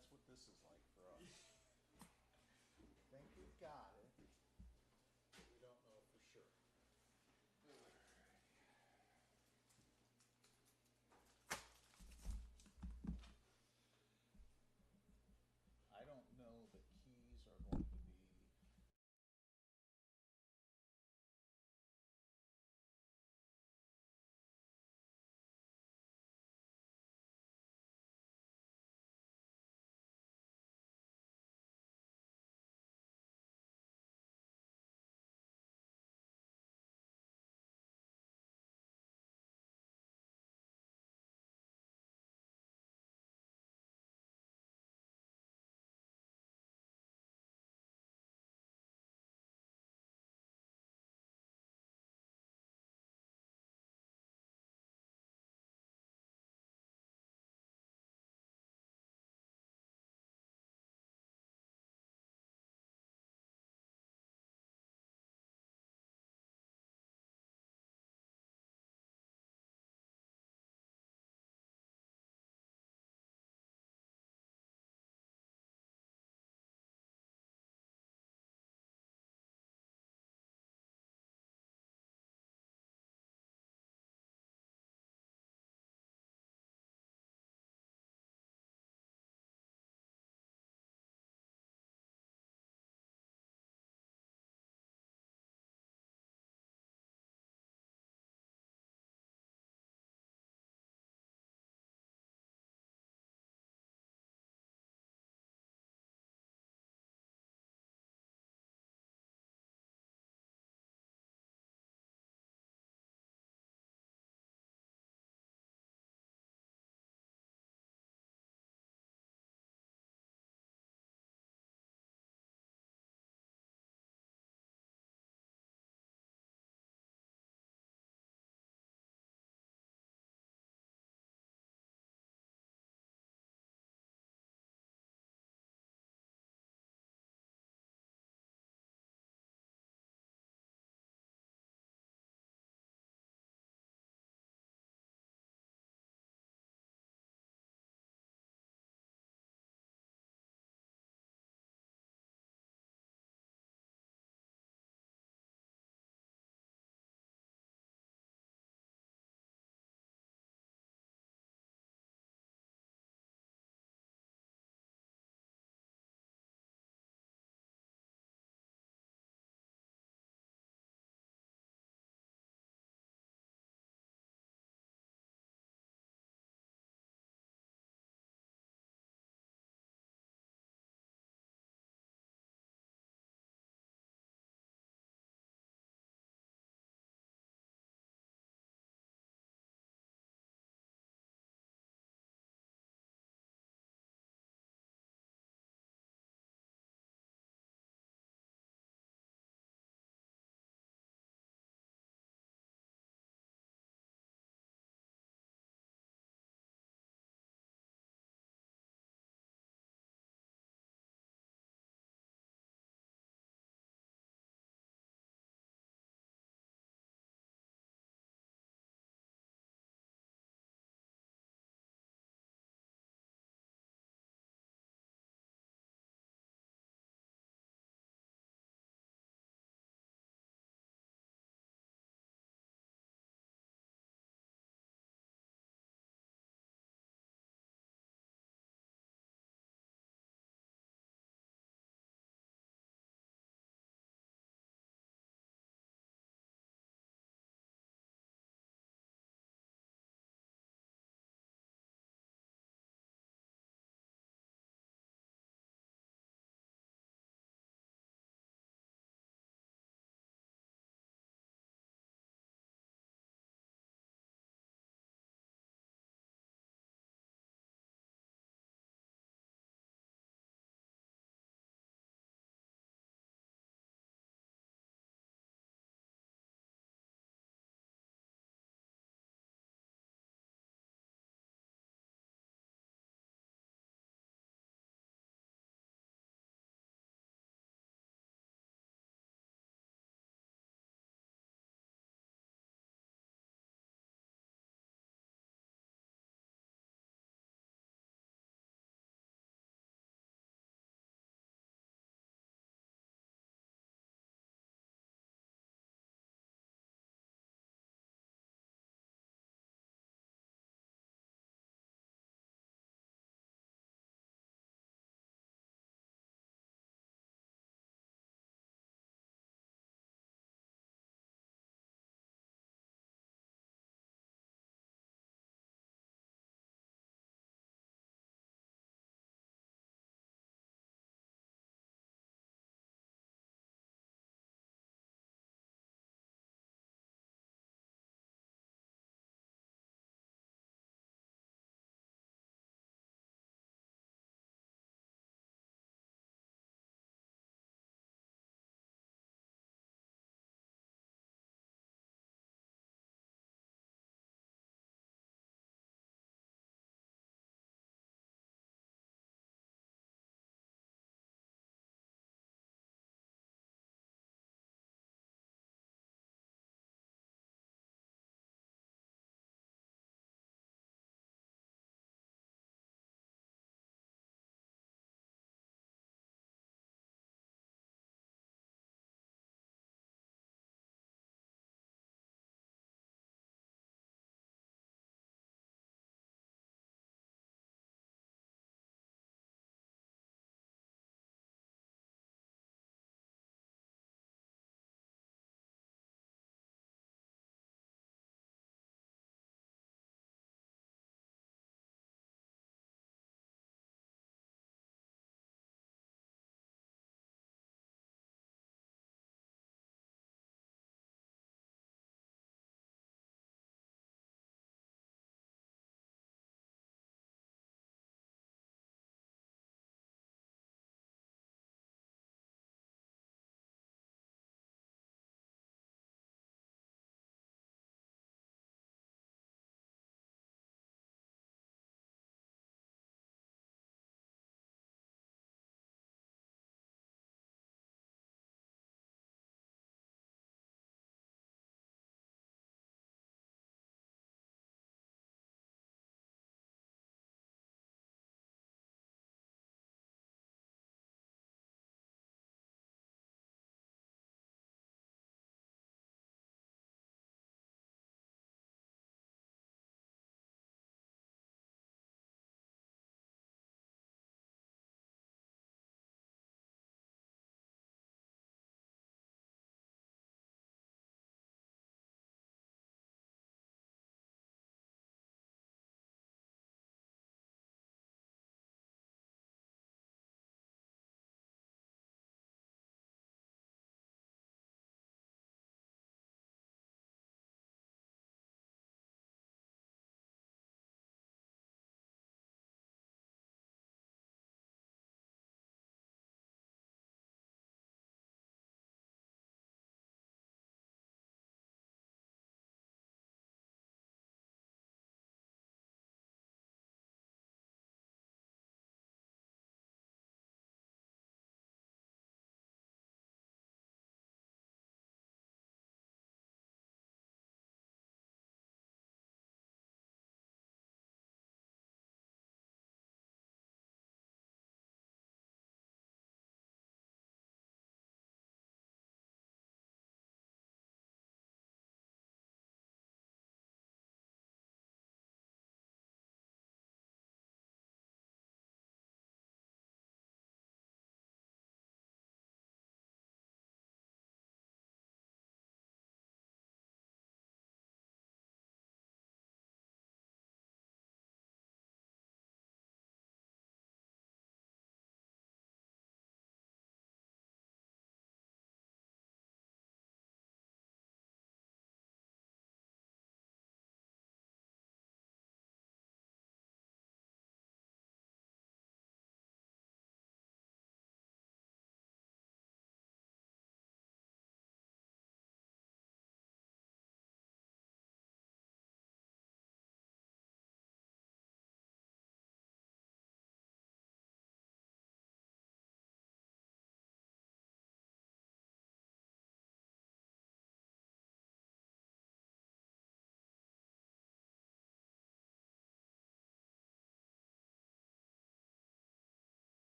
that's what this is like for us. Think we've got it, but we don't know for sure. I don't know the keys are going to be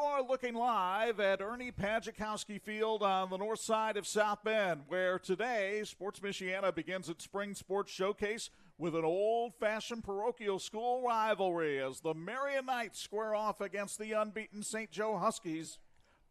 are looking live at Ernie Pajikowski Field on the north side of South Bend, where today Sports Michiana begins its spring sports showcase with an old-fashioned parochial school rivalry as the Marian Knights square off against the unbeaten St. Joe Huskies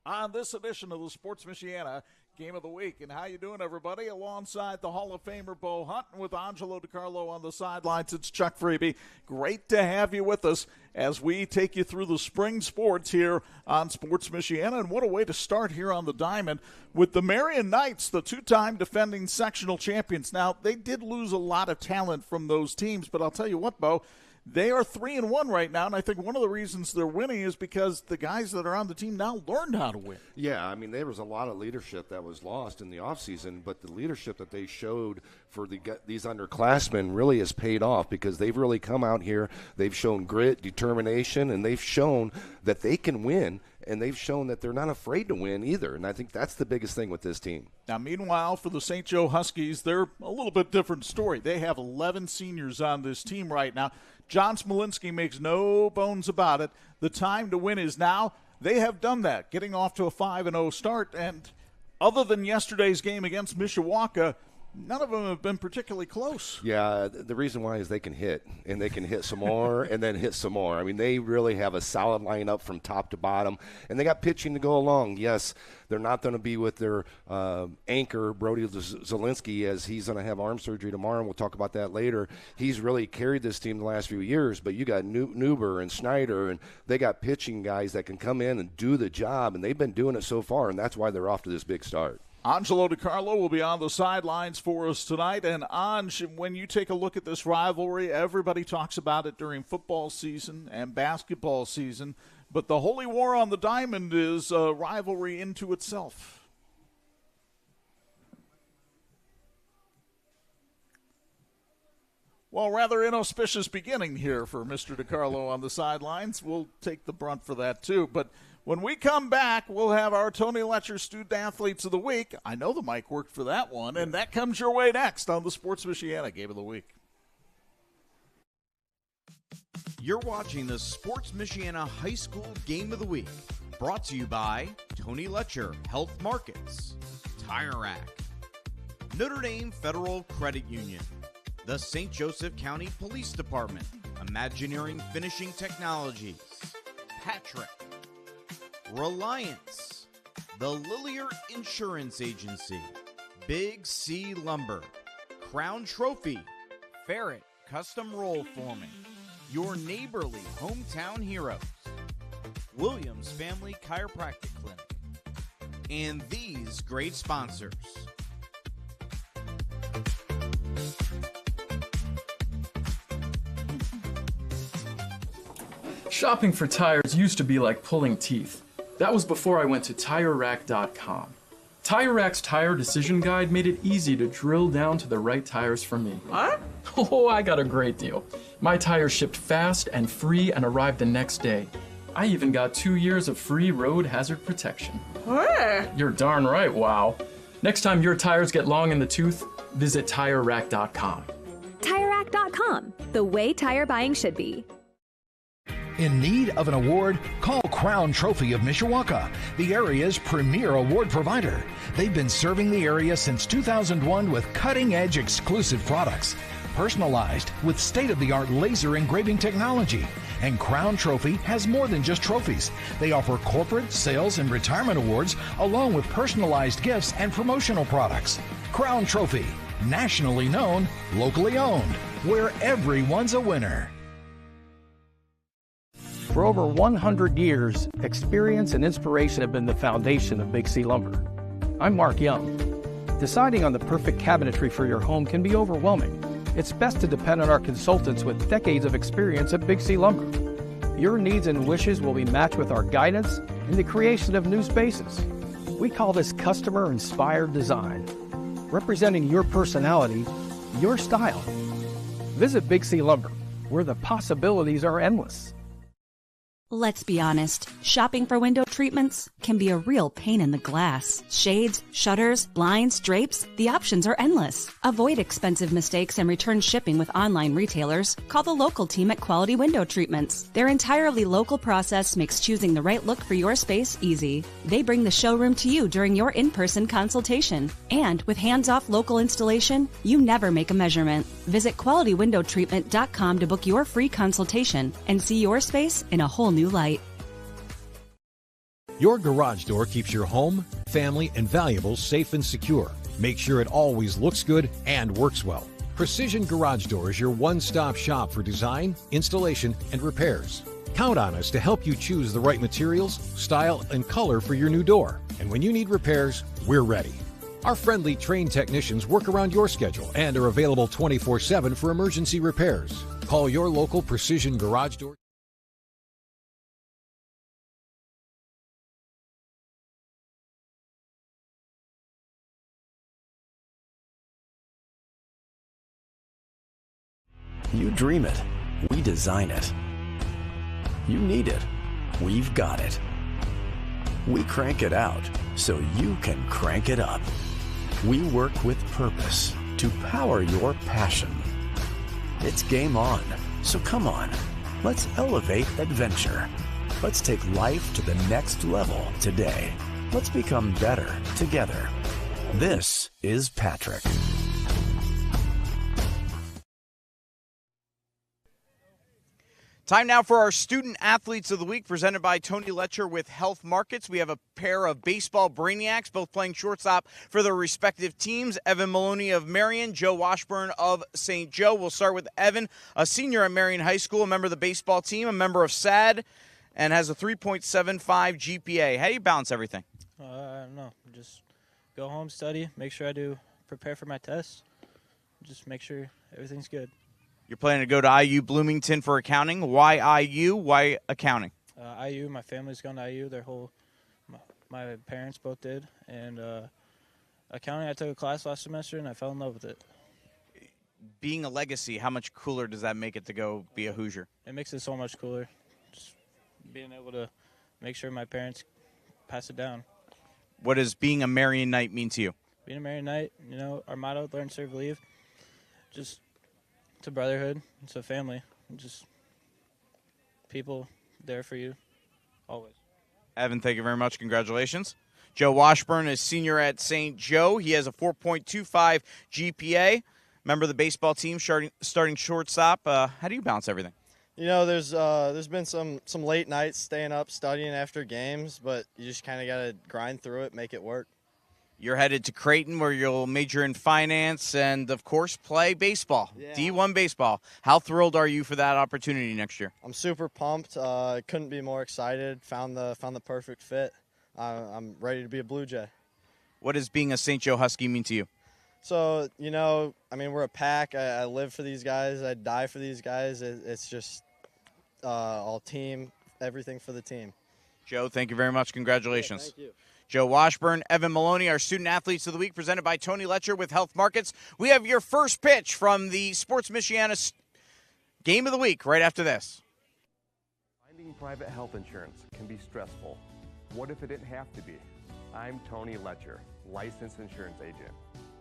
on this edition of the Sports Michiana Game of the Week. And how you doing, everybody? Alongside the Hall of Famer Bo Hundt and with Angelo Di Carlo on the sidelines, it's Chuck Freeby. Great to have you with us as we take you through the spring sports here on Sports Michiana. And what a way to start here on the diamond with the Marian Knights, the two-time defending sectional champions. Now, they did lose a lot of talent from those teams, but I'll tell you what, Bo, they are 3-1 right now, and I think one of the reasons they're winning is because the guys that are on the team now learned how to win. Yeah, I mean, there was a lot of leadership that was lost in the offseason, but the leadership that they showed for these underclassmen really has paid off because they've really come out here, they've shown grit, determination, and they've shown that they can win, and they've shown that they're not afraid to win either, and I think that's the biggest thing with this team. Now, meanwhile, for the St. Joe Huskies, they're a little bit different story. They have 11 seniors on this team right now. John Smolinski makes no bones about it. The time to win is now. They have done that, getting off to a 5-0 start. And other than yesterday's game against Mishawaka, none of them have been particularly close. Yeah, the reason why is they can hit, and they can hit some more and then hit some more. I mean, they really have a solid lineup from top to bottom, and they got pitching to go along. Yes, they're not going to be with their anchor, Brody Zielinski, as he's going to have arm surgery tomorrow, and we'll talk about that later. He's really carried this team the last few years, but you got Neuber and Snyder, and they got pitching guys that can come in and do the job, and they've been doing it so far, and that's why they're off to this big start. Angelo Di Carlo will be on the sidelines for us tonight. And Ange, when you take a look at this rivalry, everybody talks about it during football season and basketball season. But the holy war on the diamond is a rivalry into itself. Well, rather inauspicious beginning here for Mr. Di Carlo on the sidelines. We'll take the brunt for that, too. But when we come back, we'll have our Tony Letcher Student Athletes of the Week. I know the mic worked for that one, and that comes your way next on the Sports Michiana Game of the Week. You're watching the Sports Michiana High School Game of the Week, brought to you by Tony Letcher Health Markets, Tire Rack, Notre Dame Federal Credit Union, the St. Joseph County Police Department, Imagineering Finishing Technologies, Patrick, Reliance, the Lillier Insurance Agency, Big C Lumber, Crown Trophy, Ferret Custom Roll Forming, your neighborly hometown heroes, Williams Family Chiropractic Clinic, and these great sponsors. Shopping for tires used to be like pulling teeth. That was before I went to TireRack.com. TireRack's Tire Decision Guide made it easy to drill down to the right tires for me. What? Oh, I got a great deal. My tires shipped fast and free and arrived the next day. I even got 2 years of free road hazard protection. Where? You're darn right, wow. Next time your tires get long in the tooth, visit TireRack.com. TireRack.com, the way tire buying should be. In need of an award? Call Crown Trophy of Mishawaka, the area's premier award provider. They've been serving the area since 2001 with cutting-edge exclusive products, personalized with state-of-the-art laser engraving technology. And Crown Trophy has more than just trophies. They offer corporate, sales, and retirement awards, along with personalized gifts and promotional products. Crown Trophy, nationally known, locally owned, where everyone's a winner. For over 100 years, experience and inspiration have been the foundation of Big C Lumber. I'm Mark Young. Deciding on the perfect cabinetry for your home can be overwhelming. It's best to depend on our consultants with decades of experience at Big C Lumber. Your needs and wishes will be matched with our guidance in the creation of new spaces. We call this customer-inspired design, representing your personality, your style. Visit Big C Lumber, where the possibilities are endless. Let's be honest, shopping for window treatments can be a real pain in the glass. Shades, shutters, blinds, drapes, the options are endless. Avoid expensive mistakes and return shipping with online retailers. Call the local team at Quality Window Treatments. Their entirely local process makes choosing the right look for your space easy. They bring the showroom to you during your in-person consultation. And with hands-off local installation, you never make a measurement. Visit QualityWindowTreatment.com to book your free consultation and see your space in a whole new light. Your garage door keeps your home, family, and valuables safe and secure. Make sure it always looks good and works well. Precision Garage Door is your one-stop shop for design, installation, and repairs. Count on us to help you choose the right materials, style, and color for your new door. And when you need repairs, we're ready. Our friendly trained technicians work around your schedule and are available 24/7 for emergency repairs. Call your local Precision Garage Door. You dream it, we design it. You need it, we've got it. We crank it out so you can crank it up. We work with purpose to power your passion. It's game on, so come on, let's elevate adventure. Let's take life to the next level today. Let's become better together. This is Patrick. Time now for our Student Athletes of the Week, presented by Tony Letcher with Health Markets. We have a pair of baseball brainiacs, both playing shortstop for their respective teams. Evan Maloney of Marian, Joe Washburn of St. Joe. We'll start with Evan, a senior at Marian High School, a member of the baseball team, a member of SAD, and has a 3.75 GPA. How do you balance everything? I don't know. Just go home, study, make sure I do prepare for my tests. Just make sure everything's good. You're planning to go to IU Bloomington for accounting. Why IU? Why accounting? IU, my family's gone to IU. My parents both did. And accounting, I took a class last semester, and I fell in love with it. Being a legacy, how much cooler does that make it to go be a Hoosier? It makes it so much cooler. Just being able to make sure my parents pass it down. What does being a Marian Knight mean to you? Being a Marian Knight, our motto, learn, serve, leave. Just... it's a brotherhood. It's a family. Just people there for you always. Evan, thank you very much. Congratulations. Joe Washburn is senior at St. Joe. He has a 4.25 GPA. Member of the baseball team, starting shortstop. How do you balance everything? There's been some late nights staying up studying after games, but you just kind of got to grind through it, make it work. You're headed to Creighton, where you'll major in finance and, of course, play baseball, D1 baseball. How thrilled are you for that opportunity next year? I'm super pumped. Couldn't be more excited. Found the perfect fit. I'm ready to be a Blue Jay. What does being a St. Joe Husky mean to you? So, we're a pack. I live for these guys. I die for these guys. It's just all team, everything for the team. Joe, thank you very much. Congratulations. Yeah, thank you. Joe Washburn, Evan Maloney, our Student Athletes of the Week, presented by Tony Letcher with Health Markets. We have your first pitch from the Sports Michiana Game of the Week right after this. Finding private health insurance can be stressful. What if it didn't have to be? I'm Tony Letcher, licensed insurance agent.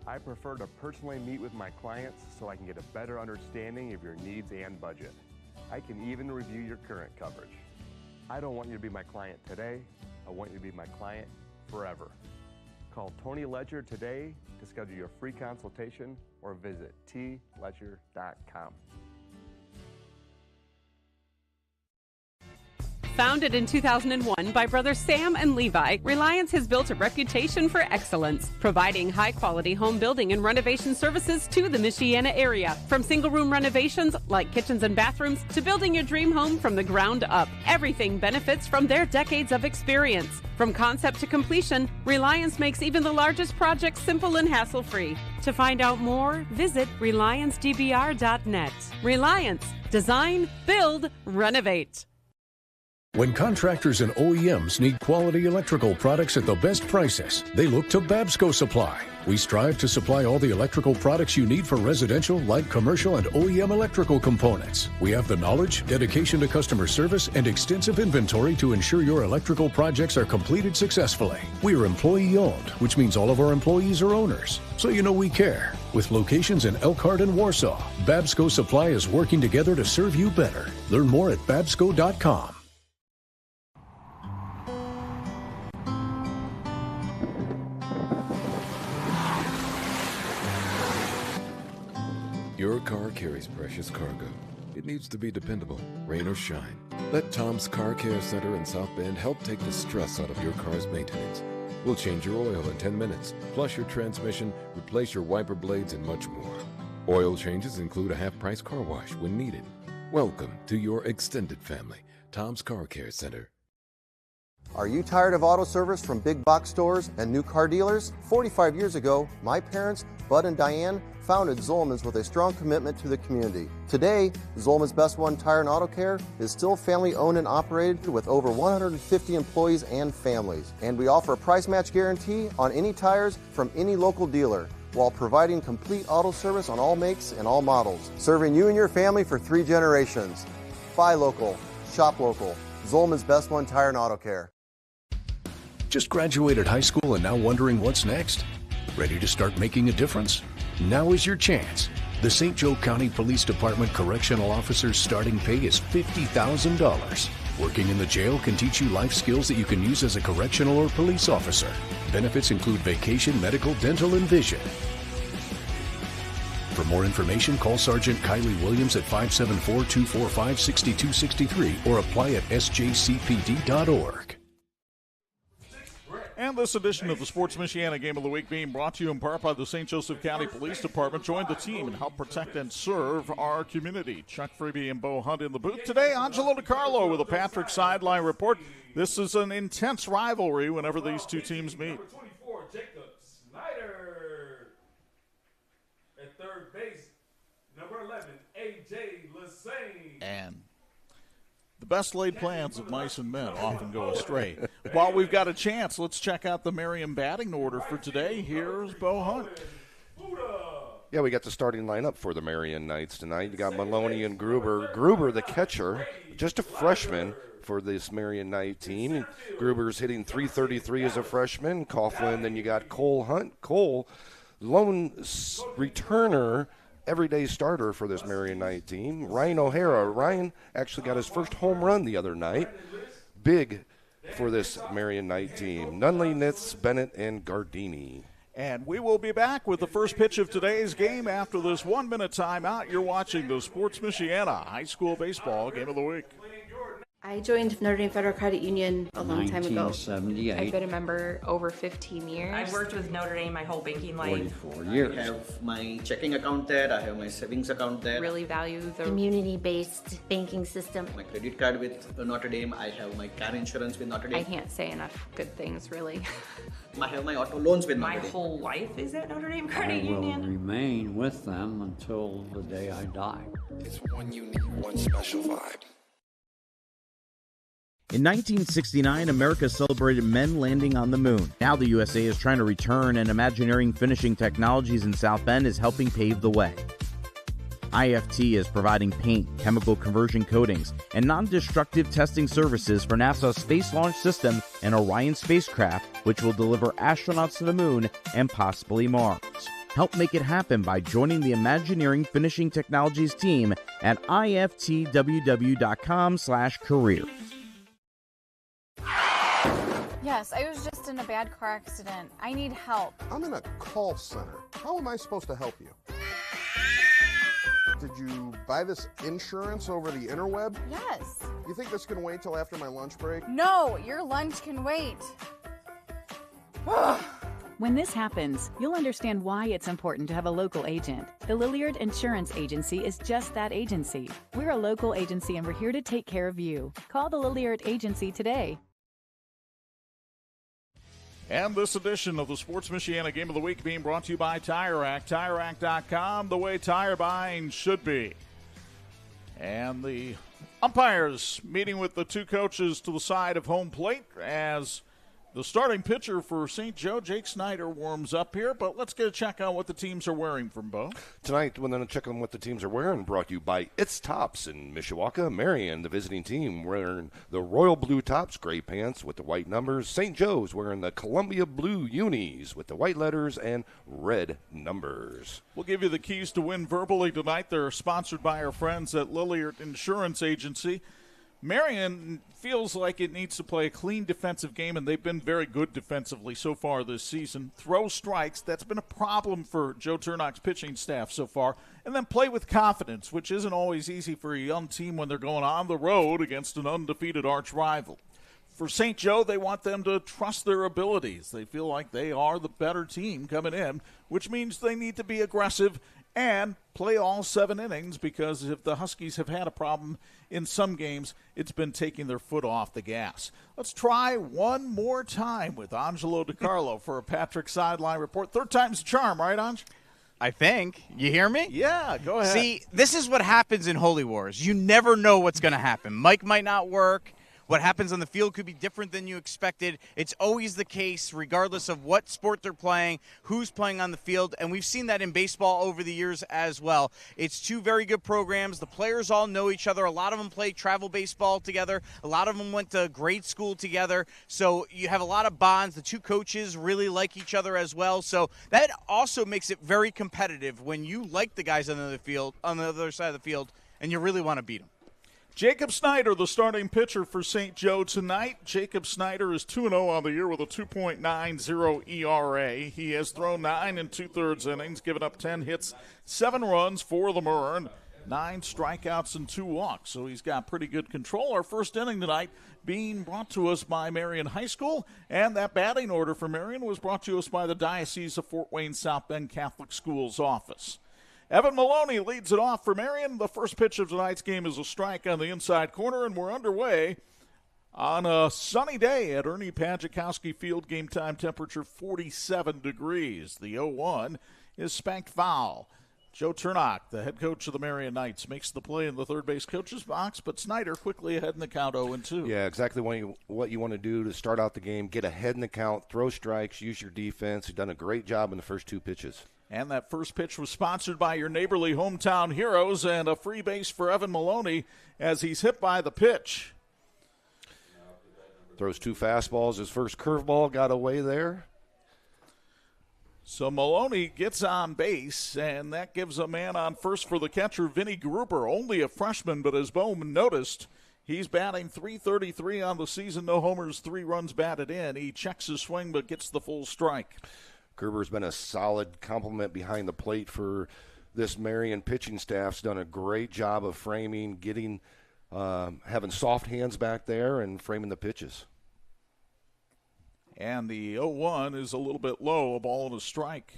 I prefer to personally meet with my clients so I can get a better understanding of your needs and budget. I can even review your current coverage. I don't want you to be my client today. I want you to be my client forever. Call Tony Letcher today to schedule your free consultation or visit tletcher.com. Founded in 2001 by brothers Sam and Levi, Reliance has built a reputation for excellence, providing high-quality home building and renovation services to the Michiana area. From single-room renovations like kitchens and bathrooms to building your dream home from the ground up, everything benefits from their decades of experience. From concept to completion, Reliance makes even the largest projects simple and hassle-free. To find out more, visit RelianceDBR.net. Reliance. Design, build, renovate. When contractors and OEMs need quality electrical products at the best prices, they look to Babsco Supply. We strive to supply all the electrical products you need for residential, light commercial, and OEM electrical components. We have the knowledge, dedication to customer service, and extensive inventory to ensure your electrical projects are completed successfully. We are employee-owned, which means all of our employees are owners. So you know we care. With locations in Elkhart and Warsaw, Babsco Supply is working together to serve you better. Learn more at babsco.com. Your car carries precious cargo. It needs to be dependable, rain or shine. Let Tom's Car Care Center in South Bend help take the stress out of your car's maintenance. We'll change your oil in 10 minutes, flush your transmission, replace your wiper blades, and much more. Oil changes include a half-price car wash when needed. Welcome to your extended family, Tom's Car Care Center. Are you tired of auto service from big box stores and new car dealers? 45 years ago, my parents, Bud and Diane, founded Zolman's with a strong commitment to the community. Today, Zolman's Best One Tire and Auto Care is still family owned and operated with over 150 employees and families. And we offer a price match guarantee on any tires from any local dealer, while providing complete auto service on all makes and all models, serving you and your family for 3 generations. Buy local, shop local. Zolman's Best One Tire and Auto Care. Just graduated high school and now wondering what's next? Ready to start making a difference? Now is your chance. The St. Joe County Police Department Correctional Officer's starting pay is $50,000. Working in the jail can teach you life skills that you can use as a correctional or police officer. Benefits include vacation, medical, dental, and vision. For more information, call Sergeant Kylie Williams at 574-245-6263 or apply at sjcpd.org. And this edition of the Sports Michiana Game of the Week being brought to you in part by the St. Joseph County Police Department. Join the team and help protect and serve our community. Chuck Freeby and Bo Hundt in the booth. Today, Angelo Di Carlo with a Patrick Sideline report. This is an intense rivalry whenever these two teams meet. Number 24, Jacob Snyder. At third base, number 11, A.J. Lassane. And the best laid plans of mice and men often go astray. While we've got a chance, let's check out the Marian batting order for today. Here's Bo Hunt. Yeah, we got the starting lineup for the Marian Knights tonight. You got Maloney and Gruber. Gruber, the catcher, just a freshman for this Marian Knight team. Gruber's hitting .333 as a freshman. Coughlin, then you got Cole Hunt. Cole, lone returner, everyday starter for this Marian Knight team. Ryan O'Hara. Ryan actually got his first home run the other night. Big for this Marian Knight team. Nunley, Nitz, Bennett, and Gardini. And we will be back with the first pitch of today's game after this 1-minute timeout. You're watching the Sports Michiana High School Baseball Game of the Week. I joined Notre Dame Federal Credit Union a long time ago. 1978. I've been a member over 15 years. I've worked with Notre Dame my whole banking life. 44 years. I have my checking account there, I have my savings account there. Really value the community-based banking system. My credit card with Notre Dame, I have my car insurance with Notre Dame. I can't say enough good things, really. I have my auto loans with Notre Dame. My whole life is at Notre Dame Credit I will Union. remain with them until the day I die. It's one unique, one special vibe. In 1969, America celebrated men landing on the moon. Now the USA is trying to return, and Imagineering Finishing Technologies in South Bend is helping pave the way. IFT is providing paint, chemical conversion coatings, and non-destructive testing services for NASA's Space Launch System and Orion spacecraft, which will deliver astronauts to the moon and possibly Mars. Help make it happen by joining the Imagineering Finishing Technologies team at iftww.com/career. Yes, I was just in a bad car accident. I need help. I'm in a call center. How am I supposed to help you? Did you buy this insurance over the interweb? Yes. You think this can wait till after my lunch break? No, your lunch can wait. When this happens, you'll understand why it's important to have a local agent. The Lilliard Insurance Agency is just that agency. We're a local agency and we're here to take care of you. Call the Lilliard Agency today. And this edition of the Sports Michiana Game of the Week being brought to you by Tire Rack. TireRack.com, the way tire buying should be. And the umpires meeting with the two coaches to the side of home plate as The starting pitcher for St. Joe, Jake Snyder, warms up here, but let's get a check on what the teams are wearing from Bo. Tonight, we're going to check on what the teams are wearing, brought to you by It's Tops in Mishawaka. Marian, the visiting team, wearing the royal blue tops, gray pants with the white numbers. St. Joe's wearing the Columbia blue unis with the white letters and red numbers. We'll give you the keys to win verbally tonight. They're sponsored by our friends at Lilliard Insurance Agency. Marian feels like it needs to play a clean defensive game, and they've been very good defensively so far this season. Throw strikes, that's been a problem for Joe Turnok's pitching staff so far. And then play with confidence, which isn't always easy for a young team when they're going on the road against an undefeated arch rival. For St. Joe, they want them to trust their abilities. They feel like they are the better team coming in, which means they need to be aggressive and play all 7 innings, because if the Huskies have had a problem in some games, it's been taking their foot off the gas. Let's try one more time with Angelo Di Carlo for a Patrick Sideline Report. Third time's the charm, right, Ange? I think. You hear me? Yeah, go ahead. See, this is what happens in Holy Wars. You never know what's going to happen. Mike might not work. What happens on the field could be different than you expected. It's always the case, regardless of what sport they're playing, who's playing on the field, and we've seen that in baseball over the years as well. It's 2 very good programs. The players all know each other. A lot of them play travel baseball together. A lot of them went to grade school together. So you have a lot of bonds. The 2 coaches really like each other as well. So that also makes it very competitive when you like the guys on the other side of the field, and you really want to beat them. Jacob Snyder, the starting pitcher for St. Joe tonight. Jacob Snyder is 2-0 on the year with a 2.90 ERA. He has thrown 9 2/3 innings, given up 10 hits, 7 runs for them earned, 9 strikeouts and 2 walks. So he's got pretty good control. Our first inning tonight being brought to us by Marian High School, and that batting order for Marian was brought to us by the Diocese of Fort Wayne South Bend Catholic Schools office. Evan Maloney leads it off for Marian. The first pitch of tonight's game is a strike on the inside corner, and we're underway on a sunny day at Ernie Pajikowski Field. Game time temperature 47 degrees. The 0-1 is spanked foul. Joe Turnok, the head coach of the Marian Knights, makes the play in the third base coach's box, but Snyder quickly ahead in the count 0-2. Yeah, exactly what you want to do to start out the game. Get ahead in the count, throw strikes, use your defense. You've done a great job in the first 2 pitches. And that first pitch was sponsored by your neighborly hometown heroes, and a free base for Evan Maloney as he's hit by the pitch. Throws 2 fastballs. His first curveball got away there. So Maloney gets on base, and that gives a man on first for the catcher, Vinny Gruber, only a freshman, but as Bowman noticed, he's batting .333 on the season. No homers, 3 runs batted in. He checks his swing but gets the full strike. Gruber's been a solid complement behind the plate for this Marian pitching staff's done a great job of framing, getting, having soft hands back there and framing the pitches. And the 0-1 is a little bit low, a ball and a strike.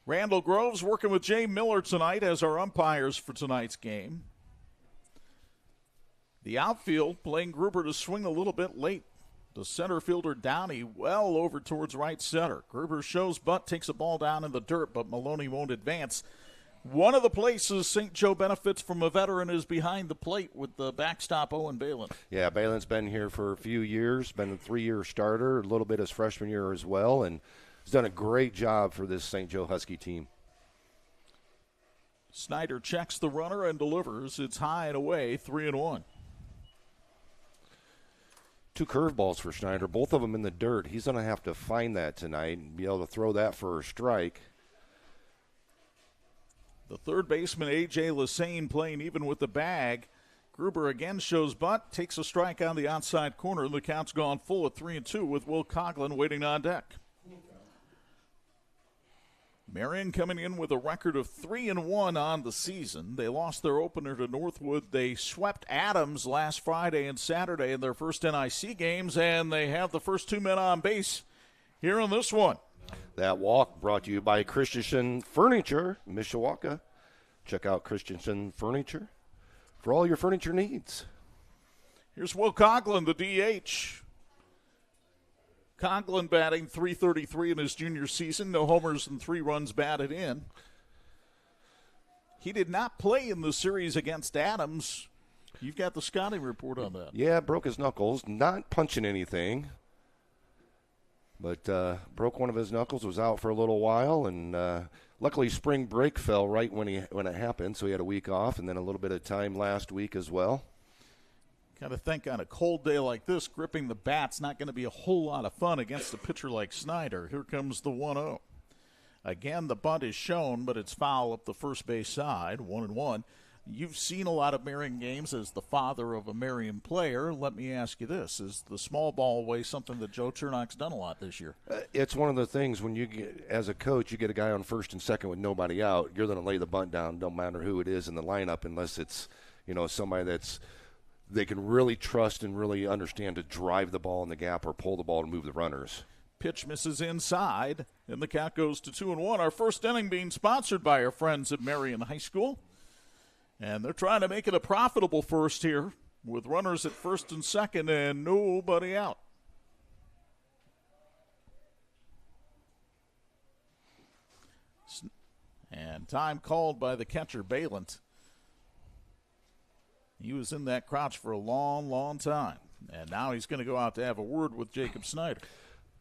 Randall Groves working with Jay Miller tonight as our umpires for tonight's game. The outfield playing Gruber to swing a little bit late. The center fielder, Downey, well over towards right center. Gruber shows butt, takes a ball down in the dirt, but Maloney won't advance. One of the places St. Joe benefits from a veteran is behind the plate with the backstop Owen Balin. Yeah, Balin's been here for a few years, been a 3-year starter, a little bit his freshman year as well, and has done a great job for this St. Joe Husky team. Snyder checks the runner and delivers. It's high and away, 3-1. 2 curveballs for Snyder, both of them in the dirt. He's going to have to find that tonight and be able to throw that for a strike. The third baseman, A.J. Lassane, playing even with the bag. Gruber again shows butt, takes a strike on the outside corner, and the count's gone full at 3-2 with Will Coughlin waiting on deck. Marian coming in with a record of 3-1 on the season. They lost their opener to Northwood. They swept Adams last Friday and Saturday in their first NIC games, and they have the first 2 men on base here in this one. That walk brought to you by Christensen Furniture, Mishawaka. Check out Christensen Furniture for all your furniture needs. Here's Will Coughlin, the DH. Coughlin batting .333 in his junior season. No homers and 3 runs batted in. He did not play in the series against Adams. You've got the scouting report on that. Yeah, broke his knuckles. Not punching anything. but broke one of his knuckles, was out for a little while, and luckily spring break fell right when it happened, so he had a week off and then a little bit of time last week as well. Got to think on a cold day like this, gripping the bat's not going to be a whole lot of fun against a pitcher like Snyder. Here comes the 1-0. Again, the bunt is shown, but it's foul up the first base side, 1-1. You've seen a lot of Marian games as the father of a Marian player. Let me ask you this. Is the small ball way something that Joe Chernock's done a lot this year? It's one of the things when you get, as a coach, you get a guy on first and second with nobody out, you're going to lay the bunt down, no matter who it is in the lineup, unless it's, somebody that's they can really trust and really understand to drive the ball in the gap or pull the ball to move the runners. Pitch misses inside, and the count goes to 2-1. Our first inning being sponsored by our friends at Marian High School. And they're trying to make it a profitable first here with runners at first and second and nobody out. And time called by the catcher, Balint. He was in that crouch for a long, long time. And now he's going to go out to have a word with Jacob Snyder.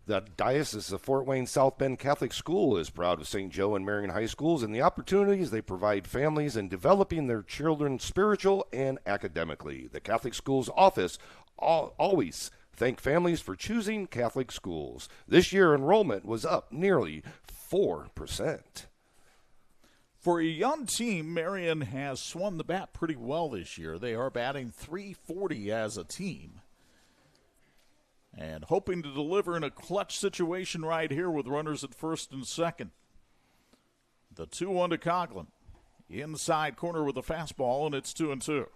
The Diocese of Fort Wayne South Bend Catholic School is proud of St. Joe and Marian High Schools and the opportunities they provide families in developing their children spiritual and academically. The Catholic Schools Office always thank families for choosing Catholic schools. This year, enrollment was up nearly 4%. For a young team, Marian has swung the bat pretty well this year. They are batting .340 as a team. And hoping to deliver in a clutch situation right here with runners at first and second. The 2-1 to Coughlin. Inside corner with a fastball, and it's 2-2.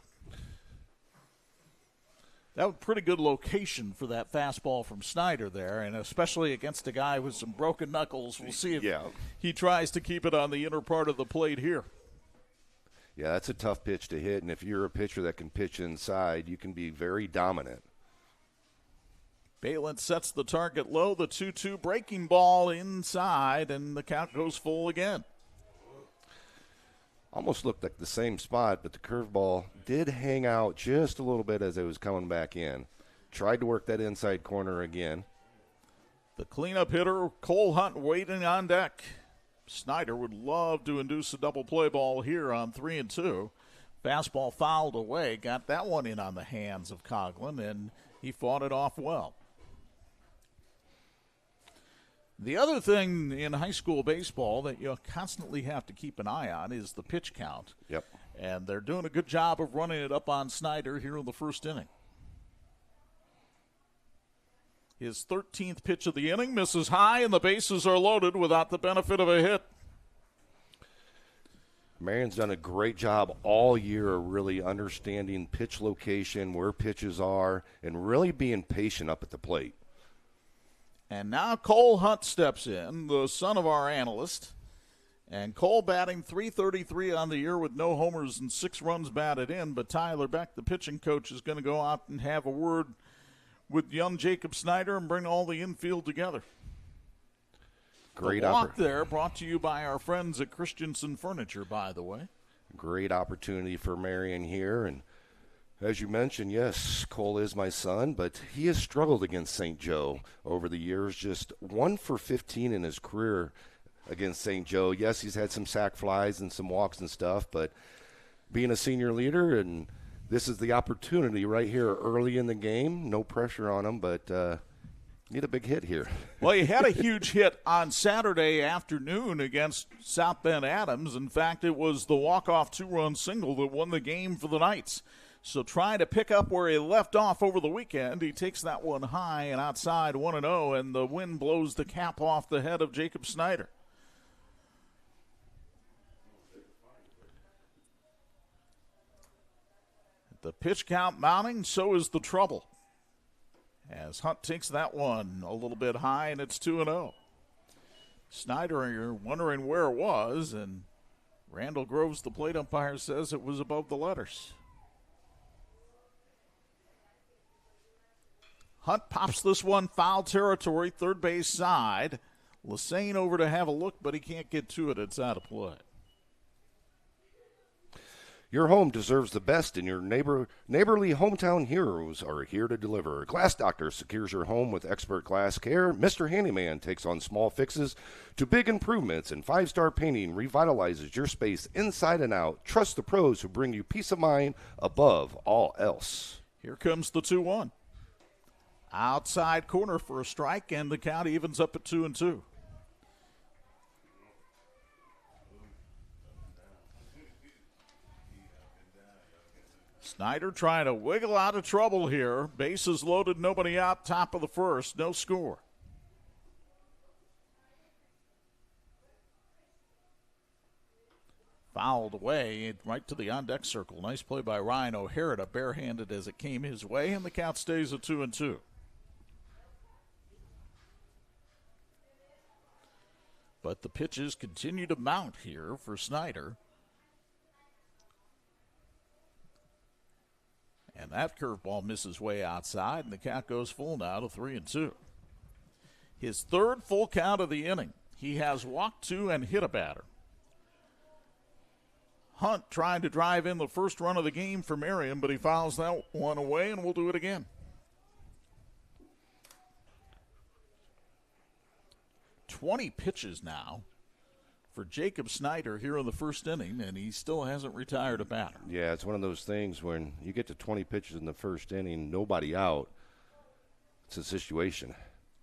That was a pretty good location for that fastball from Snyder there, and especially against a guy with some broken knuckles. We'll see if he tries to keep it on the inner part of the plate here. Yeah, that's a tough pitch to hit, and if you're a pitcher that can pitch inside, you can be very dominant. Balint sets the target low, the 2-2 breaking ball inside, and the count goes full again. Almost looked like the same spot, but the curveball did hang out just a little bit as it was coming back in. Tried to work that inside corner again. The cleanup hitter, Cole Hundt, waiting on deck. Snyder would love to induce a double play ball here on 3-2. Fastball fouled away, got that one in on the hands of Coughlin, and he fought it off well. The other thing in high school baseball that you constantly have to keep an eye on is the pitch count. Yep. And they're doing a good job of running it up on Snyder here in the first inning. His 13th pitch of the inning misses high, and the bases are loaded without the benefit of a hit. Marian's done a great job all year of really understanding pitch location, where pitches are, and really being patient up at the plate. And now Cole Hundt steps in, the son of our analyst. And Cole batting .333 on the year with no homers and 6 runs batted in. But Tyler Beck, the pitching coach, is going to go out and have a word with young Jacob Snyder and bring all the infield together. Great the walk there brought to you by our friends at Christensen Furniture, by the way. Great opportunity for Marian here. And as you mentioned, yes, Cole is my son, but he has struggled against St. Joe over the years. Just 1 for 15 in his career against St. Joe. Yes, he's had some sac flies and some walks and stuff, but being a senior leader, and this is the opportunity right here early in the game. No pressure on him, but need a big hit here. Well, he had a huge hit on Saturday afternoon against South Bend Adams. In fact, it was the walk-off 2-run single that won the game for the Knights. So trying to pick up where he left off over the weekend, he takes that one high and outside 1-0, and the wind blows the cap off the head of Jacob Snyder. The pitch count mounting, so is the trouble. As Hundt takes that one a little bit high, and it's 2-0. Snyder, you're wondering where it was, and Randall Groves, the plate umpire, says it was above the letters. Hundt pops this one foul territory, third base side. Lassane over to have a look, but he can't get to it. It's out of play. Your home deserves the best, and your neighborly hometown heroes are here to deliver. Glass Doctor secures your home with expert glass care. Mr. Handyman takes on small fixes to big improvements, and 5-Star Painting revitalizes your space inside and out. Trust the pros who bring you peace of mind above all else. Here comes the 2-1. Outside corner for a strike, and the count evens up at 2-2. Snyder trying to wiggle out of trouble here. Bases loaded, nobody out, top of the first, no score. Fouled away right to the on-deck circle. Nice play by Ryan O'Hara, barehanded as it came his way, and the count stays at 2-2. But the pitches continue to mount here for Snyder. And that curveball misses way outside, and the count goes full now to 3-2. His third full count of the inning. He has walked 2 and hit a batter. Hundt trying to drive in the first run of the game for Marian, but he fouls that one away, and we'll do it again. 20 pitches now for Jacob Snyder here in the first inning, and he still hasn't retired a batter. Yeah, it's one of those things when you get to 20 pitches in the first inning, nobody out, it's a situation.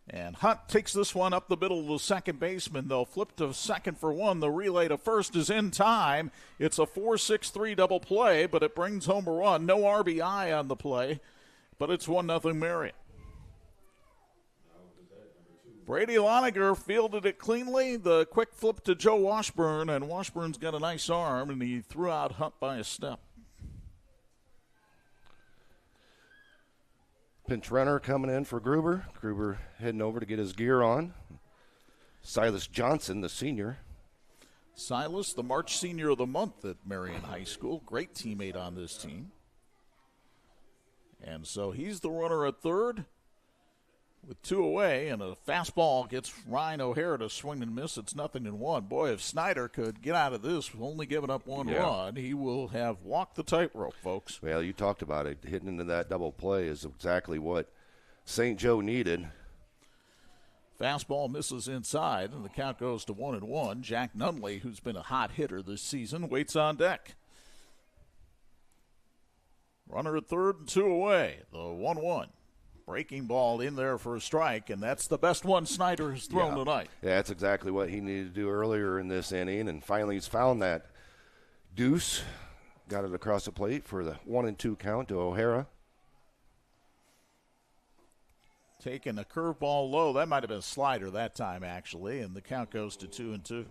And Hundt takes this one up the middle of the second baseman. They'll flip to second for one. The relay to first is in time. It's a 4-6-3 double play, but it brings home a run. No RBI on the play, but it's 1-0 Marian. Brady Loniger fielded it cleanly. The quick flip to Joe Washburn, and Washburn's got a nice arm, and he threw out Hundt by a step. Pinch runner coming in for Gruber. Gruber heading over to get his gear on. Silas Johnson, the senior. Silas, the March Senior of the Month at Marian High School. Great teammate on this team. And so he's the runner at third with 2 away, and a fastball gets Ryan O'Hara to swing and miss. It's 0-1. Boy, if Snyder could get out of this, only giving up one run, he will have walked the tightrope, folks. Well, you talked about it. Hitting into that double play is exactly what St. Joe needed. Fastball misses inside, and the count goes to 1-1. Jack Nunley, who's been a hot hitter this season, waits on deck. Runner at third and 2 away. The 1-1. Breaking ball in there for a strike, and that's the best one Snyder has thrown tonight. Yeah, that's exactly what he needed to do earlier in this inning, and finally he's found that deuce. Got it across the plate for the 1-2 count to O'Hara. Taking a curveball low. That might have been a slider that time, actually, and the count goes to 2-2.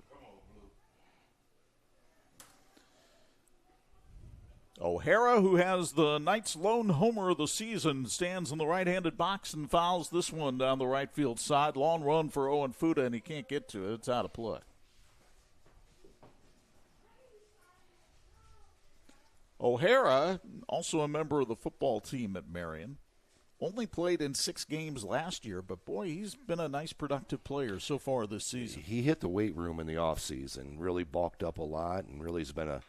O'Hara, who has the Knights' lone homer of the season, stands in the right-handed box and fouls this one down the right field side. Long run for Owen Fuda, and he can't get to it. It's out of play. O'Hara, also a member of the football team at Marian, only played in 6 games last year, but boy, he's been a nice productive player so far this season. He hit the weight room in the offseason, really bulked up a lot, and really has been a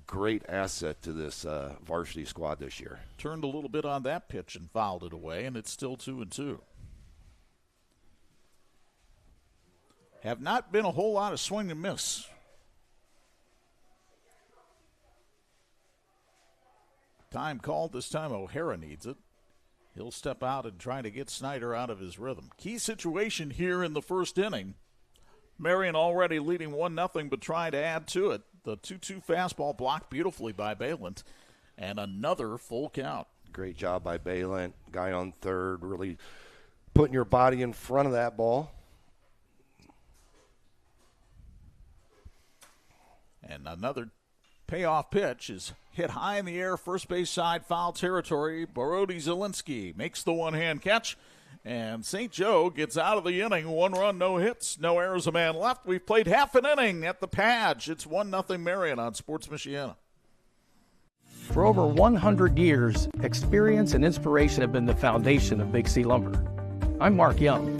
great asset to this varsity squad this year. Turned a little bit on that pitch and fouled it away, and it's still 2-2. Have not been a whole lot of swing and miss. Time called. This time O'Hara needs it. He'll step out and try to get Snyder out of his rhythm. Key situation here in the first inning. Marian already leading 1-0, but trying to add to it. The 2-2 fastball blocked beautifully by Balint, and another full count. Great job by Balint. Guy on third, really putting your body in front of that ball. And another payoff pitch is hit high in the air, first base side, foul territory. Borody Zielinski makes the one-hand catch. And St. Joe gets out of the inning. 1 run, no hits, no errors, a man left. We've played half an inning at the Padge. It's 1-0 Marian on Sports Michiana. For over 100 years, experience and inspiration have been the foundation of Big C Lumber. I'm Mark Young.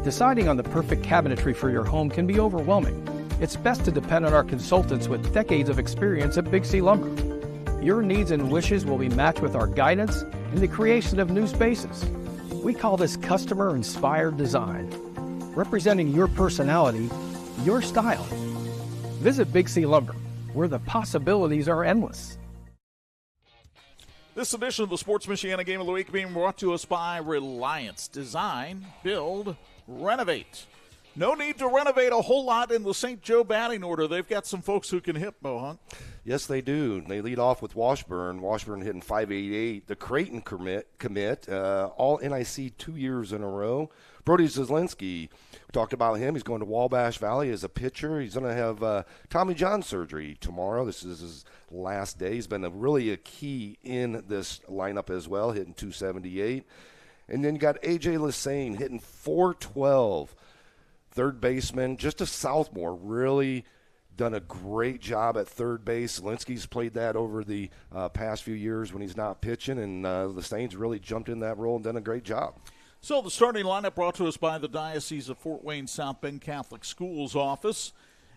Deciding on the perfect cabinetry for your home can be overwhelming. it's best to depend on our consultants with decades of experience at Big C Lumber. Your needs and wishes will be matched with our guidance in the creation of new spaces. We call this customer-inspired design, representing your personality, your style. Visit Big C Lumber, where the possibilities are endless. This edition of the Sports Michiana Game of the Week being brought to us by Reliance. Design, build, renovate. No need to renovate a whole lot in the St. Joe batting order. They've got some folks who can hit, Bo Hunt. Yes, they do. They lead off with Washburn. Washburn hitting .588. The Creighton commit, all NIC 2 years in a row. Brody Zielinski, we talked about him. He's going to Wabash Valley as a pitcher. He's going to have Tommy John surgery tomorrow. This is his last day. He's been really a key in this lineup as well, hitting .278. And then you got A.J. Lassane hitting .412. Third baseman, just a sophomore, really done a great job at third base. Zielinski's played that over the past few years when he's not pitching, and Lassane's really jumped in that role and done a great job. So the starting lineup brought to us by the Diocese of Fort Wayne South Bend Catholic Schools office.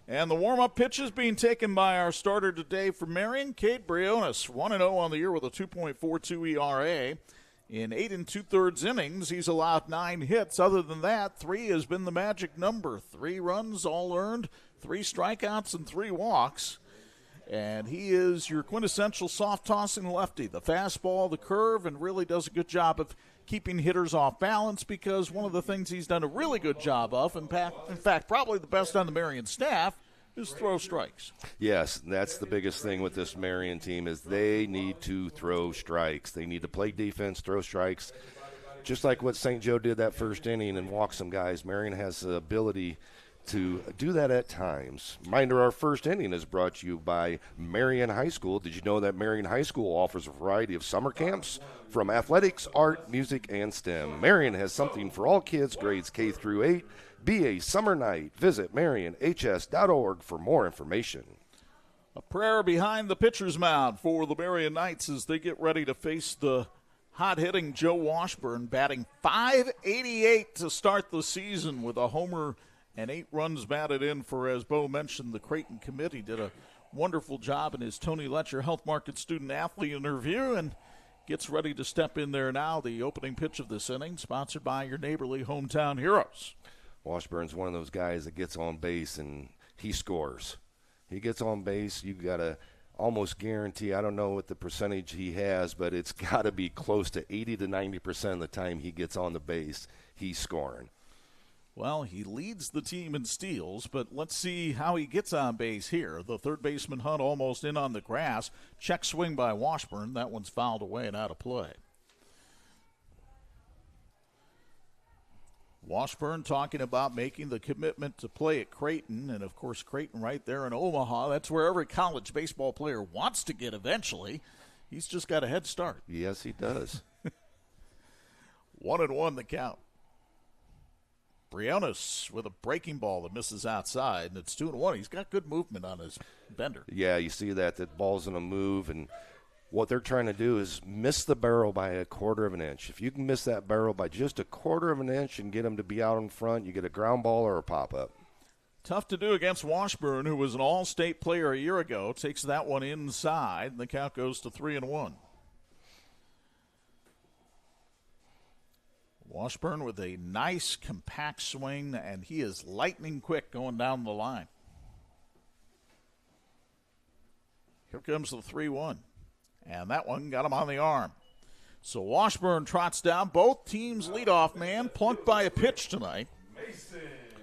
And the warm-up pitches being taken by our starter today for Marian, Cade Briones, 1-0 on the year with a 2.42 ERA. In 8 2/3 innings, he's allowed 9 hits. Other than that, 3 has been the magic number. 3 runs, all earned, 3 strikeouts, and 3 walks. And he is your quintessential soft-tossing lefty. The fastball, the curve, and really does a good job of keeping hitters off balance, because one of the things he's done a really good job of, in fact, probably the best on the Marian staff, is throw strikes. Yes, that's the biggest thing with this Marian team is they need to throw strikes. They need to play defense, throw strikes, just like what St. Joe did that first inning and walk some guys. Marian has the ability to do that at times. Reminder, our first inning is brought to you by Marian High School. Did you know that Marian High School offers a variety of summer camps from athletics, art, music, and STEM? Marian has something for all kids, grades K through 8. Be a summer night. Visit marianhs.org for more information. A prayer behind the pitcher's mound for the Marian Knights as they get ready to face the hot-hitting Joe Washburn, batting .588 to start the season with a homer and 8 runs batted in for, as Bo mentioned, the Creighton committee did a wonderful job in his Tony Letcher Health Market student-athlete interview, and gets ready to step in there now. The opening pitch of this inning, sponsored by your neighborly hometown heroes. Washburn's one of those guys that gets on base and he scores. He gets on base, you got to almost guarantee, I don't know what the percentage he has, but it's got to be close to 80 to 90% of the time he gets on the base, he's scoring. Well, he leads the team in steals, but let's see how he gets on base here. The third baseman Hunt almost in on the grass. Check swing by Washburn. That one's fouled away and out of play. Washburn talking about making the commitment to play at Creighton, and of course Creighton right there in Omaha. That's where every college baseball player wants to get eventually. He's just got a head start. Yes, he does. 1-1 the count. Briones with a breaking ball that misses outside, and it's 2-1. He's got good movement on his bender. Yeah, you see that ball's in a move, and what they're trying to do is miss the barrel by a quarter of an inch. If you can miss that barrel by just a quarter of an inch and get him to be out in front, you get a ground ball or a pop-up. Tough to do against Washburn, who was an all-state player a year ago. Takes that one inside, and the count goes to 3-1. Washburn with a nice, compact swing, and he is lightning quick going down the line. Here comes the 3-1. And that one got him on the arm. So Washburn trots down. Both teams' leadoff man plunked by a pitch tonight.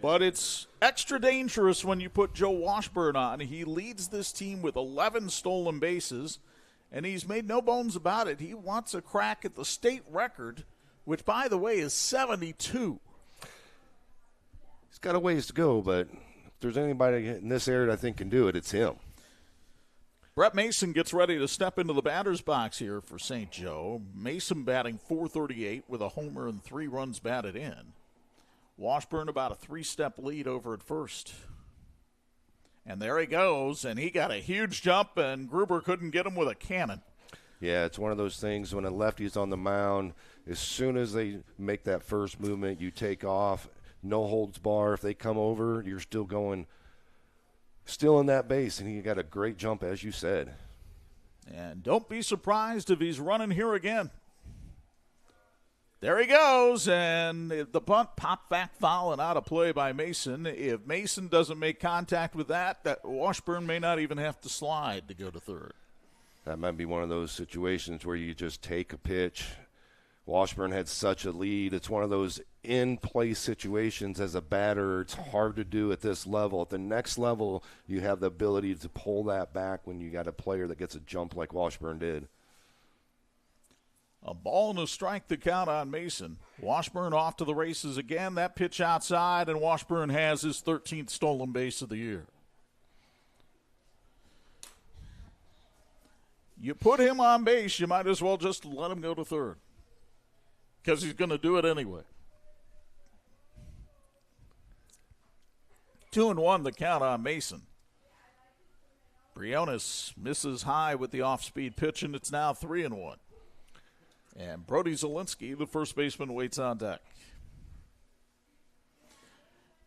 But it's extra dangerous when you put Joe Washburn on. He leads this team with 11 stolen bases, and he's made no bones about it. He wants a crack at the state record, which, by the way, is 72. He's got a ways to go, but if there's anybody in this area that I think can do it, it's him. Brett Mason gets ready to step into the batter's box here for St. Joe. Mason batting .438 with a homer and 3 runs batted in. Washburn about a 3-step lead over at first. And there he goes, and he got a huge jump, and Gruber couldn't get him with a cannon. Yeah, it's one of those things when a lefty's on the mound, as soon as they make that first movement, you take off, no holds bar. If they come over, you're still going stealing that base, and he got a great jump, as you said. And don't be surprised if he's running here again. There he goes, and the bunt popped back foul and out of play by Mason. If Mason doesn't make contact with that Washburn may not even have to slide to go to third. That might be one of those situations where you just take a pitch. Washburn had such a lead. It's one of those in-play situations as a batter. It's hard to do at this level. At the next level, you have the ability to pull that back when you got a player that gets a jump like Washburn did. A ball and a strike to count on Mason. Washburn off to the races again. That pitch outside, and Washburn has his 13th stolen base of the year. You put him on base, you might as well just let him go to third, because he's going to do it anyway. 2-1 the count on Mason. Briones misses high with the off-speed pitch, and it's now 3-1. And Brody Zielinski, the first baseman, waits on deck.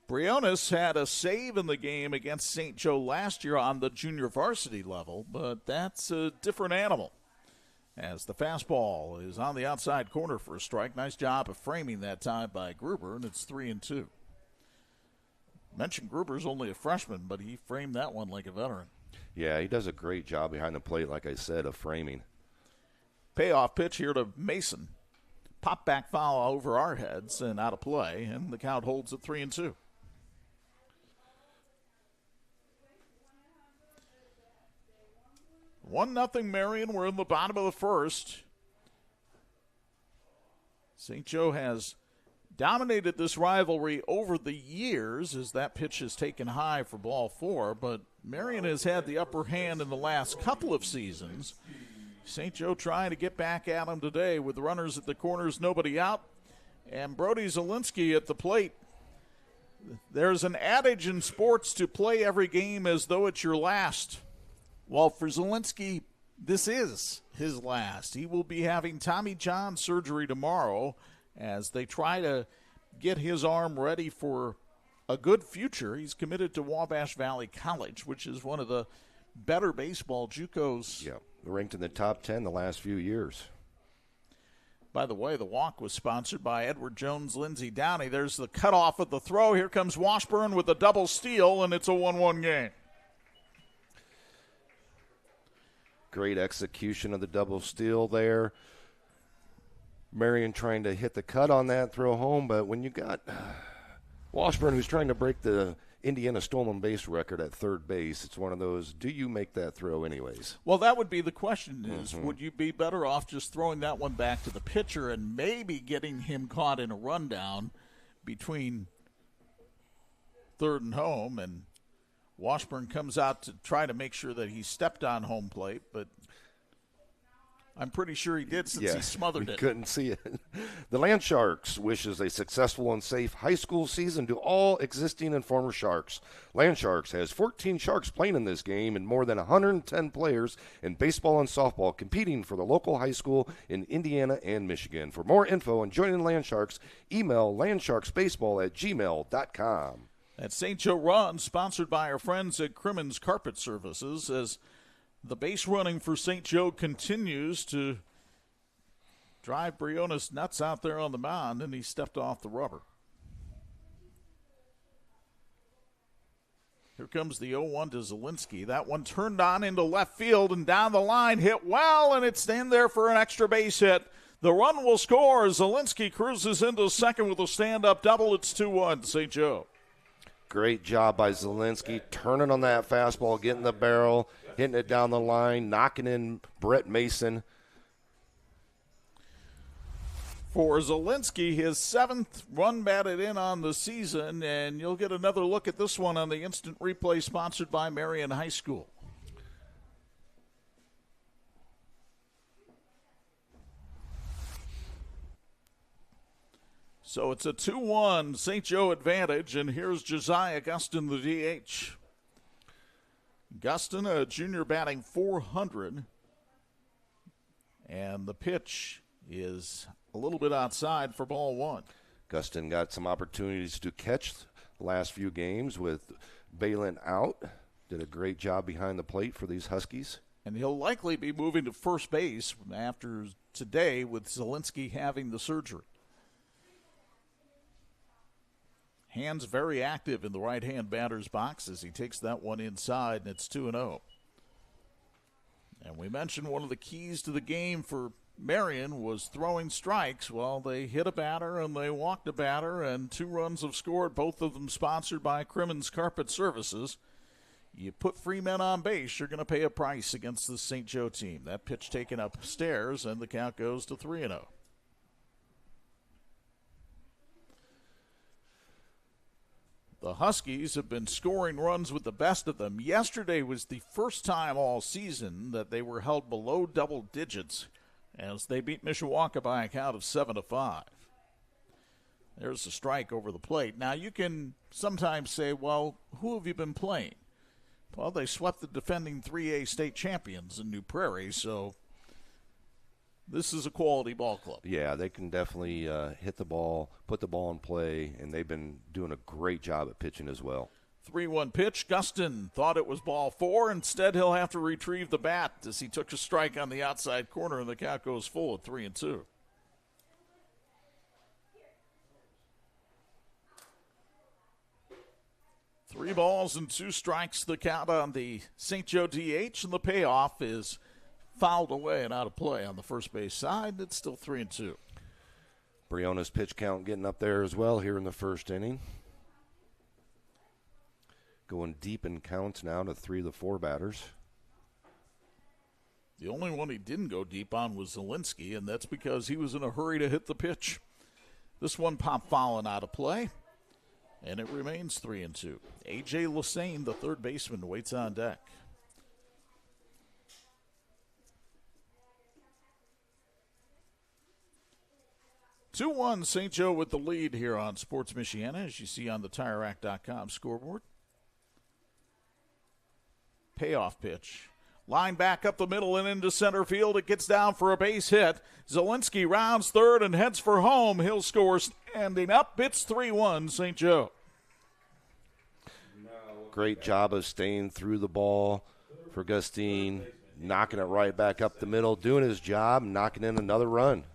Briones had a save in the game against St. Joe last year on the junior varsity level, but that's a different animal. As the fastball is on the outside corner for a strike. Nice job of framing that time by Gruber, and it's 3-2. Mentioned Gruber's only a freshman, but he framed that one like a veteran. Yeah, he does a great job behind the plate, like I said, of framing. Payoff pitch here to Mason. Pop back foul over our heads and out of play, and the count holds at 3-2. One nothing Marian. We're in the bottom of the first. St. Joe has dominated this rivalry over the years as that pitch is taken high for ball 4, but Marian has had the upper hand in the last couple of seasons. St. Joe trying to get back at him today with runners at the corners, nobody out, and Brody Zielinski at the plate. There's an adage in sports to play every game as though it's your last. Well, for Zielinski, this is his last. He will be having Tommy John surgery tomorrow as they try to get his arm ready for a good future. He's committed to Wabash Valley College, which is one of the better baseball JUCOs. Yeah, ranked in the top 10 the last few years. By the way, the walk was sponsored by Edward Jones, Lindsey Downey. There's the cutoff of the throw. Here comes Washburn with a double steal, and it's a 1-1 game. Great execution of the double steal there. Marian trying to hit the cut on that throw home, but when you got Washburn who's trying to break the Indiana stolen base record at third base, it's one of those, do you make that throw anyways? Well, that would be the question is, would you be better off just throwing that one back to the pitcher and maybe getting him caught in a rundown between third and home, and Washburn comes out to try to make sure that he stepped on home plate, but I'm pretty sure he did since he smothered it. Couldn't see it. The Land Sharks wishes a successful and safe high school season to all existing and former Sharks. Land Sharks has 14 Sharks playing in this game and more than 110 players in baseball and softball competing for the local high school in Indiana and Michigan. For more info on joining Land Sharks, email landsharksbaseball@gmail.com. That St. Joe Run, sponsored by our friends at Crimmins Carpet Services, as the base running for St. Joe continues to drive Briones nuts out there on the mound, and he stepped off the rubber. Here comes the 0-1 to Zielinski. That one turned on into left field and down the line, hit well, and it's in there for an extra base hit. The run will score. Zielinski cruises into second with a stand-up double. It's 2-1 St. Joe. Great job by Zielinski, turning on that fastball, getting the barrel, hitting it down the line, knocking in Brett Mason. For Zielinski, his 7th run batted in on the season, and you'll get another look at this one on the instant replay sponsored by Marian High School. So it's a 2-1 St. Joe advantage, and here's Josiah Gustin, the DH. Gustin, a junior, batting .400, and the pitch is a little bit outside for ball 1. Gustin got some opportunities to catch the last few games with Balin out. did a great job behind the plate for these Huskies. And he'll likely be moving to first base after today with Zielinski having the surgery. Hands very active in the right-hand batter's box as he takes that one inside, and it's 2-0. And we mentioned one of the keys to the game for Marian was throwing strikes. Well, they hit a batter and they walked a batter, and 2 runs have scored, both of them sponsored by Crimmins Carpet Services. You put free men on base, you're going to pay a price against the St. Joe team. That pitch taken upstairs, and the count goes to 3-0. The Huskies have been scoring runs with the best of them. Yesterday was the first time all season that they were held below double digits as they beat Mishawaka by a count of 7-5. There's a strike over the plate. Now, you can sometimes say, well, who have you been playing? Well, they swept the defending 3A state champions in New Prairie, so this is a quality ball club. Yeah, they can definitely hit the ball, put the ball in play, and they've been doing a great job at pitching as well. 3-1 pitch. Gustin thought it was ball 4. Instead, he'll have to retrieve the bat as he took a strike on the outside corner, and the count goes full at 3-2. Three balls and 2 strikes, the count on the St. Joe DH, and the payoff is fouled away and out of play on the first base side. It's still 3-2. Briones' pitch count getting up there as well here in the first inning. Going deep in counts now to 3 of the 4 batters. The only one he didn't go deep on was Zielinski, and that's because he was in a hurry to hit the pitch. This one popped foul and out of play, and it remains 3-2. A.J. Lassane, the third baseman, waits on deck. (2-1) St. Joe with the lead here on Sports Michiana, as you see on the TireRack.com scoreboard. Payoff pitch. Line back up the middle and into center field. It gets down for a base hit. Zielinski rounds third and heads for home. He'll score standing up. It's 3-1 St. Joe. Great job of staying through the ball for Gustine, knocking it right back up the middle, doing his job, knocking in another run.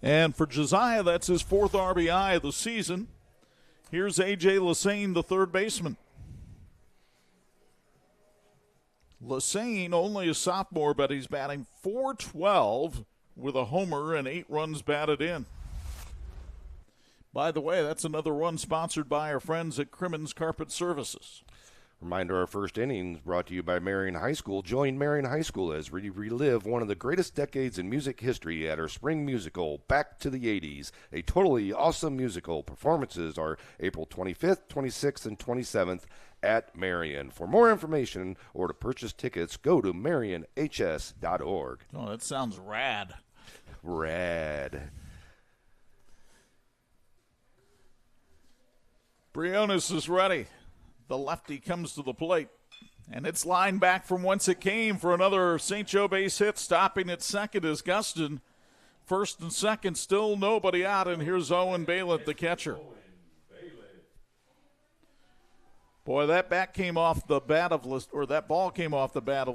And for Josiah, that's his 4th RBI of the season. Here's A.J. Lassane, the third baseman. Lassane, only a sophomore, but he's batting .412 with a homer and 8 runs batted in. By the way, that's another run sponsored by our friends at Crimmins Carpet Services. Reminder, our first inning is brought to you by Marian High School. Join Marian High School as we relive one of the greatest decades in music history at our spring musical, Back to the 80s. A totally awesome musical. Performances are April 25th, 26th, and 27th at Marian. For more information or to purchase tickets, go to marianhs.org. Oh, that sounds rad. Rad. Briones is ready. The lefty comes to the plate, and it's lined back from whence it came for another St. Joe base hit. Stopping at second is Gustin. First and second, still nobody out, and here's Owen Baylett, the catcher. Boy, that ball came off the bat of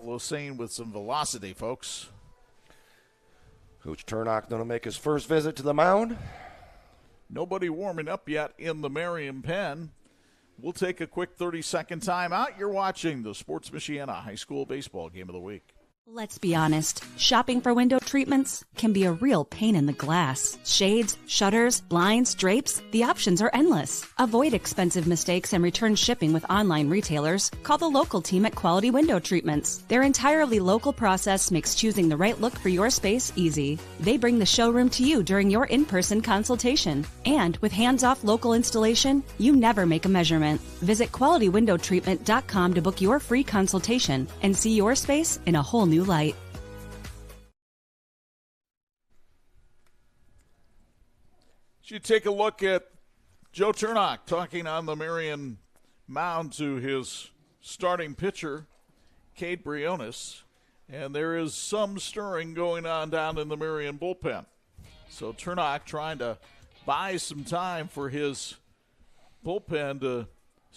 Lassane with some velocity, folks. Coach Turnock going to make his first visit to the mound. Nobody warming up yet in the Marian pen. We'll take a quick 30-second timeout. You're watching the Sports Michiana High School Baseball Game of the Week. Let's be honest, shopping for window treatments can be a real pain in the glass. Shades, shutters, blinds, drapes, the options are endless. Avoid expensive mistakes and return shipping with online retailers. Call the local team at Quality Window Treatments. Their entirely local process makes choosing the right look for your space easy. They bring the showroom to you during your in-person consultation. And with hands-off local installation, you never make a measurement. Visit QualityWindowTreatment.com to book your free consultation and see your space in a whole new light. You take a look at Joe Turnock talking on the Marian mound to his starting pitcher, Cade Briones, and there is some stirring going on down in the Marian bullpen. So Turnock trying to buy some time for his bullpen to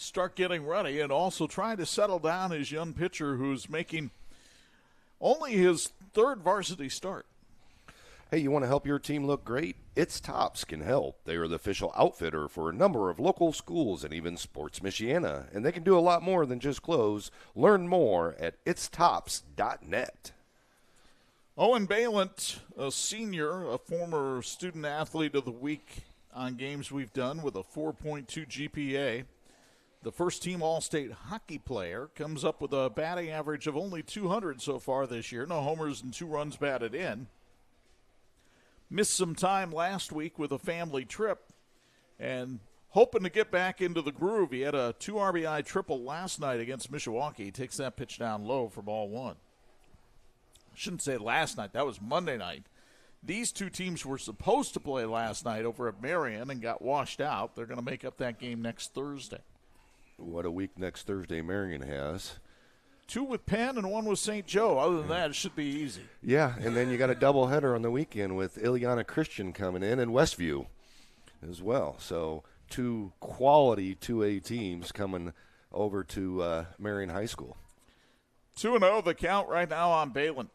start getting ready and also trying to settle down his young pitcher who's making only his third varsity start. Hey, you want to help your team look great? It's Tops can help. They are the official outfitter for a number of local schools and even Sports Michiana, and they can do a lot more than just clothes. Learn more at itstops.net. Owen Balint, a senior, a former student athlete of the week on games we've done with a 4.2 GPA. The first-team All-State hockey player comes up with a batting average of only 200 so far this year. No homers and 2 runs batted in. Missed some time last week with a family trip and hoping to get back into the groove. He had a 2 RBI triple last night against Mishawaka. He takes that pitch down low for ball 1. I shouldn't say last night. That was Monday night. These two teams were supposed to play last night over at Marian and got washed out. They're going to make up that game next Thursday. What a week next Thursday Marian has. 2 with Penn and 1 with St. Joe. Other than that, it should be easy. Yeah, and then you got a doubleheader on the weekend with Ileana Christian coming in and Westview as well. So 2 quality 2A teams coming over to Marian High School. 2-0 the count right now on Balin.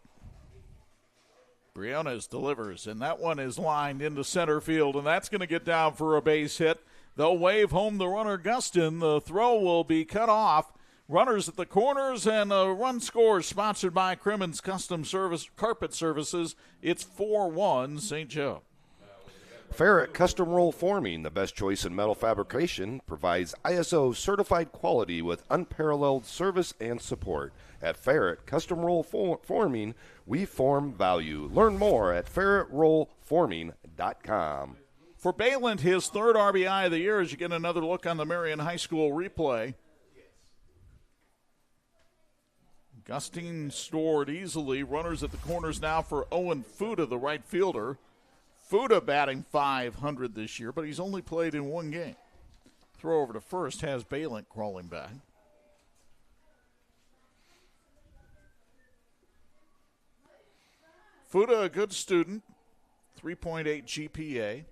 Briones delivers, and that one is lined into center field, and that's going to get down for a base hit. They'll wave home the runner, Gustin. The throw will be cut off. Runners at the corners, and a run score sponsored by Crimmins Custom Service Carpet Services. It's 4-1 St. Joe. Ferret Custom Roll Forming, the best choice in metal fabrication, provides ISO certified quality with unparalleled service and support. At Ferret Custom Roll Forming, we form value. Learn more at ferretrollforming.com. For Balint, his 3rd RBI of the year as you get another look on the Marian High School replay. Gustin stored easily. Runners at the corners now for Owen Fuda, the right fielder. Fuda batting .500 this year, but he's only played in 1 game. Throw over to first has Balint crawling back. Fuda, a good student, 3.8 GPA.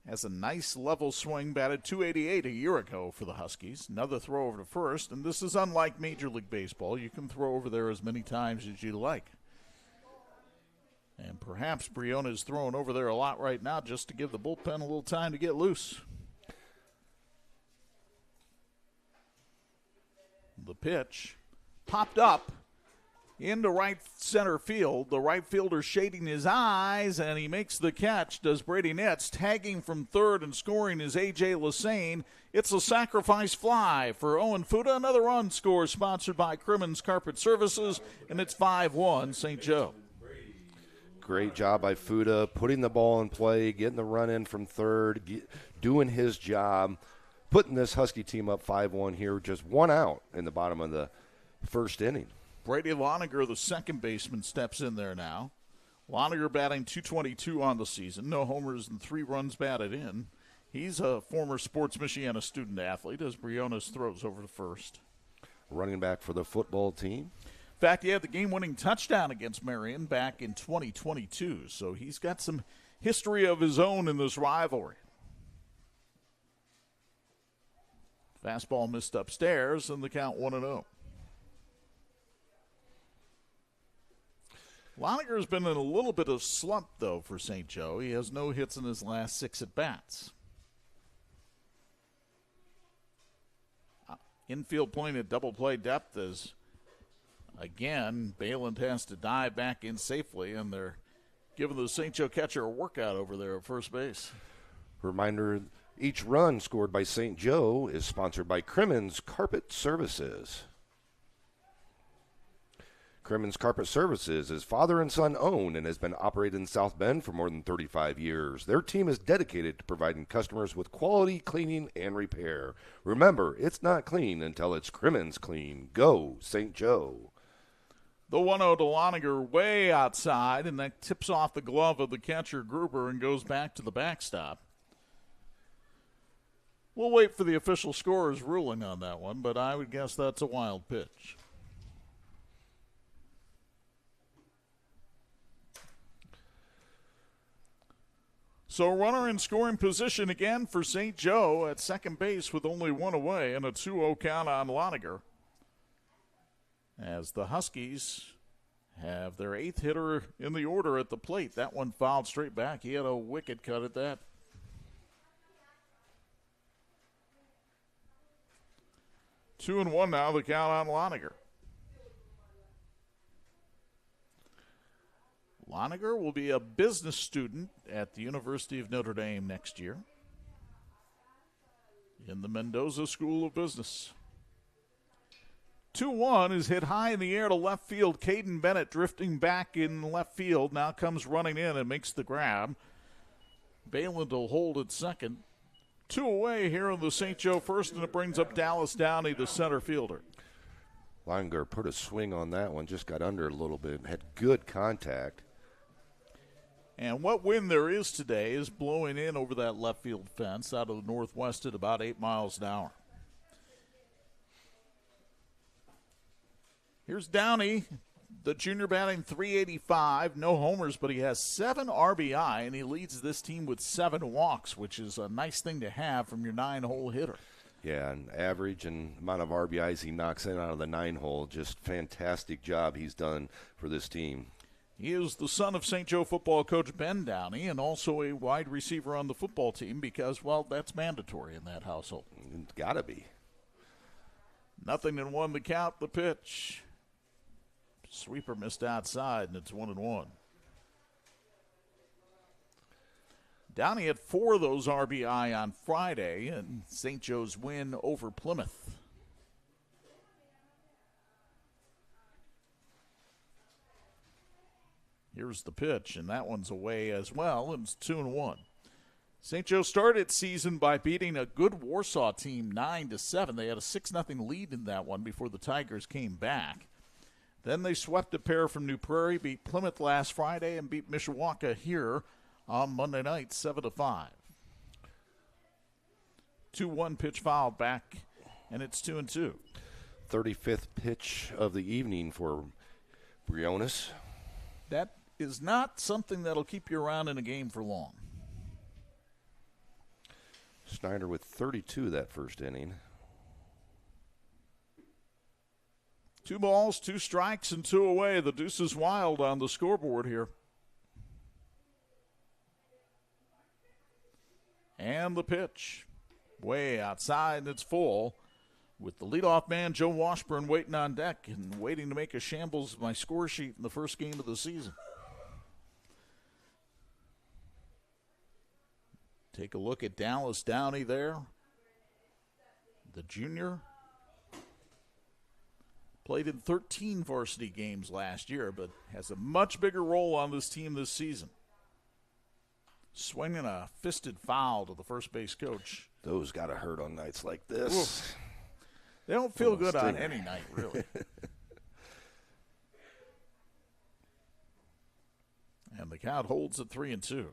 Has a nice level swing, batted .288 a year ago for the Huskies. Another throw over to first, and this is unlike Major League Baseball. You can throw over there as many times as you like. And perhaps Briones is throwing over there a lot right now just to give the bullpen a little time to get loose. The pitch popped up into right center field. The right fielder shading his eyes, and he makes the catch, does Brady Nitz. Tagging from third and scoring is A.J. Lassane. It's a sacrifice fly for Owen Fuda. Another run score sponsored by Crimmins Carpet Services, and it's 5-1 St. Joe. Great job by Fuda, putting the ball in play, getting the run in from third, doing his job, putting this Husky team up 5-1 here, just 1 out in the bottom of the first inning. Brady Loniger, the second baseman, steps in there now. Loniger batting .222 on the season. No homers and 3 runs batted in. He's a former Sports Michiana student athlete as Briones throws over to first. Running back for the football team. In fact, he had the game-winning touchdown against Marian back in 2022, so he's got some history of his own in this rivalry. Fastball missed upstairs, and the count 1-0. Loniger's been in a little bit of slump, though, for St. Joe. He has no hits in his last 6 at-bats. Infield point at double play depth as, again, Balint has to dive back in safely, and they're giving the St. Joe catcher a workout over there at first base. Reminder, each run scored by St. Joe is sponsored by Crimmins Carpet Services. Crimmins Carpet Services is father and son owned and has been operated in South Bend for more than 35 years. Their team is dedicated to providing customers with quality cleaning and repair. Remember, it's not clean until it's Crimmins clean. Go, St. Joe. The 1-0 to Loniger way outside, and that tips off the glove of the catcher Gruber and goes back to the backstop. We'll wait for the official scorer's ruling on that one, but I would guess that's a wild pitch. So a runner in scoring position again for St. Joe at second base with only one away and a 2-0 count on Loniger. As the Huskies have their 8th hitter in the order at the plate. That one fouled straight back. He had a wicked cut at that. Two and one now, the count on Loniger. Loniger will be a business student at the University of Notre Dame next year in the Mendoza School of Business. 2-1 is hit high in the air to left field. Caden Bennett drifting back in left field. Now comes running in and makes the grab. Bayland will hold at second. 2 away here in the St. Joe first, and it brings up Dallas Downey, the center fielder. Langer put a swing on that one, just got under it a little bit, had good contact. And what wind there is today is blowing in over that left field fence out of the northwest at about 8 miles an hour. Here's Downey, the junior, batting .385, no homers, but he has 7 RBI, and he leads this team with 7 walks, which is a nice thing to have from your 9-hole hitter. Yeah, and average and amount of RBIs he knocks in out of the 9-hole, just fantastic job he's done for this team. He is the son of St. Joe football coach Ben Downey and also a wide receiver on the football team because, well, that's mandatory in that household. It's got to be. 0-1 the count, the pitch. Sweeper missed outside, and it's 1-1. Downey had 4 of those RBI on Friday in St. Joe's win over Plymouth. Here's the pitch, and that one's away as well, and it's 2-1. St. Joe started its season by beating a good Warsaw team 9-7. They had a 6-0 lead in that one before the Tigers came back. Then they swept a pair from New Prairie, beat Plymouth last Friday, and beat Mishawaka here on Monday night, 7-5. 2-1 pitch fouled back, and it's 2-2. 35th pitch of the evening for Briones. That is not something that'll keep you around in a game for long. Snyder with 32 that first inning. 2 balls, 2 strikes, and 2 away. The deuce is wild on the scoreboard here. And the pitch. Way outside, and it's full. With the leadoff man, Joe Washburn, waiting on deck and waiting to make a shambles of my score sheet in the first game of the season. Take a look at Dallas Downey there. The junior. Played in 13 varsity games last year, but has a much bigger role on this team this season. Swinging a fisted foul to the first base coach. Those got to hurt on nights like this. Oof. They don't feel good on any night, really. And the count holds at 3-2.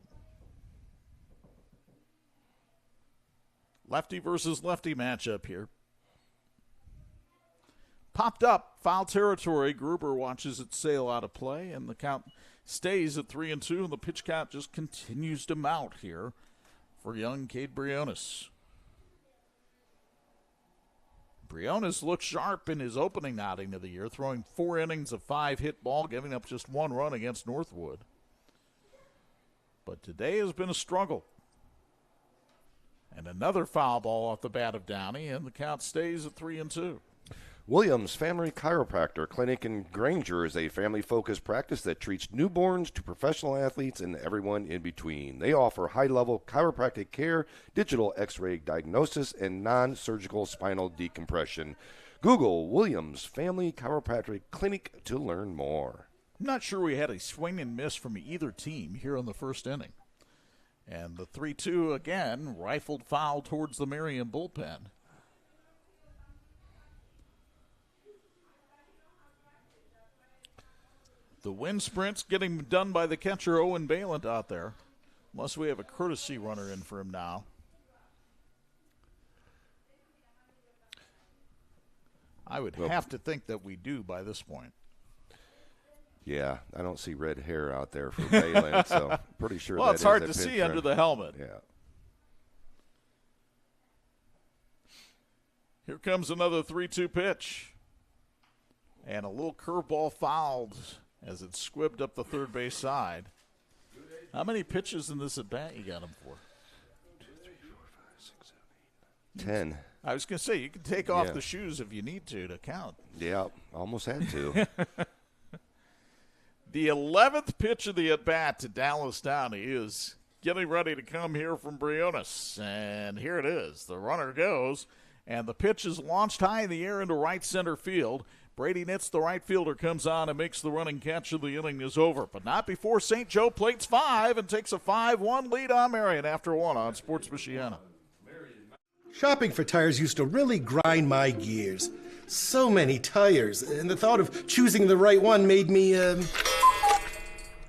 Lefty versus lefty matchup here. Popped up, foul territory. Gruber watches it sail out of play, and the count stays at 3-2, and the pitch count just continues to mount here for young Cade Briones. Briones looked sharp in his opening outing of the year, throwing 4 innings of 5-hit ball, giving up just 1 run against Northwood. But today has been a struggle. And another foul ball off the bat of Downey, and the count stays at 3-2. Williams Family Chiropractor Clinic in Granger is a family-focused practice that treats newborns to professional athletes and everyone in between. They offer high-level chiropractic care, digital x-ray diagnosis, and non-surgical spinal decompression. Google Williams Family Chiropractic Clinic to learn more. I'm not sure we had a swing and miss from either team here in the first inning. And the 3-2 again, rifled foul towards the Marian bullpen. The wind sprint's getting done by the catcher, Owen Bayland, out there. Unless we have a courtesy runner in for him now. I would have to think that we do by this point. Yeah, I don't see red hair out there for Balin, so pretty sure well, that it's hard is to a see pinch under run. the helmet. Yeah. Here comes another 3-2 pitch. And a little curveball fouled as it squibbed up the third base side. How many pitches in this at-bat you got him for? 2, 3, 4, 5, 6, 7, 8, 10. I was going to say, you can take off the shoes if you need to count. Yeah, almost had to. The 11th pitch of the at-bat to Dallas Downey is getting ready to come here from Briones. And here it is. The runner goes, and the pitch is launched high in the air into right center field. Brady Nitz, the right fielder, comes on and makes the running catch, and the inning is over. But not before St. Joe plates 5 and takes a 5-1 lead on Marian after 1 on Sports Michiana. Shopping for tires used to really grind my gears. So many tires, and the thought of choosing the right one made me,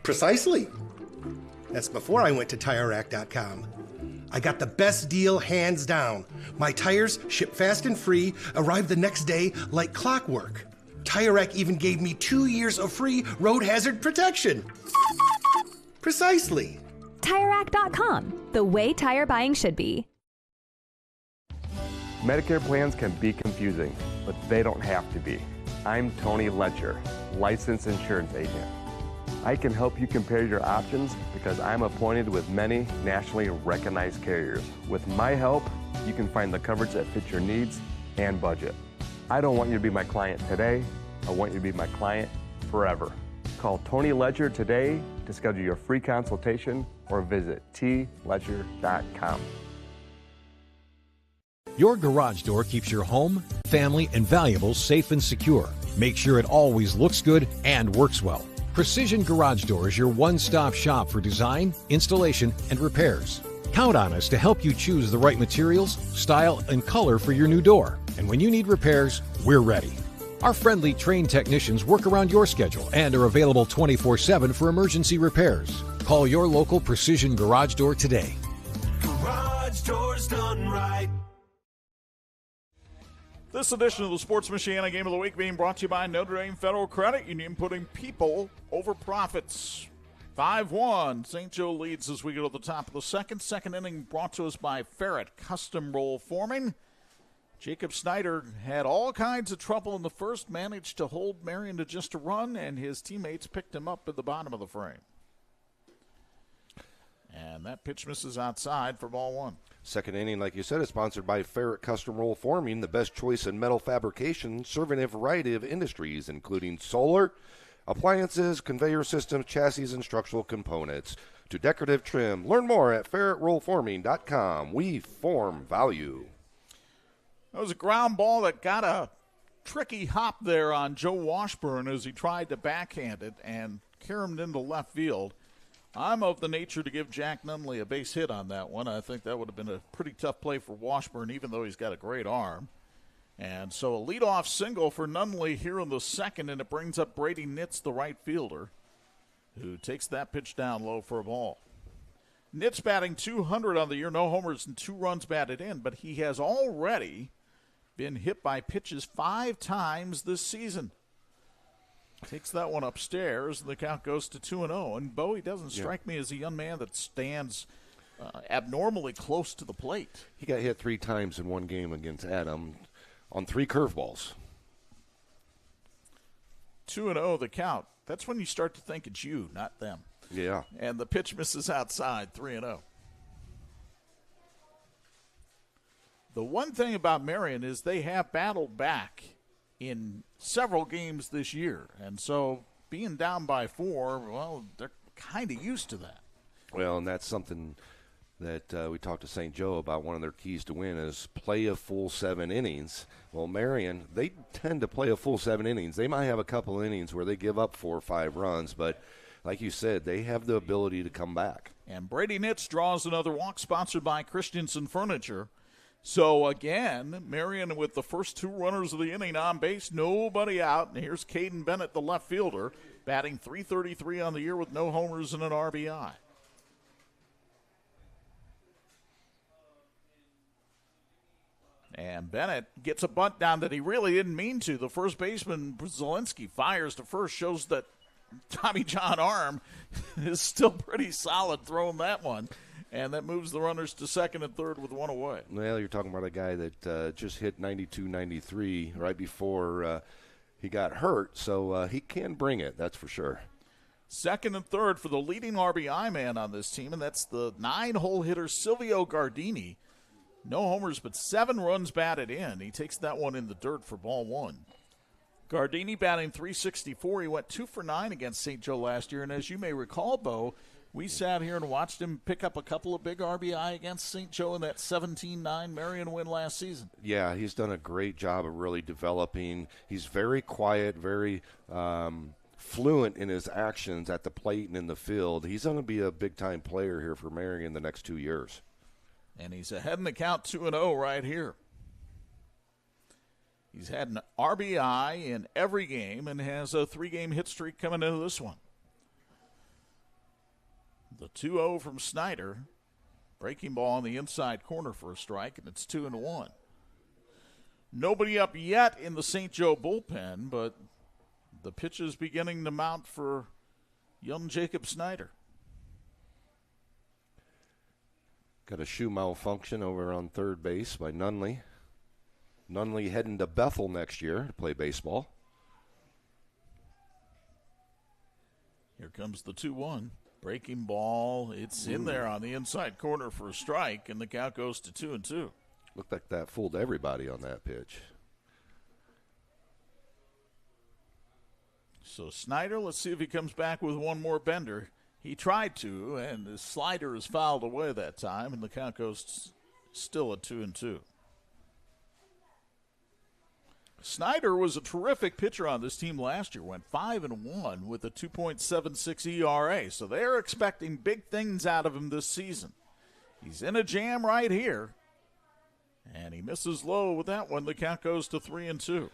Precisely. That's before I went to TireRack.com. I got the best deal hands down. My tires ship fast and free, arrive the next day like clockwork. Tire Rack even gave me 2 years of free road hazard protection. Precisely. TireRack.com, the way tire buying should be. Medicare plans can be confusing, but they don't have to be. I'm Tony Letcher, licensed insurance agent. I can help you compare your options because I'm appointed with many nationally recognized carriers. With my help, you can find the coverage that fits your needs and budget. I don't want you to be my client today. I want you to be my client forever. Call Tony Ledger today to schedule your free consultation or visit tledger.com. Your garage door keeps your home, family, and valuables safe and secure. Make sure it always looks good and works well. Precision Garage Door is your one-stop shop for design, installation, and repairs. Count on us to help you choose the right materials, style, and color for your new door. And when you need repairs, we're ready. Our friendly, trained technicians work around your schedule and are available 24/7 for emergency repairs. Call your local Precision Garage Door today. Garage doors done right. This edition of the Sports Michiana Game of the Week being brought to you by Notre Dame Federal Credit Union, putting people over profits. 5-1. St. Joe leads as we go to the top of the second. Second inning brought to us by Ferret Custom Roll Forming. Jacob Snyder had all kinds of trouble in the first, managed to hold Marian to just a run, and his teammates picked him up at the bottom of the frame. And that pitch misses outside for ball 1. Second inning, like you said, is sponsored by Ferret Custom Roll Forming, the best choice in metal fabrication, serving a variety of industries, including solar, appliances, conveyor systems, chassis, and structural components. To decorative trim, learn more at ferretrollforming.com. We form value. That was a ground ball that got a tricky hop there on Joe Washburn as he tried to backhand it and caromed into left field. I'm of the nature to give Jack Nunley a base hit on that one. I think that would have been a pretty tough play for Washburn, even though he's got a great arm. And so a leadoff single for Nunley here in the second, and it brings up Brady Nitz, the right fielder, who takes that pitch down low for a ball. Nitz batting .200 on the year, no homers and 2 runs batted in, but he has already been hit by pitches 5 times this season. Takes that one upstairs, and the count goes to 2-0. And Bowie doesn't strike me as a young man that stands abnormally close to the plate. He got hit 3 times in one game against Adam on 3 curveballs. 2-0 the count. That's when you start to think it's you, not them. Yeah. And the pitch misses outside, 3-0. The one thing about Marian is they have battled back in several games this year. And so being down by 4, well, they're kind of used to that. Well, and that's something that we talked to St. Joe about. One of their keys to win is play a full 7 innings. Well, Marian, they tend to play a full 7 innings. They might have a couple innings where they give up 4 or 5 runs, but like you said, they have the ability to come back. And Brady Nitz draws another walk, sponsored by Christensen Furniture. So, again, Marian with the first 2 runners of the inning on base, nobody out. And here's Caden Bennett, the left fielder, batting .333 on the year with no homers and an RBI. And Bennett gets a bunt down that he really didn't mean to. The first baseman, Zielinski, fires to first, shows that Tommy John arm is still pretty solid throwing that one. And that moves the runners to second and third with one away. Well, you're talking about a guy that just hit 92-93 right before he got hurt, so he can bring it, that's for sure. Second and third for the leading RBI man on this team, and that's the 9-hole hitter Silvio Gardini. No homers, but 7 runs batted in. He takes that one in the dirt for ball one. Gardini batting .364. He went 2 for 9 against St. Joe last year, and as you may recall, Bo, we sat here and watched him pick up a couple of big RBI against St. Joe in that 17-9 Marian win last season. Yeah, he's done a great job of really developing. He's very quiet, very fluent in his actions at the plate and in the field. He's going to be a big-time player here for Marian in the next 2 years. And he's ahead in the count 2-0 right here. He's had an RBI in every game and has a 3-game hit streak coming into this one. The 2-0 from Snyder. Breaking ball on the inside corner for a strike, and it's 2-1. Nobody up yet in the St. Joe bullpen, but the pitch is beginning to mount for young Jacob Snyder. Got a shoe malfunction over on third base by Nunley. Nunley heading to Bethel next year to play baseball. Here comes the 2-1. Breaking ball. It's in there on the inside corner for a strike, and the count goes to 2-2. Looked like that fooled everybody on that pitch. So Snyder, let's see if he comes back with one more bender. He tried to, and the slider is fouled away that time, and the count goes still at 2-2. Snyder was a terrific pitcher on this team last year, went 5-1 with a 2.76 ERA. So they're expecting big things out of him this season. He's in a jam right here, and he misses low with that one. The count goes to 3-2.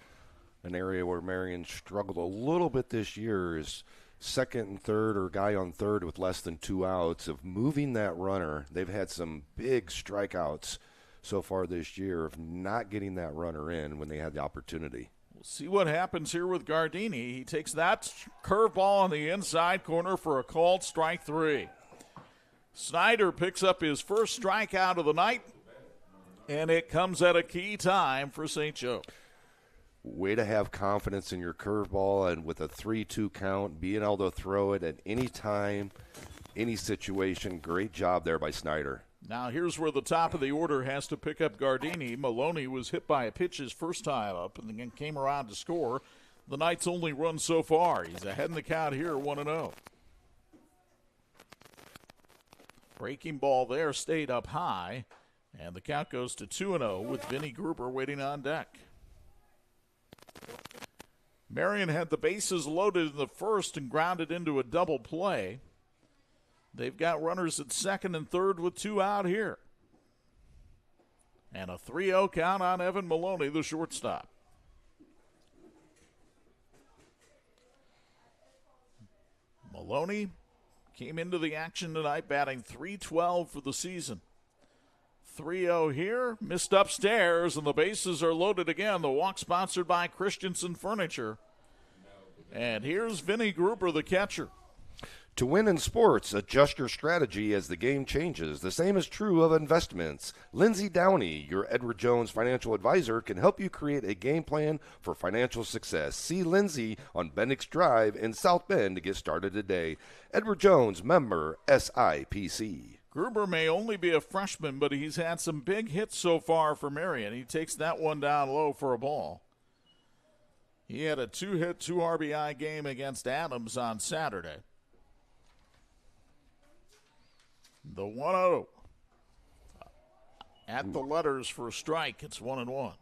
An area where Marian struggled a little bit this year is second and third, or guy on third with less than 2 outs, of moving that runner. They've had some big strikeouts so far this year of not getting that runner in when they had the opportunity. We'll see what happens here with Gardini. He takes that curveball on the inside corner for a called strike 3. Snyder picks up his first strikeout of the night, and it comes at a key time for St. Joe. Way to have confidence in your curveball, and with a 3-2 count, being able to throw it at any time, any situation. Great job there by Snyder. Now here's where the top of the order has to pick up Gardini. Maloney was hit by a pitch his first time up and then came around to score. The night's only run so far. He's ahead in the count here, 1-0. Breaking ball there stayed up high, and the count goes to 2-0 with Vinny Gruber waiting on deck. Marian had the bases loaded in the first and grounded into a double play. They've got runners at second and third with 2 out here. And a 3-0 count on Evan Maloney, the shortstop. Maloney came into the action tonight batting .312 for the season. 3-0 here, missed upstairs, and the bases are loaded again. The walk sponsored by Christensen Furniture. And here's Vinny Gruber, the catcher. To win in sports, adjust your strategy as the game changes. The same is true of investments. Lindsay Downey, your Edward Jones financial advisor, can help you create a game plan for financial success. See Lindsay on Bendix Drive in South Bend to get started today. Edward Jones, member SIPC. Gruber may only be a freshman, but he's had some big hits so far for Marian. He takes that one down low for a ball. He had a 2-hit, 2 RBI game against Adams on Saturday. The 1-0 at the letters for a strike. It's 1-1.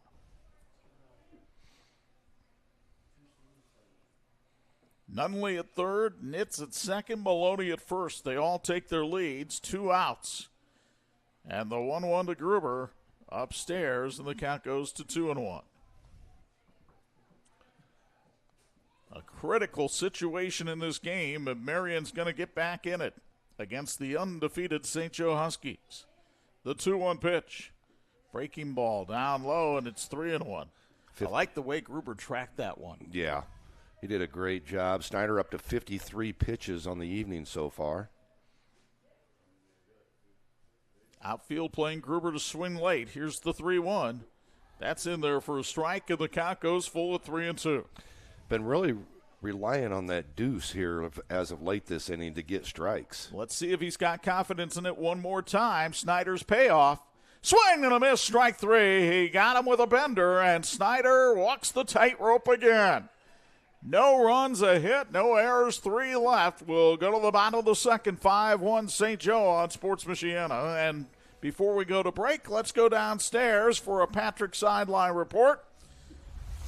Nunley at third, Nitz at second, Maloney at first. They all take their leads, 2 outs. And the 1-1 to Gruber upstairs, and the count goes to 2-1. A critical situation in this game, and Marian's going to get back in it against the undefeated St. Joe Huskies. The 2-1 pitch. Breaking ball down low, and it's 3-1. I like the way Gruber tracked that one. Yeah. He did a great job. Snyder up to 53 pitches on the evening so far. Outfield playing Gruber to swing late. Here's the 3-1. That's in there for a strike, and the count goes full at 3-2. Been really relying on that deuce here as of late this inning to get strikes. Let's see if he's got confidence in it one more time. Snyder's payoff. Swing and a miss, strike 3. He got him with a bender, and Snyder walks the tightrope again. No runs, a hit, no errors, 3 left. We'll go to the bottom of the second, 5-1 St. Joe on Sports Michiana. And before we go to break, let's go downstairs for a Patrick Sideline report.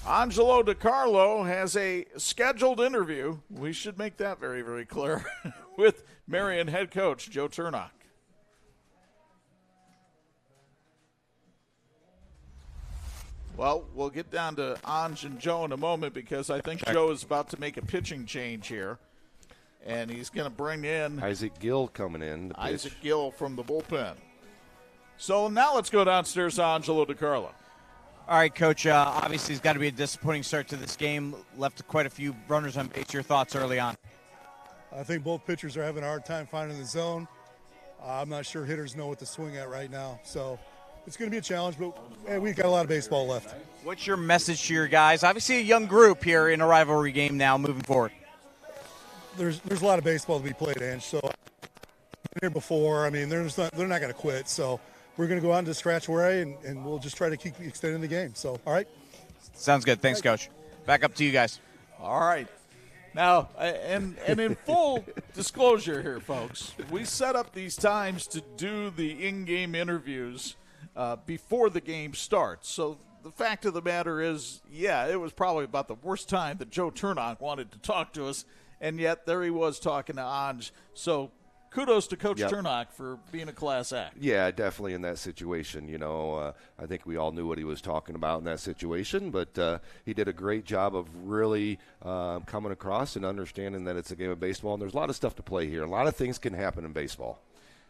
Angelo Di Carlo has a scheduled interview. We should make that very, very clear with Marian head coach Joe Turnock. Well, we'll get down to Ange and Joe in a moment because I think Joe is about to make a pitching change here. And he's going to bring in Isaac Gill coming in. To pitch. Isaac Gill from the bullpen. So now let's go downstairs to Angelo Di Carlo. All right, Coach, obviously it's got to be a disappointing start to this game. Left quite a few runners on base. Your thoughts early on? I think both pitchers are having a hard time finding the zone. I'm not sure hitters know what to swing at right now. So it's going to be a challenge, but hey, we've got a lot of baseball left. What's your message to your guys? Obviously a young group here in a rivalry game now moving forward. There's a lot of baseball to be played, Ange. So I've been here before. I mean, they're not going to quit. So we're going to go out into scratch way, and we'll just try to keep extending the game. So, all right? Sounds good. Thanks, Coach. Back up to you guys. All right. Now, and in full disclosure here, folks, we set up these times to do the in-game interviews before the game starts. So the fact of the matter is, yeah, it was probably about the worst time that Joe Turnock wanted to talk to us, and yet there he was talking to Ange. So kudos to Coach Turnock for being a class act. Yeah, definitely in that situation. You know, I think we all knew what he was talking about in that situation, but he did a great job of really coming across and understanding that it's a game of baseball, and there's a lot of stuff to play here. A lot of things can happen in baseball.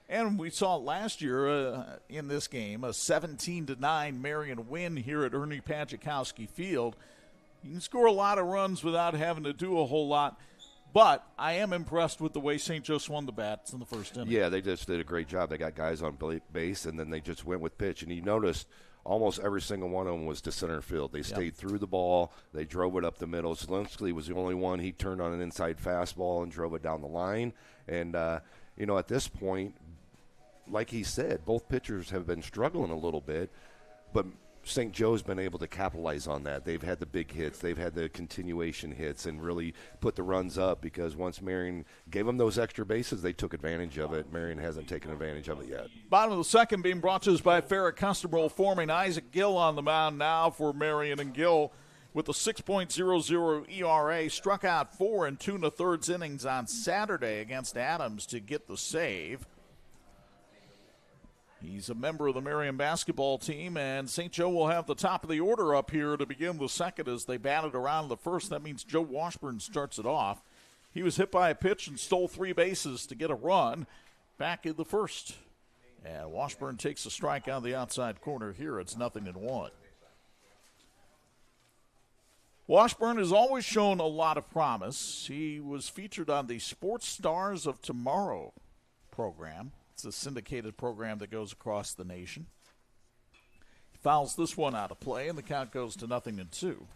And we saw last year in this game a 17-9 Marian win here at Ernie Pajikowski Field. You can score a lot of runs without having to do a whole lot. But I am impressed with the way St. Joe swung the bats in the first inning. Yeah, they just did a great job. They got guys on base, and then they just went with pitch. And you noticed almost every single one of them was to center field. They stayed through the ball. They drove it up the middle. Zielinski was the only one. He turned on an inside fastball and drove it down the line. And, you know, at this point, like he said, both pitchers have been struggling a little bit, but St. Joe's been able to capitalize on that. They've had the big hits. They've had the continuation hits and really put the runs up because once Marian gave them those extra bases, they took advantage of it. Marian hasn't taken advantage of it yet. Bottom of the second being brought to us by Farrah Custom Roll Forming. Isaac Gill on the mound now for Marian, and Gill with a 6.00 ERA, struck out 4 in 2 1/3 innings on Saturday against Adams to get the save. He's a member of the Marian basketball team, and St. Joe will have the top of the order up here to begin the second as they batted around the first. That means Joe Washburn starts it off. He was hit by a pitch and stole 3 bases to get a run back in the first. And Washburn takes a strike on the outside corner here. It's 0-1. Washburn has always shown a lot of promise. He was featured on the Sports Stars of Tomorrow program. It's a syndicated program that goes across the nation. He fouls this one out of play, and the count goes to 0-2.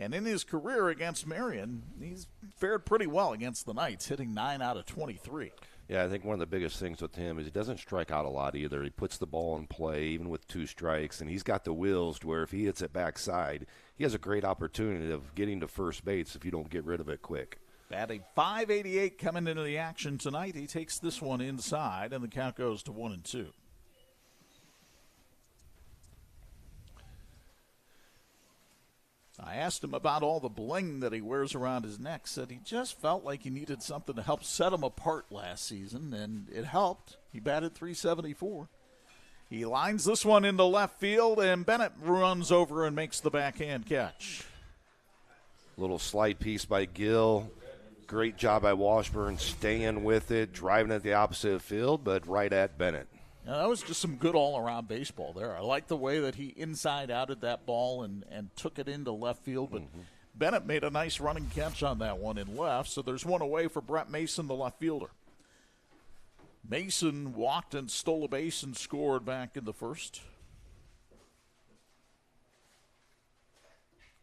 And in his career against Marian, he's fared pretty well against the Knights, hitting 9 out of 23. Yeah, I think one of the biggest things with him is he doesn't strike out a lot either. He puts the ball in play, even with 2 strikes, and he's got the wheels to where if he hits it backside, he has a great opportunity of getting to first base if you don't get rid of it quick. Batting .588 coming into the action tonight. He takes this one inside, and the count goes to 1-2. I asked him about all the bling that he wears around his neck. Said he just felt like he needed something to help set him apart last season, and it helped. He batted .374. He lines this one into left field, and Bennett runs over and makes the backhand catch. Little slide piece by Gill. Great job by Washburn staying with it, driving at the opposite field, but right at Bennett. Now, that was just some good all-around baseball there. I like the way that he inside-outed that ball and took it into left field, but Bennett made a nice running catch on that one in left, so there's one away for Brett Mason, the left fielder. Mason walked and stole a base and scored back in the first.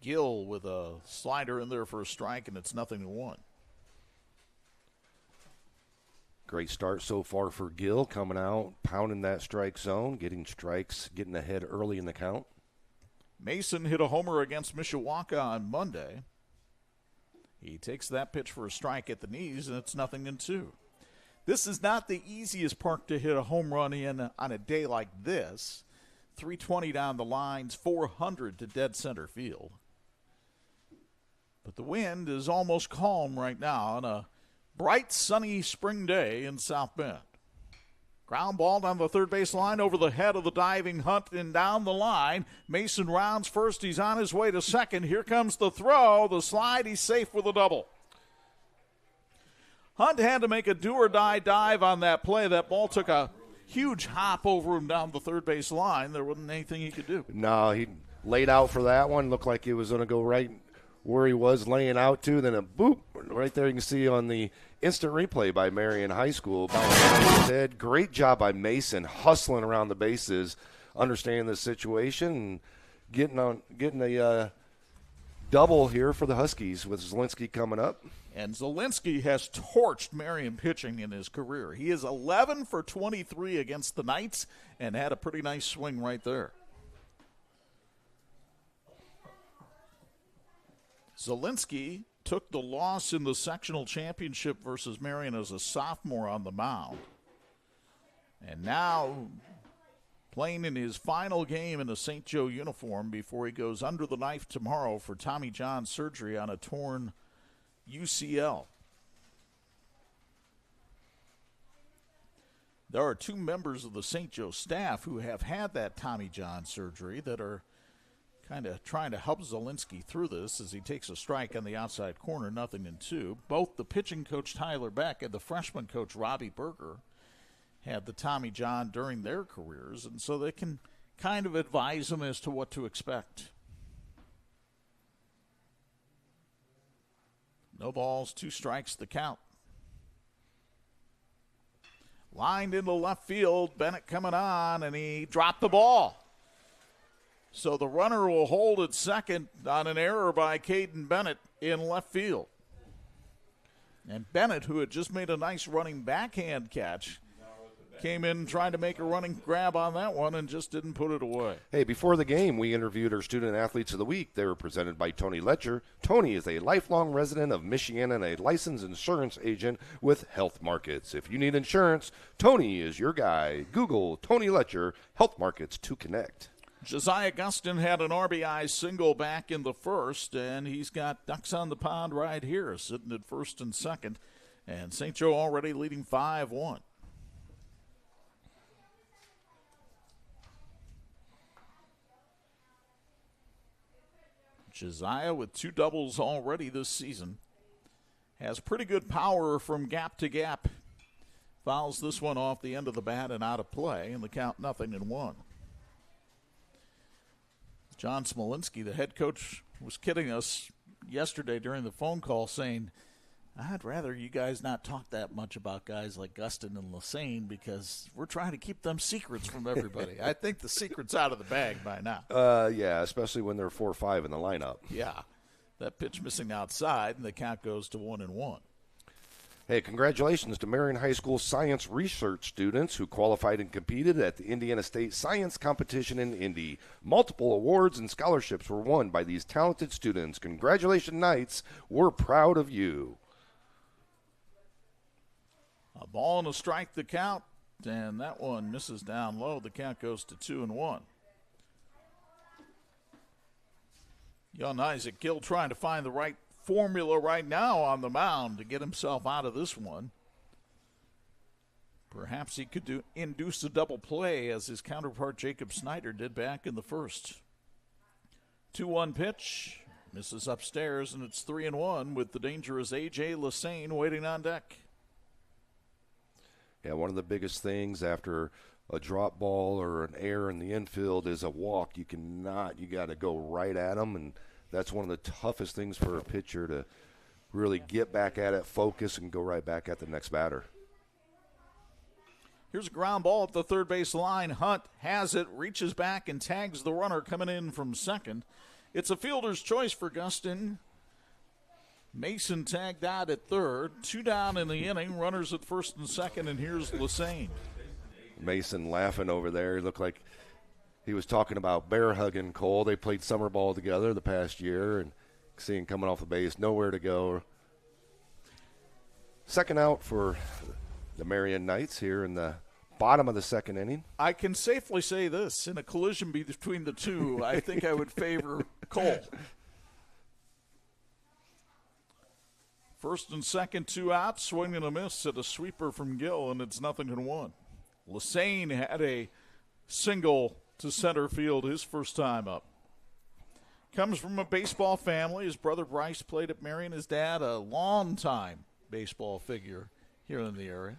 Gill with a slider in there for a strike, and it's 0-1. Great start so far for Gill, coming out, pounding that strike zone, getting strikes, getting ahead early in the count. Mason hit a homer against Mishawaka on Monday. He takes that pitch for a strike at the knees, and it's 0-2. This is not the easiest park to hit a home run in on a day like this. 320 down the lines, 400 to dead center field. But the wind is almost calm right now on a bright, sunny spring day in South Bend. Ground ball down the third base line over the head of the diving Hundt and down the line. Mason rounds first. He's on his way to second. Here comes the throw. The slide. He's safe with a double. Hundt had to make a do-or-die dive on that play. That ball took a huge hop over him down the third base line. There wasn't anything he could do. No, he laid out for that one. Looked like it was going to go right where he was laying out to. Then a boop right there. You can see on the instant replay by Marian High School. Head. Great job by Mason, hustling around the bases, understanding the situation, and getting a double here for the Huskies with Zielinski coming up. And Zielinski has torched Marian pitching in his career. He is 11 for 23 against the Knights and had a pretty nice swing right there. Zielinski took the loss in the sectional championship versus Marian as a sophomore on the mound. And now playing in his final game in a St. Joe uniform before he goes under the knife tomorrow for Tommy John surgery on a torn UCL. There are two members of the St. Joe staff who have had that Tommy John surgery that are kind of trying to help Zielinski through this as he takes a strike on the outside corner, 0-2. Both the pitching coach Tyler Beck and the freshman coach Robbie Berger had the Tommy John during their careers, and so they can kind of advise them as to what to expect. No balls, 2 strikes, the count. Lined into left field, Bennett coming on, and he dropped the ball. So the runner will hold at second on an error by Caden Bennett in left field. And Bennett, who had just made a nice running backhand catch, came in trying to make a running grab on that one and just didn't put it away. Hey, before the game, we interviewed our Student Athletes of the Week. They were presented by Tony Letcher. Tony is a lifelong resident of Michiana and a licensed insurance agent with Health Markets. If you need insurance, Tony is your guy. Google Tony Letcher, Health Markets to connect. Josiah Gustin had an RBI single back in the first, and he's got ducks on the pond right here, sitting at first and second. And St. Joe already leading 5-1. Josiah with 2 doubles already this season. Has pretty good power from gap to gap. Fouls this one off the end of the bat and out of play, and the count 0-1. John Smolinski, the head coach, was kidding us yesterday during the phone call saying, I'd rather you guys not talk that much about guys like Gustin and Lassane because we're trying to keep them secrets from everybody. I think the secret's out of the bag by now. Yeah, especially when they're 4-5 in the lineup. Yeah, that pitch missing outside, and the count goes to 1-1. Hey, congratulations to Marian High School science research students who qualified and competed at the Indiana State Science Competition in Indy. Multiple awards and scholarships were won by these talented students. Congratulations, Knights. We're proud of you. A ball and a strike, the count, and that one misses down low. The count goes to 2-1. Young Isaac Gill trying to find the right formula right now on the mound to get himself out of this one. Perhaps he could induce a double play as his counterpart Jacob Snyder did back in the first. 2-1 pitch, misses upstairs, and it's 3-1 with the dangerous A.J. Lassane waiting on deck. Yeah, one of the biggest things after a drop ball or an error in the infield is a walk. You got to go right at them, and That's one of the toughest things for a pitcher to really get back at it, focus, and go right back at the next batter. Here's a ground ball at the third base line. Hundt has it, reaches back, and tags the runner coming in from second. It's a fielder's choice for Gustin. Mason tagged out at third. 2 down in the inning. Runners at first and second, and here's Lassane. Mason laughing over there. He looked like he was talking about bear hugging Cole. They played summer ball together the past year, and seeing coming off the base, nowhere to go. Second out for the Marian Knights here in the bottom of the second inning. I can safely say this. In a collision between the two, I think I would favor Cole. First and second, 2 outs. Swing and a miss at a sweeper from Gill, and it's 0-1. Lassane had a single to center field his first time up. Comes from a baseball family. His brother Bryce played at Marian. His dad, a long-time baseball figure here in the area.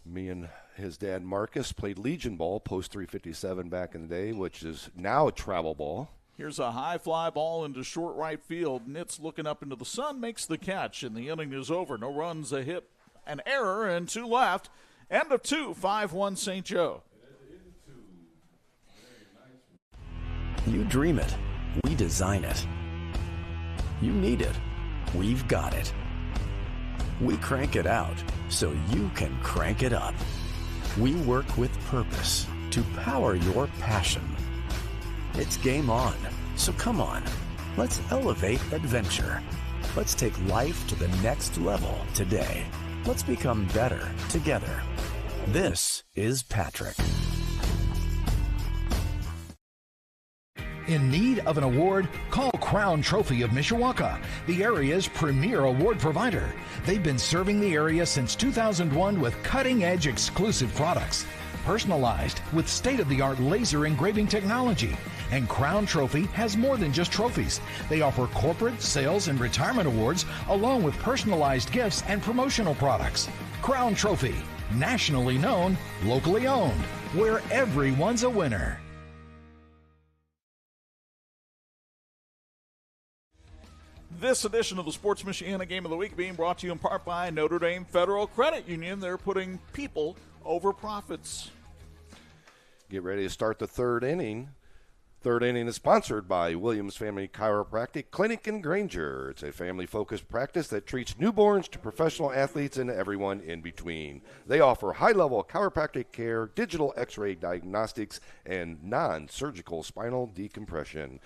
Me and his dad, Marcus, played Legion ball, post 357 back in the day, which is now travel ball. Here's a high fly ball into short right field. Nitz looking up into the sun, makes the catch, and the inning is over. No runs, a hit, an error, and 2 left. End of 2, 5-1 St. Joe. You dream it. We design it. You need it. We've got it. We crank it out so you can crank it up. We work with purpose to power your passion. It's game on, so come on. Let's elevate adventure. Let's take life to the next level today. Let's become better together. This is Patrick. In need of an award? Call Crown Trophy of Mishawaka, the area's premier award provider. They've been serving the area since 2001 with cutting-edge exclusive products, personalized with state-of-the-art laser engraving technology. And Crown Trophy has more than just trophies. They offer corporate, sales, and retirement awards, along with personalized gifts and promotional products. Crown Trophy, nationally known, locally owned, where everyone's a winner. This edition of the Sports Michiana Game of the Week being brought to you in part by Notre Dame Federal Credit Union. They're putting people over profits. Get ready to start the third inning. Third inning is sponsored by Williams Family Chiropractic Clinic in Granger. It's a family-focused practice that treats newborns to professional athletes and everyone in between. They offer high-level chiropractic care, digital x-ray diagnostics, and non-surgical spinal decompression.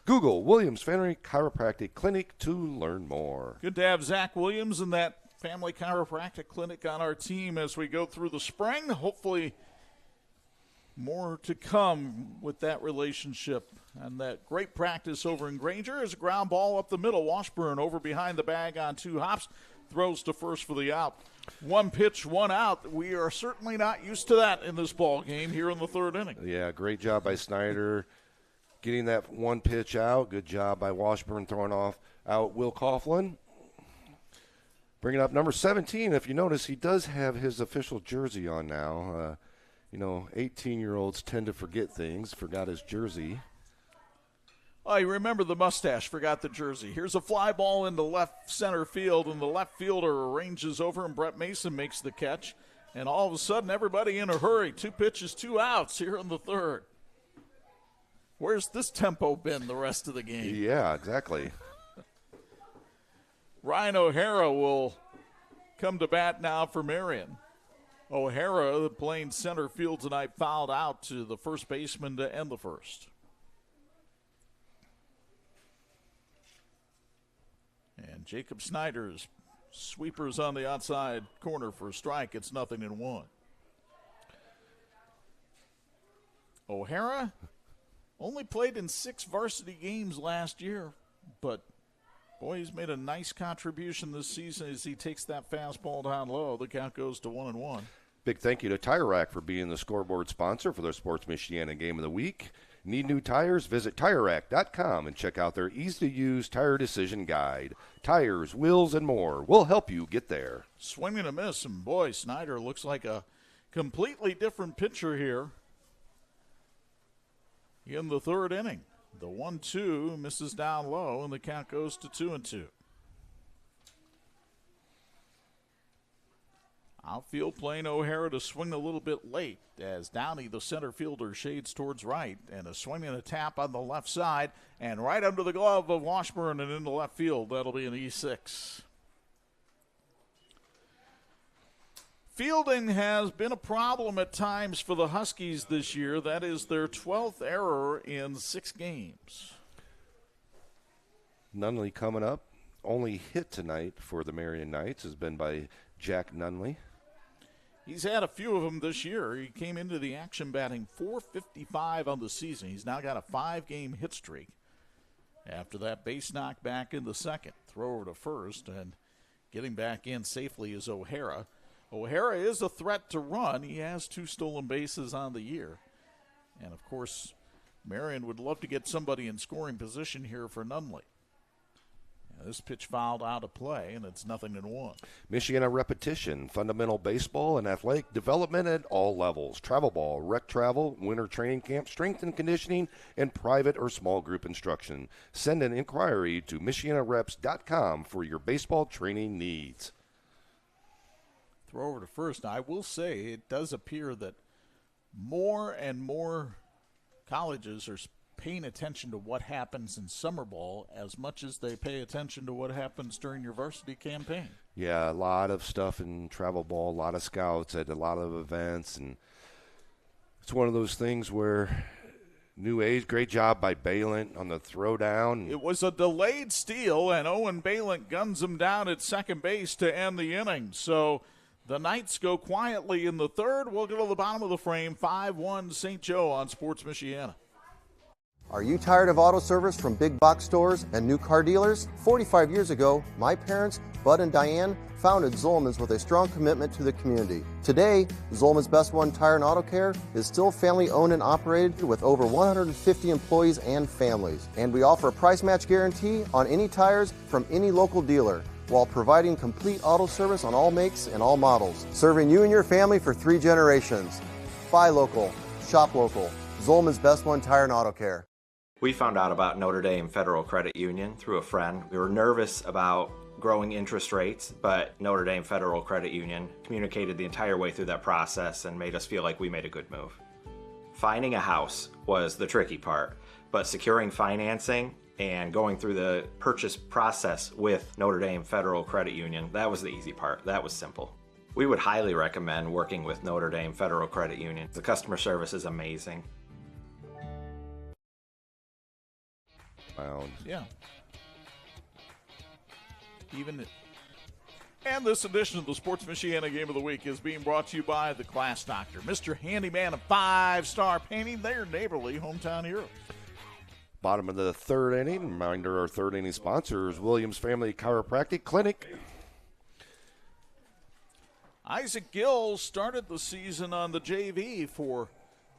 Google Williams Family Chiropractic Clinic to learn more. Good to have Zach Williams and that Family Chiropractic Clinic on our team as we go through the spring. Hopefully more to come with that relationship and that great practice over in Granger. Is a ground ball up the middle. Washburn over behind the bag on 2 hops. Throws to first for the out. 1 pitch, 1 out. We are certainly not used to that in this ball game here in the third inning. Yeah, great job by Snyder getting that 1 pitch out. Good job by Washburn throwing out Will Coughlin. Bringing up number 17. If you notice, he does have his official jersey on now. 18-year-olds tend to forget things. Forgot his jersey. Oh, you remember the mustache, forgot the jersey. Here's a fly ball into left center field, and the left fielder arranges over, and Brett Mason makes the catch. And all of a sudden, everybody in a hurry. 2 pitches, 2 outs here in the third. Where's this tempo been the rest of the game? Yeah, exactly. Ryan O'Hara will come to bat now for Marian. O'Hara, playing center field tonight, fouled out to the first baseman to end the first. And Jacob Snyder's sweepers on the outside corner for a strike. It's 0-1. O'Hara only played in 6 varsity games last year, but boy, he's made a nice contribution this season as he takes that fastball down low. The count goes to 1-1. Big thank you to Tire Rack for being the scoreboard sponsor for their Sports Michiana Game of the Week. Need new tires? Visit TireRack.com and check out their easy-to-use tire decision guide. Tires, wheels, and more will help you get there. Swing and a miss, and boy, Snyder looks like a completely different pitcher here in the third inning. The 1-2 misses down low, and the count goes to 2-2. Outfield playing O'Hara to swing a little bit late as Downey, the center fielder, shades towards right. And a swing and a tap on the left side and right under the glove of Washburn and into left field. That'll be an E6. Fielding has been a problem at times for the Huskies this year. That is their 12th error in 6 games. Nunley coming up. Only hit tonight for the Marian Knights has been by Jack Nunley. He's had a few of them this year. He came into the action batting .455 on the season. He's now got a 5-game hit streak. After that base knock back in the second, throw over to first, and getting back in safely is O'Hara. O'Hara is a threat to run. He has 2 stolen bases on the year. And, of course, Marian would love to get somebody in scoring position here for Nunley. This pitch fouled out of play, and it's 0-1. Michiana repetition, fundamental baseball and athletic development at all levels. Travel ball, rec travel, winter training camp, strength and conditioning, and private or small group instruction. Send an inquiry to MichianaReps.com for your baseball training needs. Throw over to first. Now, I will say it does appear that more and more colleges are paying attention to what happens in summer ball as much as they pay attention to what happens during your varsity campaign. Yeah, a lot of stuff in travel ball, a lot of scouts at a lot of events, and it's one of those things where new age, great job by Balint on the throwdown. It was a delayed steal, and Owen Balint guns him down at second base to end the inning. So the Knights go quietly in the third. We'll go to the bottom of the frame, 5-1 St. Joe on Sports Michiana. Are you tired of auto service from big box stores and new car dealers? 45 years ago, my parents, Bud and Diane, founded Zolman's with a strong commitment to the community. Today, Zolman's Best One Tire and Auto Care is still family owned and operated with over 150 employees and families. And we offer a price match guarantee on any tires from any local dealer, while providing complete auto service on all makes and all models. Serving you and your family for 3 generations. Buy local, shop local. Zolman's Best One Tire and Auto Care. We found out about Notre Dame Federal Credit Union through a friend. We were nervous about growing interest rates, but Notre Dame Federal Credit Union communicated the entire way through that process and made us feel like we made a good move. Finding a house was the tricky part, but securing financing and going through the purchase process with Notre Dame Federal Credit Union, that was the easy part. That was simple. We would highly recommend working with Notre Dame Federal Credit Union. The customer service is amazing. Yeah. And this edition of the Sports Michiana Game of the Week is being brought to you by the Class Doctor, Mr. Handyman of 5-star painting, their neighborly hometown hero. Bottom of the third inning. Reminder, our third inning sponsor is Williams Family Chiropractic Clinic. Isaac Gill started the season on the JV for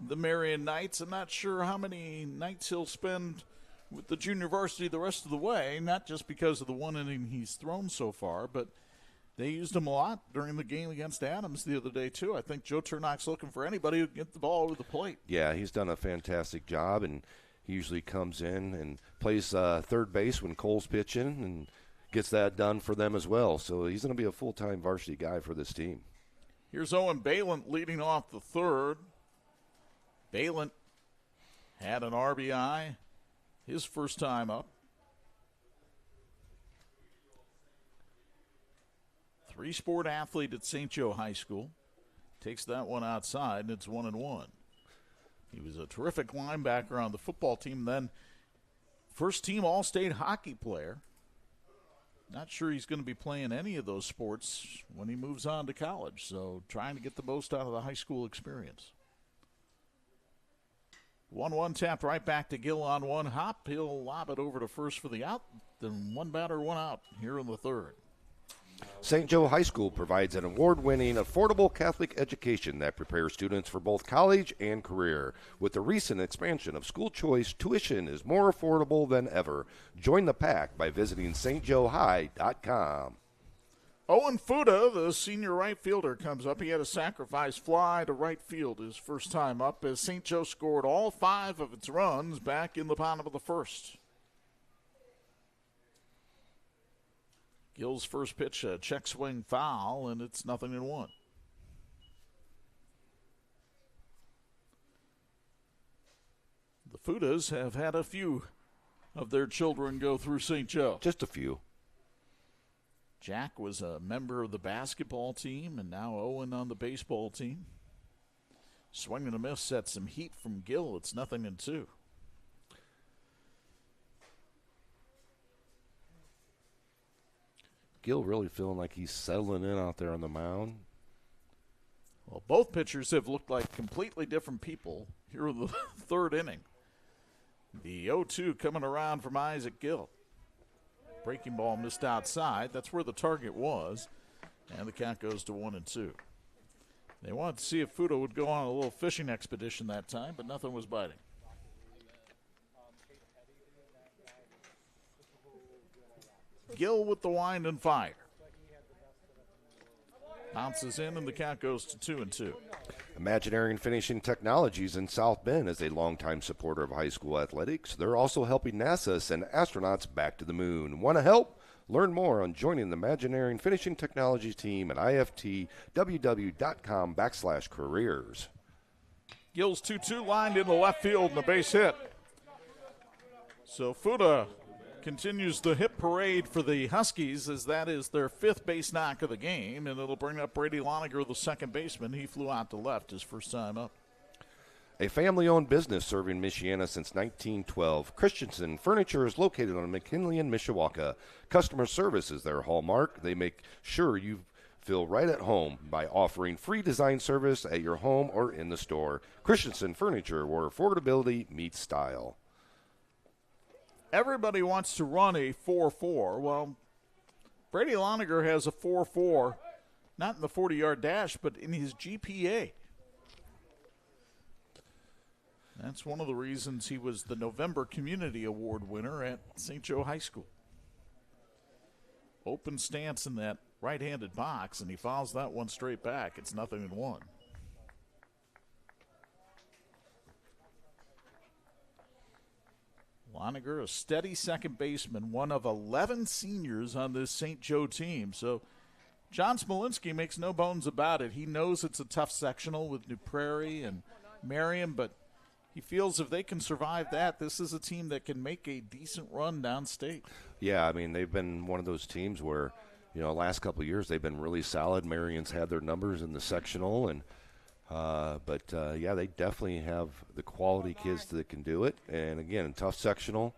the Marian Knights. I'm not sure how many nights he'll spend with the junior varsity the rest of the way, not just because of the one inning he's thrown so far, but they used him a lot during the game against Adams the other day, too. I think Joe Turnock's looking for anybody who can get the ball over the plate. Yeah, he's done a fantastic job, and he usually comes in and plays third base when Cole's pitching and gets that done for them as well. So he's going to be a full-time varsity guy for this team. Here's Owen Balint leading off the third. Balint had an RBI his first time up. 3-sport athlete at St. Joe High School. Takes that one outside, and it's 1-1. He was a terrific linebacker on the football team, then first-team All-State hockey player. Not sure he's going to be playing any of those sports when he moves on to college, so trying to get the most out of the high school experience. 1-1 tapped right back to Gill on one hop. He'll lob it over to first for the out. Then one batter, one out here in the third. St. Joe High School provides an award-winning, affordable Catholic education that prepares students for both college and career. With the recent expansion of school choice, tuition is more affordable than ever. Join the pack by visiting stjoehigh.com. Owen Fuda, the senior right fielder, comes up. He had a sacrifice fly to right field his first time up as St. Joe scored all 5 of its runs back in the bottom of the first. Gill's first pitch, a check swing foul, and it's 0-1. The Fudas have had a few of their children go through St. Joe. Just a few. Jack was a member of the basketball team, and now Owen on the baseball team. Swing and a miss sets some heat from Gill. It's 0-2. Gill really feeling like he's settling in out there on the mound. Well, both pitchers have looked like completely different people here in the third inning. The 0-2 coming around from Isaac Gill. Breaking ball missed outside. That's where the target was. And the count goes to 1-2. They wanted to see if Fuda would go on a little fishing expedition that time, but nothing was biting. Gill with the wind and fire. Bounces in, and the count goes to 2-2. Imaginary Finishing Technologies in South Bend is a longtime supporter of high school athletics. They're also helping NASA send astronauts back to the moon. Want to help? Learn more on joining the Imaginary Finishing Technologies team at iftww.com/careers. Gill's 2-2 lined into left field and a base hit. So Fuda continues the hit parade for the Huskies, as that is their 5th base knock of the game, and it'll bring up Brady Loniger, the second baseman. He flew out to left his first time up. A family-owned business serving Michiana since 1912, Christensen Furniture is located on McKinley and Mishawaka. Customer service is their hallmark. They make sure you feel right at home by offering free design service at your home or in the store. Christensen Furniture, where affordability meets style. Everybody wants to run a 4-4. Well, Brady Loniger has a 4-4, not in the 40-yard dash, but in his GPA. That's one of the reasons he was the November Community Award winner at St. Joe High School. Open stance in that right-handed box, and he fouls that one straight back. It's 0-1. Loniger, a steady second baseman, one of 11 seniors on this St. Joe team. So John Smolinski makes no bones about it. He knows it's a tough sectional with New Prairie and Marian, but he feels if they can survive that, this is a team that can make a decent run downstate. Yeah, I mean, they've been one of those teams where, last couple of years they've been really solid. Marian's had their numbers in the sectional, and yeah, they definitely have the quality kids that can do it. And, again, tough sectional.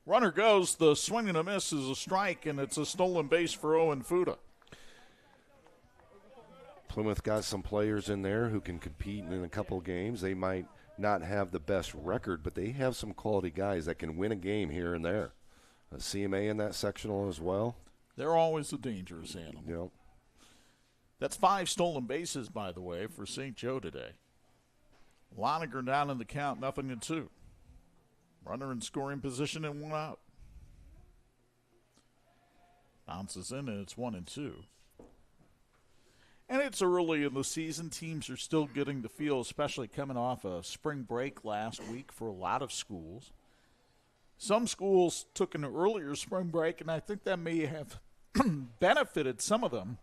Runner goes. The swing and a miss is a strike, and it's a stolen base for Owen Fuda. Plymouth got some players in there who can compete in a couple of games. They might not have the best record, but they have some quality guys that can win a game here and there. CMA in that sectional as well. They're always a dangerous animal. Yep. That's 5 stolen bases, by the way, for St. Joe today. Loniger down in the count, 0-2. Runner in scoring position and 1 out. Bounces in, and it's 1-2. And it's early in the season. Teams are still getting the feel, especially coming off a spring break last week for a lot of schools. Some schools took an earlier spring break, and I think that may have benefited some of them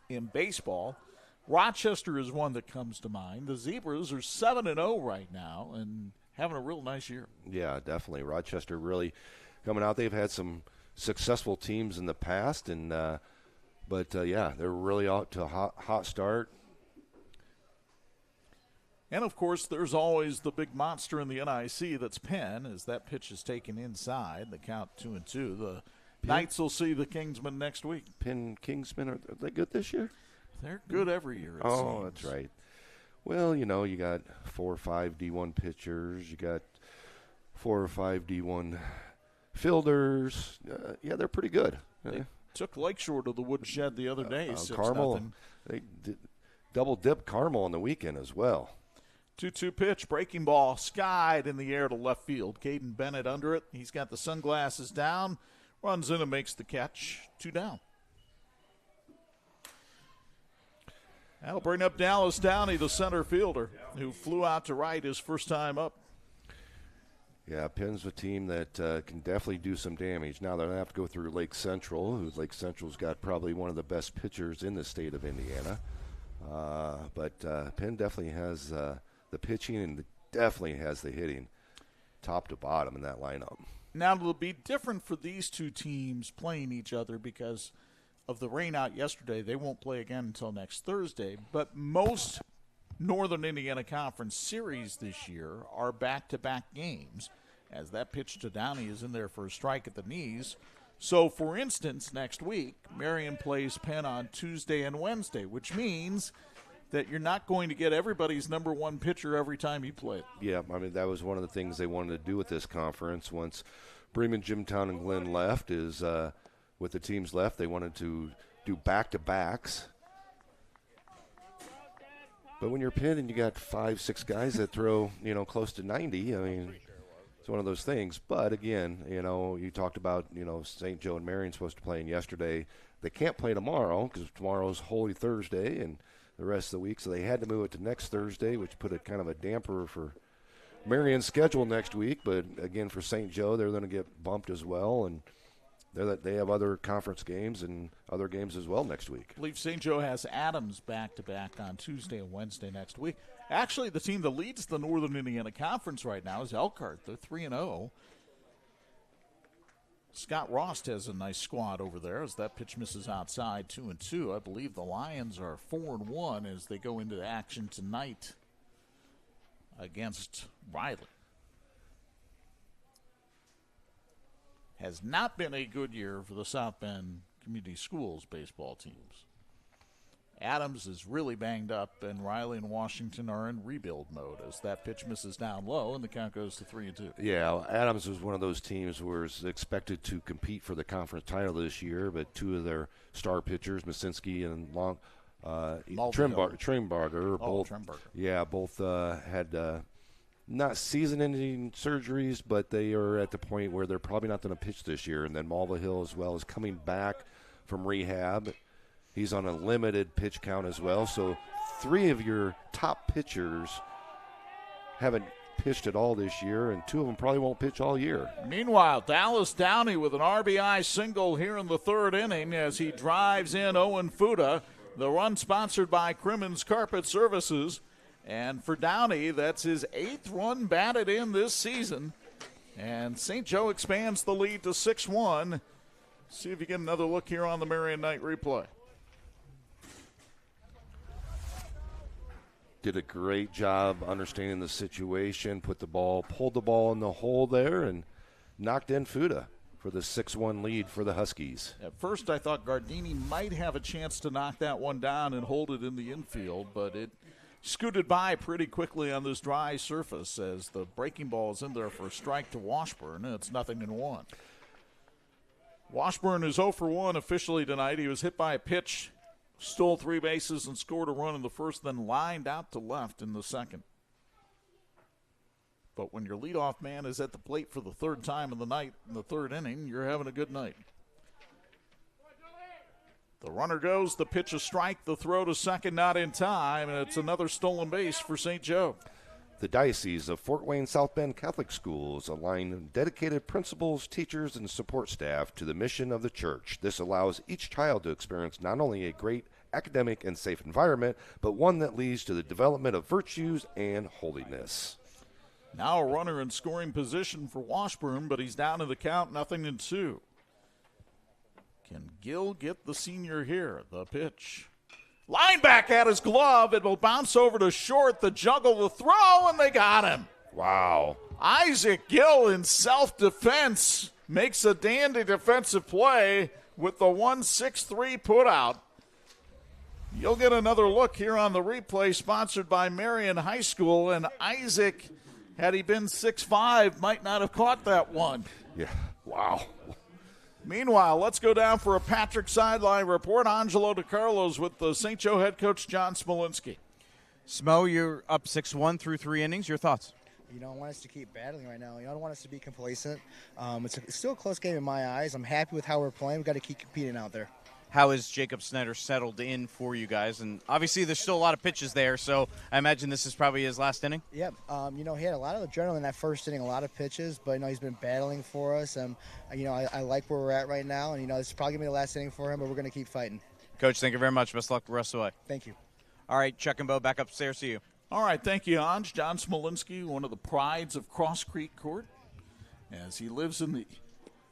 in baseball. Rochester is one that comes to mind. The Zebras are 7-0 right now and having a real nice year. Yeah, definitely. Rochester really coming out. They've had some successful teams in the past, and but yeah, they're really out to a hot start. And, of course, there's always the big monster in the NIC that's Penn, as that pitch is taken inside. The count 2-2. The Knights will see the Kingsmen next week. Penn Kingsmen, are they good this year? They're good every year, it Oh, seems. That's right. Well, you got 4 or 5 D1 pitchers. You got 4 or 5 D1 fielders. Yeah, they're pretty good. They took Lakeshore to the woodshed the other day. 6-0. Carmel, they double-dipped Carmel on the weekend as well. 2-2 pitch, breaking ball, skied in the air to left field. Caden Bennett under it. He's got the sunglasses down, runs in and makes the catch. 2 down. That'll bring up Dallas Downey, the center fielder, who flew out to right his first time up. Yeah, Penn's a team that can definitely do some damage. Now they're going to have to go through Lake Central, who Lake Central's got probably one of the best pitchers in the state of Indiana. But Penn definitely has the pitching and definitely has the hitting top to bottom in that lineup. Now it'll be different for these two teams playing each other because of the rain out yesterday. They won't play again until next Thursday. But most Northern Indiana Conference series this year are back-to-back games, as that pitch to Downey is in there for a strike at the knees. So, for instance, next week, Marian plays Penn on Tuesday and Wednesday, which means that you're not going to get everybody's number one pitcher every time you play it. Yeah, I mean, that was one of the things they wanted to do with this conference. Once Bremen, Jimtown, and Glenn left, is with the teams left, they wanted to do back-to-backs. But when you're Penn and you got 5-6 guys that throw, close to 90, I mean, it's one of those things. But again, you talked about, St. Joe and Marion supposed to play yesterday. They can't play tomorrow because tomorrow's Holy Thursday and the rest of the week. So they had to move it to next Thursday, which put a kind of a damper for Marion's schedule next week. But again, for St. Joe, they're going to get bumped as well. And they have other conference games and other games as well next week. I believe St. Joe has Adams back-to-back on Tuesday and Wednesday next week. Actually, the team that leads the Northern Indiana Conference right now is Elkhart. They're 3-0. Scott Rost has a nice squad over there as that pitch misses outside, 2-2. I believe the Lions are 4-1 as they go into action tonight against Riley. Has not been a good year for the South Bend Community Schools baseball teams. Adams is really banged up, and Riley and Washington are in rebuild mode as that pitch misses down low, and the count goes to 3-2. Yeah, Adams was one of those teams where it's expected to compete for the conference title this year, but two of their star pitchers, Masinski and Trimbarger, both had not season-ending surgeries, but they are at the point where they're probably not going to pitch this year. And then Mulvihill as well is coming back from rehab. He's on a limited pitch count as well. So three of your top pitchers haven't pitched at all this year, and two of them probably won't pitch all year. Meanwhile, Dallas Downey with an RBI single here in the third inning as he drives in Owen Fuda. The run sponsored by Crimmins Carpet Services. And for Downey, that's his 8th run batted in this season. And St. Joe expands the lead to 6-1. See if you get another look here on the Marian Night replay. Did a great job understanding the situation, pulled the ball in the hole there, and knocked in Fuda for the 6-1 lead for the Huskies. At first I thought Gardini might have a chance to knock that one down and hold it in the infield, but it scooted by pretty quickly on this dry surface as the breaking ball is in there for a strike to Washburn, and it's 0-1. Washburn is 0 for 1 officially tonight. He was hit by a pitch, stole 3 bases, and scored a run in the first, then lined out to left in the second. But when your leadoff man is at the plate for the third time in the night in the third inning, you're having a good night. The runner goes, the pitch a strike, the throw to second not in time, and it's another stolen base for St. Joe. The Diocese of Fort Wayne South Bend Catholic Schools align dedicated principals, teachers, and support staff to the mission of the church. This allows each child to experience not only a great academic and safe environment, but one that leads to the development of virtues and holiness. Now a runner in scoring position for Washburn, but he's down in the count, 0-2. Can Gill get the senior here? The pitch. Line back at his glove. It will bounce over to short. The juggle, the throw, and they got him. Wow. Isaac Gill in self-defense makes a dandy defensive play with the 1-6-3 putout. You'll get another look here on the replay sponsored by Marian High School, and Isaac, had he been 6'5", might not have caught that one. Yeah, wow. Meanwhile, let's go down for a Patrick sideline report. Angelo Di Carlo's with the St. Joe head coach John Smolinski. Smo, you're up 6-1 through 3 innings. Your thoughts? I want us to keep battling right now. I don't want us to be complacent. It's still a close game in my eyes. I'm happy with how we're playing. We've got to keep competing out there. how has Jacob Snyder settled in for you guys? And obviously there's still a lot of pitches there, so I imagine this is probably his last inning? Yep. He had a lot of adrenaline in that first inning, a lot of pitches, but, he's been battling for us. And, I like where we're at right now. And, this is probably going to be the last inning for him, but we're going to keep fighting. Coach, thank you very much. Best of luck the rest of the way. Thank you. All right, Chuck and Bo, back upstairs to you. All right, thank you, Anj. John Smolinski, one of the prides of Cross Creek Court, as he lives in the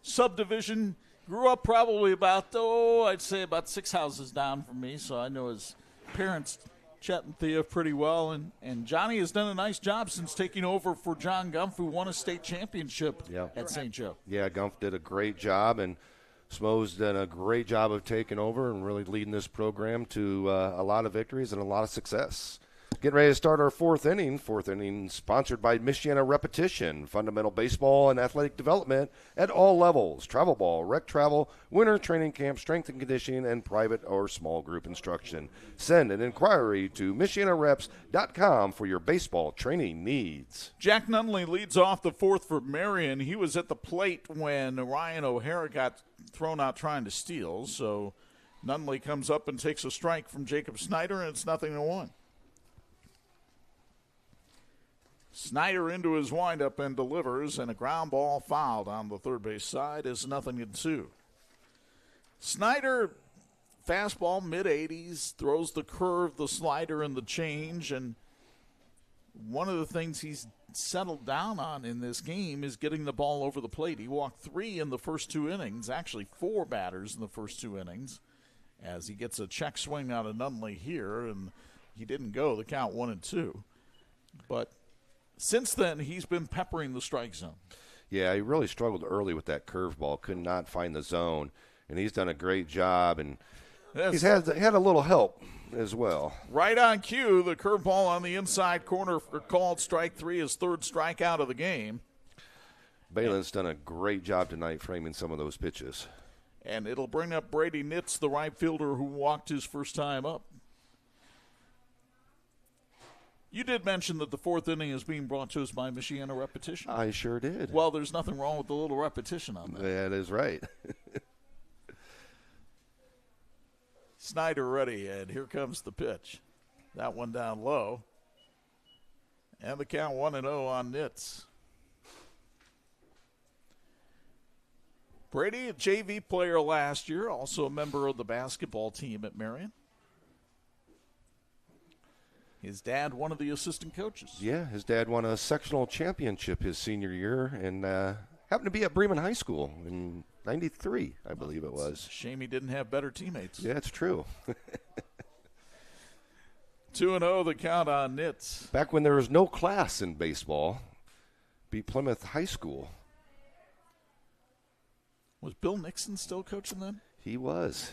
subdivision. Grew up probably I'd say about 6 houses down from me, so I know his parents, Chet and Thea, pretty well. And Johnny has done a nice job since taking over for John Gumpf, who won a state championship at St. Joe. Yeah, Gumpf did a great job, and Smo's done a great job of taking over and really leading this program to a lot of victories and a lot of success. Getting ready to start our fourth inning. Fourth inning sponsored by Michiana Repetition, fundamental baseball and athletic development at all levels. Travel ball, rec travel, winter training camp, strength and conditioning, and private or small group instruction. Send an inquiry to MichianaReps.com for your baseball training needs. Jack Nunley leads off the fourth for Marian. He was at the plate when Ryan O'Hara got thrown out trying to steal. So Nunley comes up and takes a strike from Jacob Snyder, and it's 0-1. Snyder into his windup and delivers, and a ground ball fouled on the third base side is 0-2. Snyder, fastball mid-80s, throws the curve, the slider, and the change, and one of the things he's settled down on in this game is getting the ball over the plate. He walked 3 in the first 2 innings, actually 4 batters in the first 2 innings, as he gets a check swing out of Nunley here, and he didn't go. The count 1-2. But since then, he's been peppering the strike zone. Yeah, he really struggled early with that curveball, could not find the zone, and he's done a great job, and he's had a little help as well. Right on cue, the curveball on the inside corner called strike 3, his third strikeout of the game. Balin's done a great job tonight framing some of those pitches. And it'll bring up Brady Nitz, the right fielder who walked his first time up. You did mention that the fourth inning is being brought to us by Michiana Repetition. I sure did. Well, there's nothing wrong with the little repetition on that. That is right. Snyder ready, and here comes the pitch. That one down low. And the count 1-0 on Nitz. Brady, a JV player last year, also a member of the basketball team at Marian. His dad, one of the assistant coaches. Yeah, his dad won a sectional championship his senior year and happened to be at Bremen High School in 93, I believe it was. Shame he didn't have better teammates. Yeah, it's true. 2-0 the count on Nitz. Back when there was no class in baseball, beat Plymouth High School. Was Bill Nixon still coaching then? He was.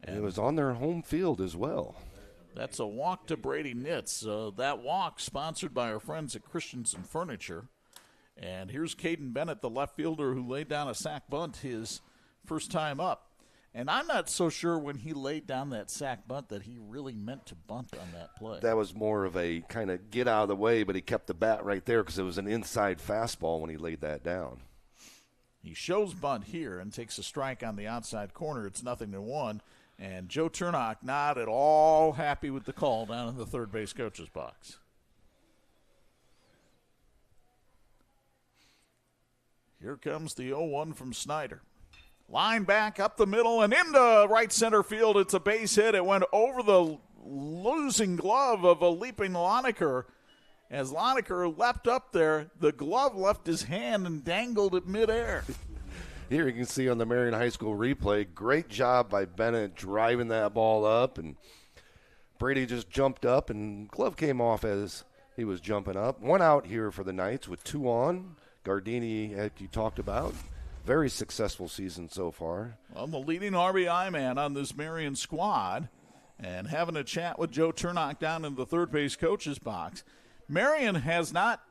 And it was on their home field as well. That's a walk to Brady Nitz. That walk sponsored by our friends at Christensen Furniture. And here's Caden Bennett, the left fielder who laid down a sac bunt his first time up. And I'm not so sure when he laid down that sac bunt that he really meant to bunt on that play. That was more of a kind of get out of the way, but he kept the bat right there because it was an inside fastball when he laid that down. He shows bunt here and takes a strike on the outside corner. It's 0-1. And Joe Turnock not at all happy with the call down in the third base coach's box. Here comes the 0-1 from Snyder. Line back up the middle and into right center field. It's a base hit. It went over the losing glove of a leaping Loneker. As Loneker leapt up there, the glove left his hand and dangled it midair. Here you can see on the Marian High School replay, great job by Bennett driving that ball up, and Brady just jumped up, and glove came off as he was jumping up. 1 out here for the Knights with 2 on. Gardini, as you talked about, very successful season so far. Well, the leading RBI man on this Marian squad, and having a chat with Joe Turnock down in the third base coach's box. Marian has not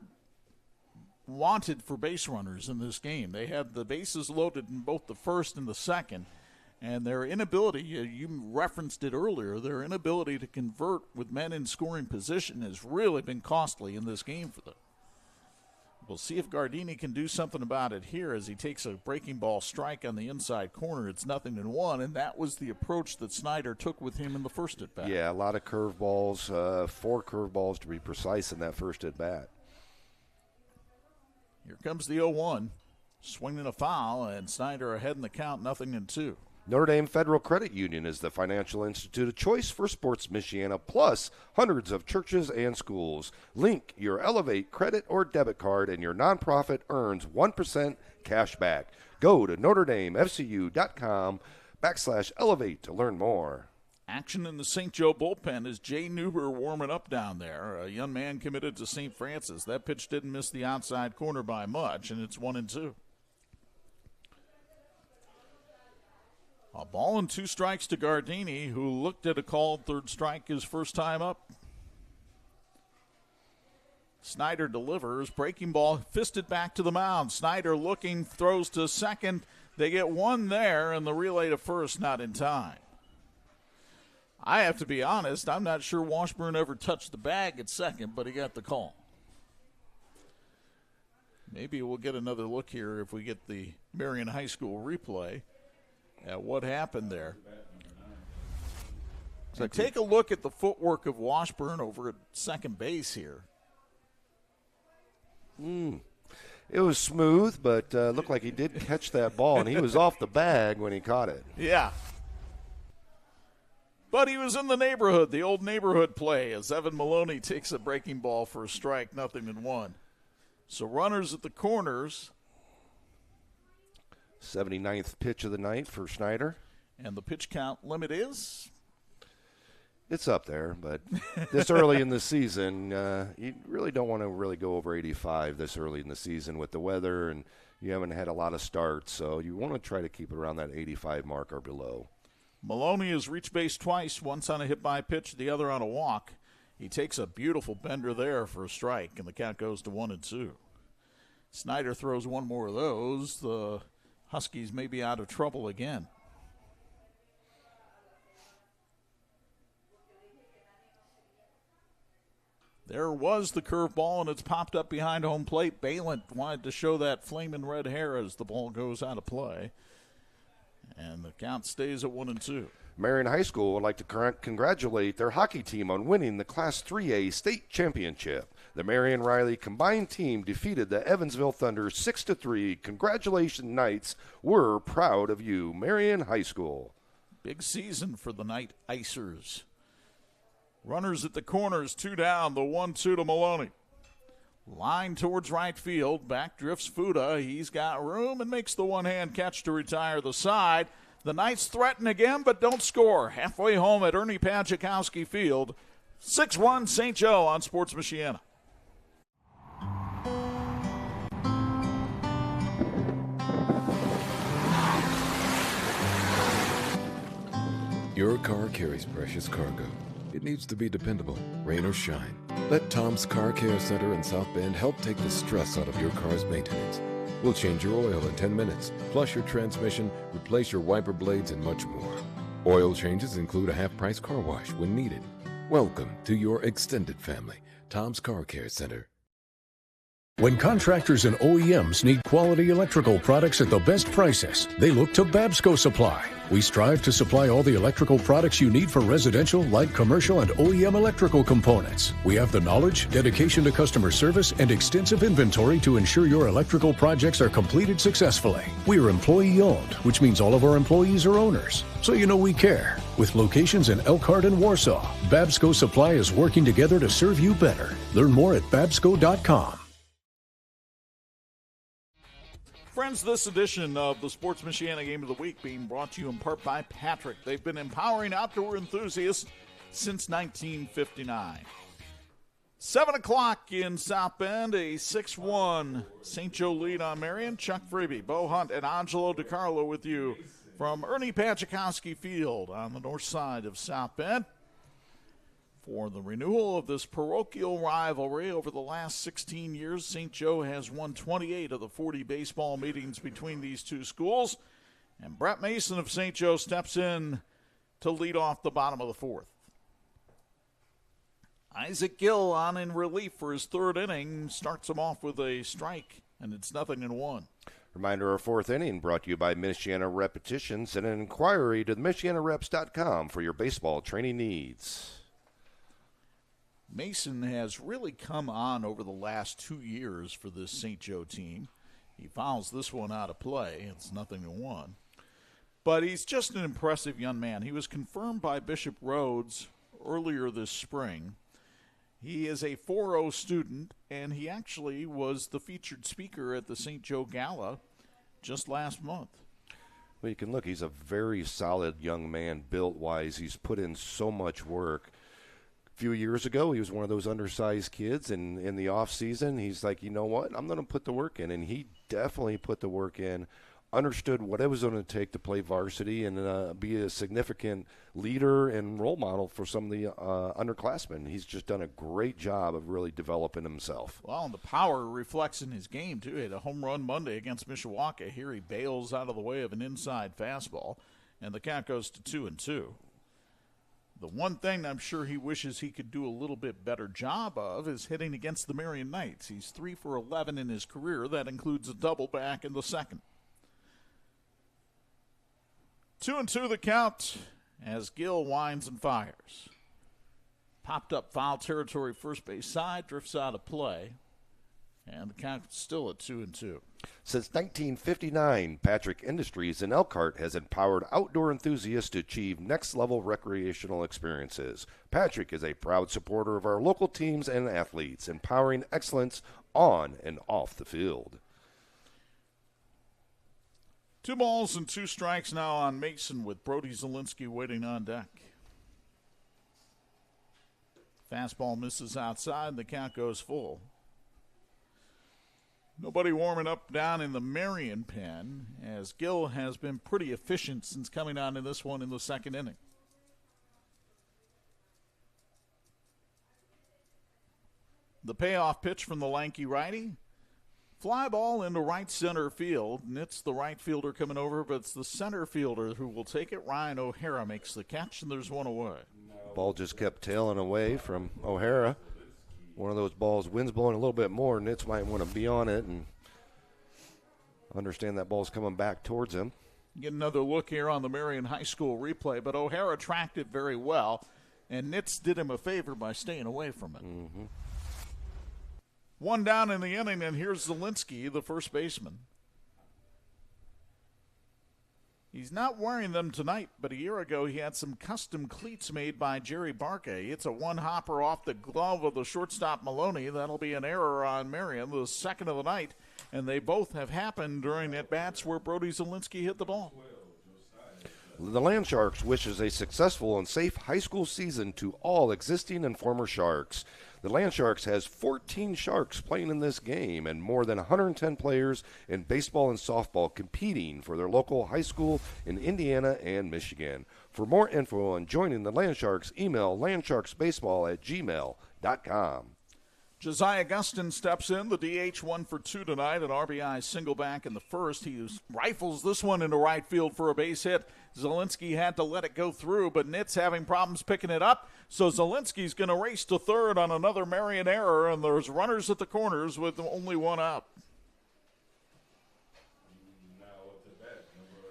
wanted for base runners in this game. They had the bases loaded in both the first and the second, and their inability, you referenced it earlier, their inability to convert with men in scoring position has really been costly in this game for them. We'll see if Gardini can do something about it here as he takes a breaking ball strike on the inside corner. It's 0-1, and that was the approach that Snyder took with him in the first at-bat. Yeah, a lot of curveballs, 4 curveballs to be precise in that first at-bat. Here comes the 0-1, swinging a foul, and Snyder ahead in the count, 0-2. Notre Dame Federal Credit Union is the financial institute of choice for Sports Michiana, plus hundreds of churches and schools. Link your Elevate credit or debit card, and your nonprofit earns 1% cash back. Go to NotreDameFCU.com/Elevate to learn more. Action in the St. Joe bullpen as Jay Newber warming up down there, a young man committed to St. Francis. That pitch didn't miss the outside corner by much, and it's 1-2. A ball and 2 strikes to Gardini, who looked at a called third strike his first time up. Snyder delivers. Breaking ball fisted back to the mound. Snyder looking, throws to second. They get one there, and the relay to first not in time. I have to be honest, I'm not sure Washburn ever touched the bag at second, but he got the call. Maybe we'll get another look here if we get the Marian High School replay at what happened there. So take a look at the footwork of Washburn over at second base here. It was smooth, but looked like he did catch that ball, and he was off the bag when he caught it. Yeah. But he was in the neighborhood, the old neighborhood play, as Evan Maloney takes a breaking ball for a strike, 0-1. So runners at the corners. 79th pitch of the night for Snyder. And the pitch count limit is? It's up there, but this early in the season, you really don't want to really go over 85 this early in the season with the weather, and you haven't had a lot of starts, so you want to try to keep it around that 85 mark or below. Maloney has reached base twice, once on a hit by pitch, the other on a walk. He takes a beautiful bender there for a strike, and the count goes to 1-2. Snyder throws one more of those. The Huskies may be out of trouble again. There was the curveball, and it's popped up behind home plate. Balint wanted to show that flaming red hair as the ball goes out of play. And the count stays at 1-2. Marian High School would like to congratulate their hockey team on winning the Class 3A state championship. The Marian Riley combined team defeated the Evansville Thunder 6-3. Congratulations, Knights. We're proud of you, Marian High School. Big season for the Knight Icers. Runners at the corners, 2 down, the 1-2 to Maloney. Line towards right field. Back drifts Fuda. He's got room and makes the one-hand catch to retire the side. The Knights threaten again but don't score. Halfway home at Ernie Pajikowski Field. 6-1 St. Joe on Sports Michiana. Your car carries precious cargo. It needs to be dependable, rain or shine. Let Tom's Car Care Center in South Bend help take the stress out of your car's maintenance. We'll change your oil in 10 minutes, flush your transmission, replace your wiper blades, and much more. Oil changes include a half-price car wash when needed. Welcome to your extended family, Tom's Car Care Center. When contractors and OEMs need quality electrical products at the best prices, they look to Babsco Supply. We strive to supply all the electrical products you need for residential, light commercial, and OEM electrical components. We have the knowledge, dedication to customer service, and extensive inventory to ensure your electrical projects are completed successfully. We are employee-owned, which means all of our employees are owners. So you know we care. With locations in Elkhart and Warsaw, Babsco Supply is working together to serve you better. Learn more at babsco.com. Friends, this edition of the Sports Michiana Game of the Week being brought to you in part by Patrick. They've been empowering outdoor enthusiasts since 1959. 7 o'clock in South Bend, a 6-1 St. Joe lead on Marian. Chuck Freeby, Bo Hundt, and Angelo Di Carlo with you from Ernie Pajikowski Field on the north side of South Bend. For the renewal of this parochial rivalry over the last 16 years, St. Joe has won 28 of the 40 baseball meetings between these two schools. And Brett Mason of St. Joe steps in to lead off the bottom of the fourth. Isaac Gill on in relief for his third inning. Starts him off with a strike, and it's 0-1. Reminder, our fourth inning brought to you by Michiana Repetition. Send an inquiry to michianareps.com for your baseball training needs. Mason has really come on over the last 2 years for this St. Joe team. He fouls this one out of play. It's 0-1. But he's just an impressive young man. He was confirmed by Bishop Rhodes earlier this spring. He is a 4.0 student, and he actually was the featured speaker at the St. Joe Gala just last month. Well, you can look, he's a very solid young man built-wise. He's put in so much work. A few years ago, he was one of those undersized kids, and in the off-season, he's like, you know what, I'm going to put the work in, and he definitely put the work in, understood what it was going to take to play varsity and be a significant leader and role model for some of the underclassmen. He's just done a great job of really developing himself. Well, and the power reflects in his game, too. He had a home run Monday against Mishawaka. Here he bails out of the way of an inside fastball, and the count goes to 2-2. The one thing I'm sure he wishes he could do a little bit better job of is hitting against the Marian Knights. He's 3 for 11 in his career. That includes a double back in the second. 2-2 the count as Gill winds and fires. Popped up foul territory first base side, drifts out of play, and the count is still at 2-2. Since 1959, Patrick Industries in Elkhart has empowered outdoor enthusiasts to achieve next-level recreational experiences. Patrick is a proud supporter of our local teams and athletes, empowering excellence on and off the field. 2 balls and 2 strikes now on Mason with Brody Zielinski waiting on deck. Fastball misses outside. The count goes full. Nobody warming up down in the Marian pen as Gill has been pretty efficient since coming on in this one in the second inning. The payoff pitch from the lanky righty. Fly ball into right center field, and it's the right fielder coming over, but it's the center fielder who will take it. Ryan O'Hara makes the catch, and there's one away. Ball just kept tailing away from O'Hara. One of those balls, wind's blowing a little bit more, Nitz might want to be on it and understand that ball's coming back towards him. Get another look here on the Marian High School replay, but O'Hara tracked it very well, and Nitz did him a favor by staying away from it. Mm-hmm. One down in the inning, and here's Zielinski, the first baseman. He's not wearing them tonight, but a year ago he had some custom cleats made by Jerry Barkay. It's a one-hopper off the glove of the shortstop Maloney. That'll be an error on Marian, the second of the night, and they both have happened during at-bats where Brody Zielinski hit the ball. The Land Sharks wishes a successful and safe high school season to all existing and former Sharks. The Land Sharks has 14 Sharks playing in this game and more than 110 players in baseball and softball competing for their local high school in Indiana and Michigan. For more info on joining the Land Sharks, email landsharksbaseball@gmail.com. Josiah Gustin steps in, the DH 1 for 2 tonight, an RBI single back in the first. He rifles this one into right field for a base hit. Zielinski had to let it go through, but Nitz having problems picking it up, so Zielinski's going to race to third on another Marian error, and there's runners at the corners with only one out.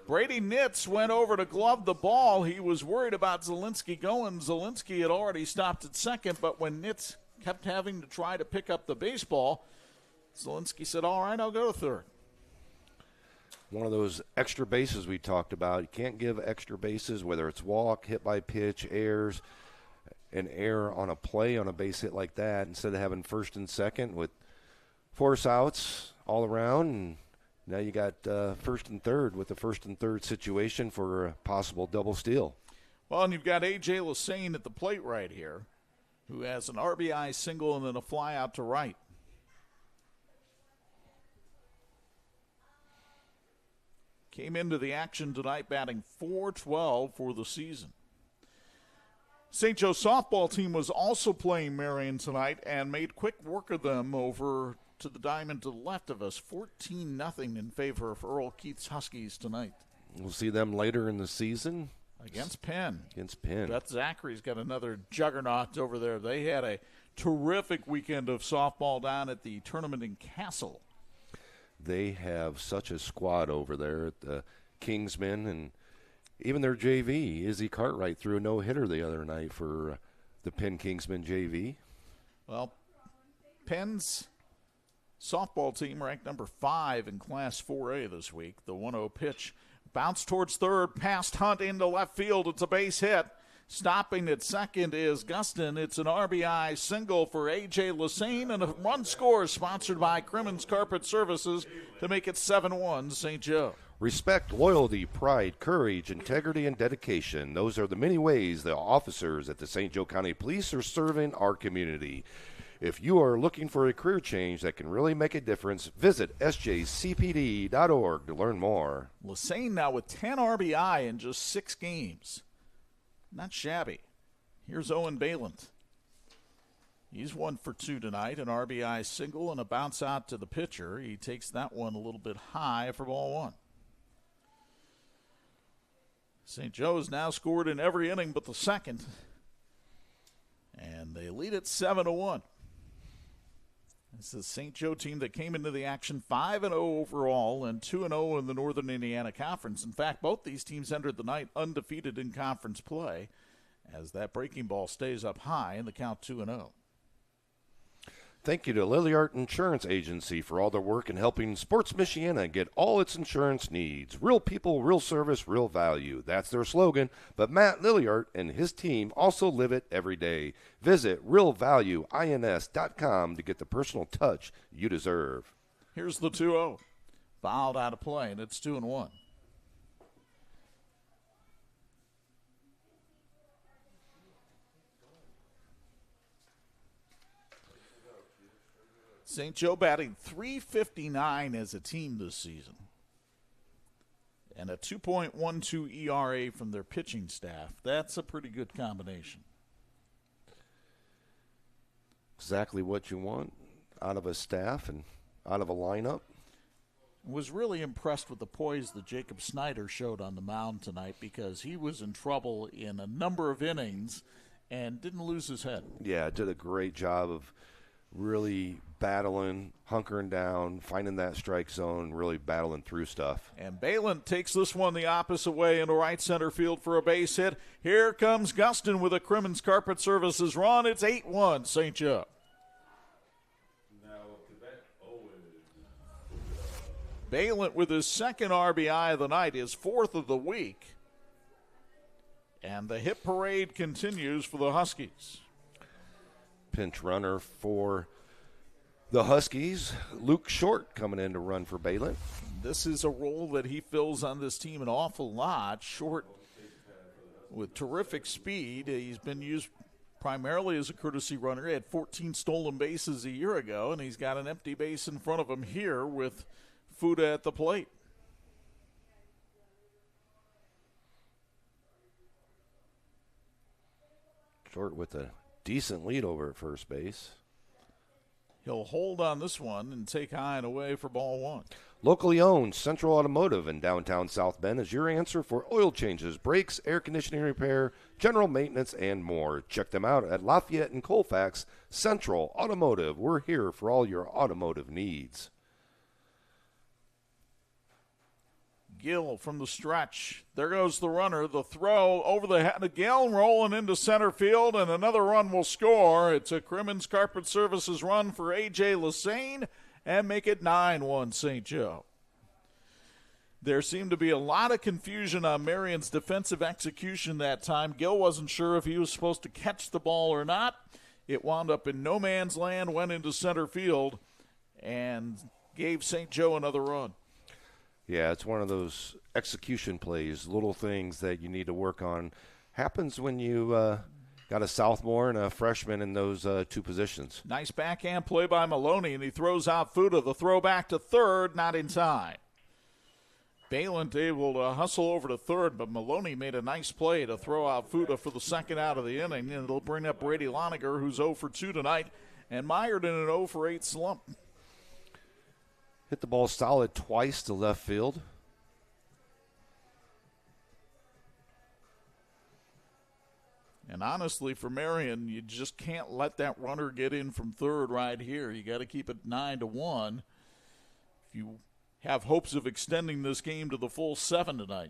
Brady Nitz went over to glove the ball. He was worried about Zielinski going. Zielinski had already stopped at second, but when Nitz kept having to try to pick up the baseball, Zielinski said, all right, I'll go to third. One of those extra bases we talked about. You can't give extra bases, whether it's walk, hit by pitch, errors, an error on a play on a base hit like that, instead of having first and second with force outs all around. And now you got first and third with the first and third situation for a possible double steal. Well, and you've got A.J. Lassane at the plate right here, who has an RBI single and then a fly out to right. Came into the action tonight batting .412 for the season. St. Joe softball team was also playing Marian tonight and made quick work of them over to the diamond to the left of us. 14-0 in favor of Earl Keith's Huskies tonight. We'll see them later in the season. Against Penn. Beth Zachary's got another juggernaut over there. They had a terrific weekend of softball down at the tournament in Castle. They have such a squad over there at the Kingsmen, and even their JV. Izzy Cartwright threw a no-hitter the other night for the Penn Kingsmen JV. Well, Penn's softball team ranked number 5 in Class 4A this week. The 1-0 pitch bounced towards third, past Hundt into left field. It's a base hit. Stopping at second is Gustin. It's an RBI single for A.J. Lassane, and a run score sponsored by Crimmins Carpet Services to make it 7-1 St. Joe. Respect, loyalty, pride, courage, integrity, and dedication. Those are the many ways the officers at the St. Joe County Police are serving our community. If you are looking for a career change that can really make a difference, visit sjcpd.org to learn more. Lassane now with 10 RBI in just 6 games. Not shabby. Here's Owen Baylant. He's 1 for 2 tonight, an RBI single and a bounce out to the pitcher. He takes that one a little bit high for ball 1. St. Joe's now scored in every inning but the second, and they lead it 7-1. This is a St. Joe team that came into the action 5-0 overall and 2-0 in the Northern Indiana Conference. In fact, both these teams entered the night undefeated in conference play, as that breaking ball stays up high in the count 2-0. Thank you to Lilliart Insurance Agency for all their work in helping Sports Michiana get all its insurance needs. Real people, real service, real value. That's their slogan, but Matt Lilliart and his team also live it every day. Visit realvalueins.com to get the personal touch you deserve. Here's the 2-0. Fouled out of play, and it's 2-1. St. Joe batting .359 as a team this season, and a 2.12 ERA from their pitching staff. That's a pretty good combination. Exactly what you want out of a staff and out of a lineup. Was really impressed with the poise that Jacob Snyder showed on the mound tonight, because he was in trouble in a number of innings and didn't lose his head. Yeah, did a great job of really battling, hunkering down, finding that strike zone, really battling through stuff. And Baylant takes this one the opposite way into right center field for a base hit. Here comes Gustin with a Crimmins Carpet Services run. It's 8-1 St. Joe. Baylant with his second RBI of the night, his 4th of the week. And the hit parade continues for the Huskies. Pinch runner for the Huskies, Luke Short coming in to run for Baylant. This is a role that he fills on this team an awful lot. Short with terrific speed. He's been used primarily as a courtesy runner. He had 14 stolen bases a year ago, and he's got an empty base in front of him here with Fuda at the plate. Short with a decent lead over at first base. He'll hold on this one and take high and away for ball 1. Locally owned Central Automotive in downtown South Bend is your answer for oil changes, brakes, air conditioning repair, general maintenance, and more. Check them out at Lafayette and Colfax. Central Automotive. We're here for all your automotive needs. Gill from the stretch. There goes the runner. The throw over the head of Gill, rolling into center field, and another run will score. It's a Crimmins Carpet Services run for A.J. Lassane, and make it 9-1 St. Joe. There seemed to be a lot of confusion on Marian's defensive execution that time. Gill wasn't sure if he was supposed to catch the ball or not. It wound up in no man's land, went into center field, and gave St. Joe another run. Yeah, it's one of those execution plays, little things that you need to work on. Happens when you got a sophomore and a freshman in those two positions. Nice backhand play by Maloney, and he throws out Fuda. The throw back to third, not in time. Baylant able to hustle over to third, but Maloney made a nice play to throw out Fuda for the second out of the inning, and it'll bring up Brady Loniger, who's 0 for 2 tonight, and Myerd in an 0 for 8 slump. Hit the ball solid twice to left field. And honestly, for Marian, you just can't let that runner get in from third right here. You got to keep it 9-1 if you have hopes of extending this game to the full 7 tonight.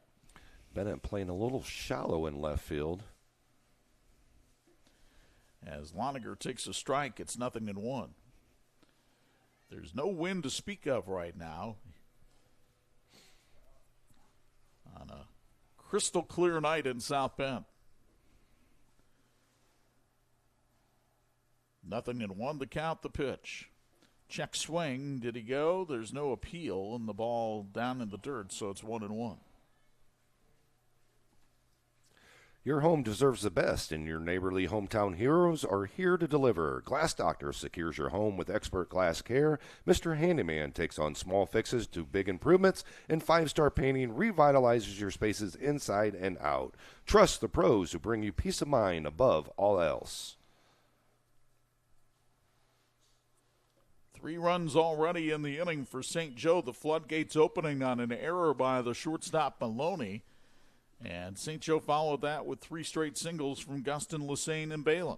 Bennett playing a little shallow in left field. As Loniger takes a strike, it's 0-1. There's no wind to speak of right now. On a crystal clear night in South Bend. 0-1 to count the pitch. Check swing. Did he go? There's no appeal, and the ball down in the dirt, so it's 1-1. Your home deserves the best, and your neighborly hometown heroes are here to deliver. Glass Doctor secures your home with expert glass care. Mr. Handyman takes on small fixes to big improvements, and 5-Star Painting revitalizes your spaces inside and out. Trust the pros who bring you peace of mind above all else. 3 runs already in the inning for St. Joe. The floodgates opening on an error by the shortstop Maloney. And St. Joe followed that with 3 straight singles from Gustin, Lassane, and Balin.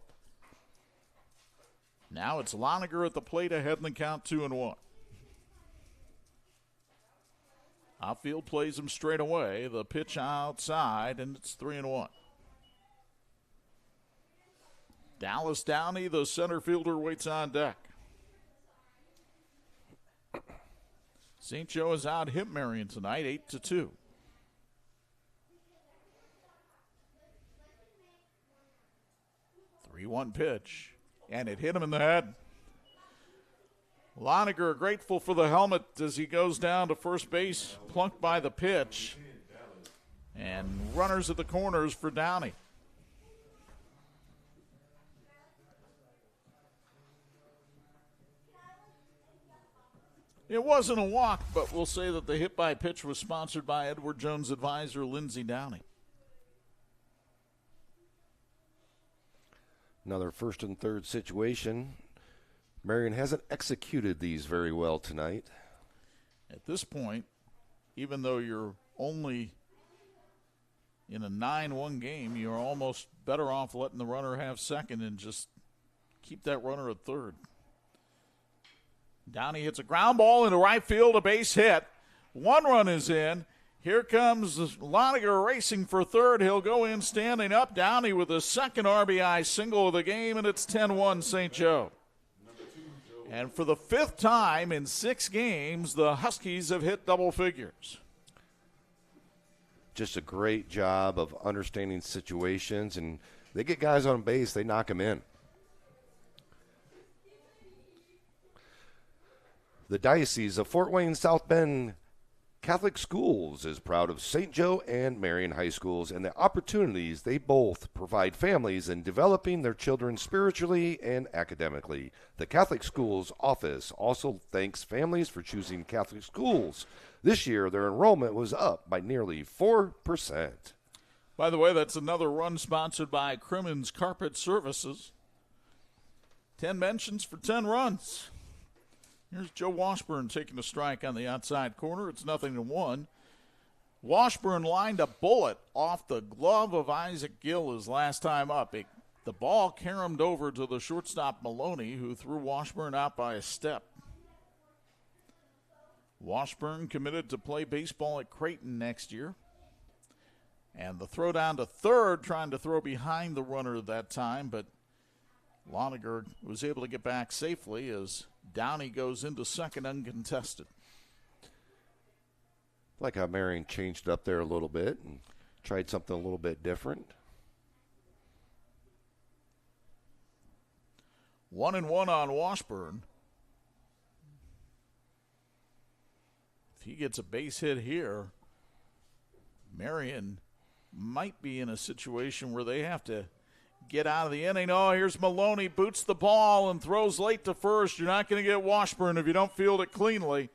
Now it's Loniger at the plate ahead in the count 2-1. Outfield plays him straight away. The pitch outside, and it's 3-1. Dallas Downey, the center fielder, waits on deck. St. Joe has out-hit Marian tonight, 8-2. One pitch, and it hit him in the head. Loniger grateful for the helmet as he goes down to first base, plunked by the pitch. And runners at the corners for Downey. It wasn't a walk, but we'll say that the hit by pitch was sponsored by Edward Jones advisor Lindsey Downey. Another first and third situation. Marian hasn't executed these very well tonight. At this point, even though you're only in a 9-1 game, you're almost better off letting the runner have second and just keep that runner at third. Downey hits a ground ball into right field, a base hit. 1 run is in. Here comes Loniger racing for third. He'll go in standing up. Downey with the second RBI single of the game, and it's 10-1 St. Joe. And for the 5th time in 6 games, the Huskies have hit double figures. Just a great job of understanding situations, and they get guys on base, they knock them in. The Diocese of Fort Wayne South Bend Catholic Schools is proud of St. Joe and Marian High Schools and the opportunities they both provide families in developing their children spiritually and academically. The Catholic Schools office also thanks families for choosing Catholic schools. This year, their enrollment was up by nearly 4%. By the way, that's another run sponsored by Crimmins Carpet Services. 10 mentions for 10 runs. Here's Joe Washburn taking a strike on the outside corner. It's 0-1. Washburn lined a bullet off the glove of Isaac Gill his last time up. The ball caromed over to the shortstop Maloney, who threw Washburn out by a step. Washburn committed to play baseball at Creighton next year. And the throw down to third, trying to throw behind the runner that time, but Loniger was able to get back safely as Downey goes into second uncontested. Like how Marian changed up there a little bit and tried something a little bit different. 1-1 on Washburn. If he gets a base hit here, Marian might be in a situation where they have to get out of the inning. Oh, here's Maloney, boots the ball and throws late to first. You're not going to get Washburn if you don't field it cleanly.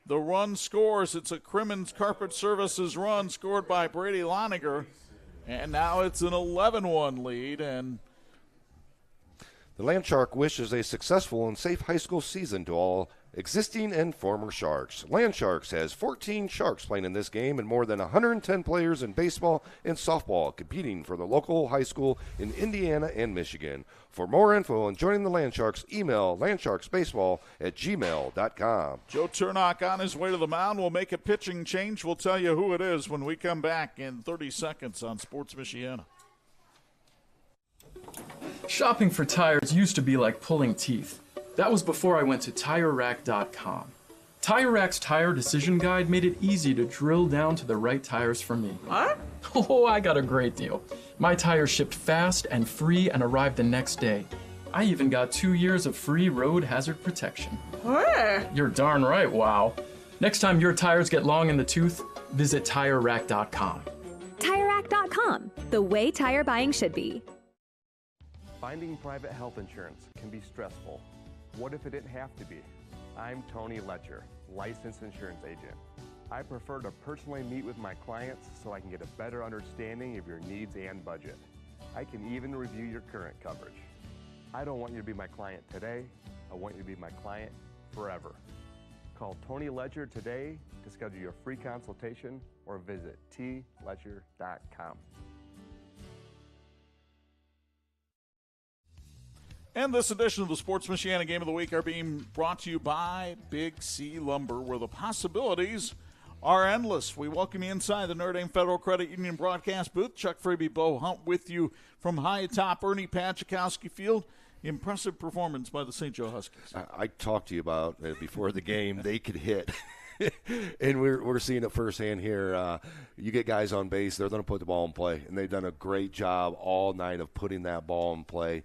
The run scores. It's a Crimmins Carpet Services run scored by Brady Loniger. And now it's an 11-1 lead. And the Land Shark wishes a successful and safe high school season to all existing and former Sharks. Land Sharks has 14 Sharks playing in this game and more than 110 players in baseball and softball competing for the local high school in Indiana and Michigan. For more info on joining the Land Sharks, email landsharksbaseball@gmail.com. Joe Turnock on his way to the mound will make a pitching change. We'll tell you who it is when we come back in 30 seconds on Sports Michiana. Shopping for tires used to be like pulling teeth. That was before I went to TireRack.com. TireRack's tire decision guide made it easy to drill down to the right tires for me. What? Oh, I got a great deal. My tires shipped fast and free and arrived the next day. I even got 2 years of free road hazard protection. Where? You're darn right, wow. Next time your tires get long in the tooth, visit TireRack.com. TireRack.com, the way tire buying should be. Finding private health insurance can be stressful. What if it didn't have to be? I'm Tony Letcher, licensed insurance agent. I prefer to personally meet with my clients so I can get a better understanding of your needs and budget. I can even review your current coverage. I don't want you to be my client today. I want you to be my client forever. Call Tony Letcher today to schedule your free consultation or visit tletcher.com. And this edition of the Sports Michiana Game of the Week are being brought to you by Big C Lumber, where the possibilities are endless. We welcome you inside the Notre Dame Federal Credit Union broadcast booth. Chuck Freeby, Bo Hundt with you from high atop Ernie Pachikowski Field. Impressive performance by the St. Joe Huskies. I talked to you about before the game, they could hit. And we're seeing it firsthand here. You get guys on base, they're going to put the ball in play, and they've done a great job all night of putting that ball in play.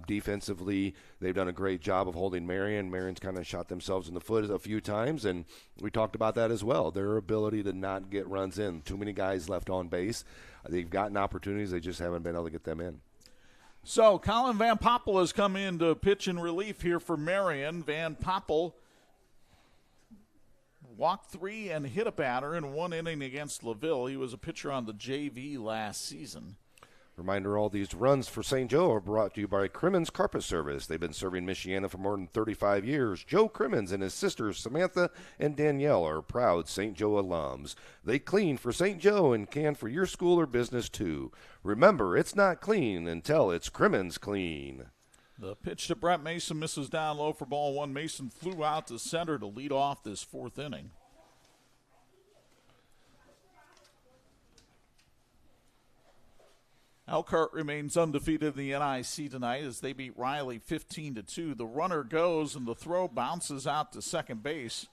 Defensively, they've done a great job of holding Marian. Marian's kind of shot themselves in the foot a few times, and we talked about that as well. Their ability to not get runs in. Too many guys left on base. They've gotten opportunities. They just haven't been able to get them in. So Colin Van Poppel has come in to pitch in relief here for Marian. Van Poppel walked 3 and hit a batter in 1 inning against LaVille. He was a pitcher on the JV last season. Reminder, all these runs for St. Joe are brought to you by Crimmins Carpet Service. They've been serving Michiana for more than 35 years. Joe Crimmins and his sisters Samantha and Danielle are proud St. Joe alums. They clean for St. Joe and can for your school or business too. Remember, it's not clean until it's Crimmins clean. The pitch to Brett Mason misses down low for ball 1. Mason flew out to center to lead off this 4th inning. Elkhart remains undefeated in the NIC tonight as they beat Riley 15-2. The runner goes and the throw bounces out to second base,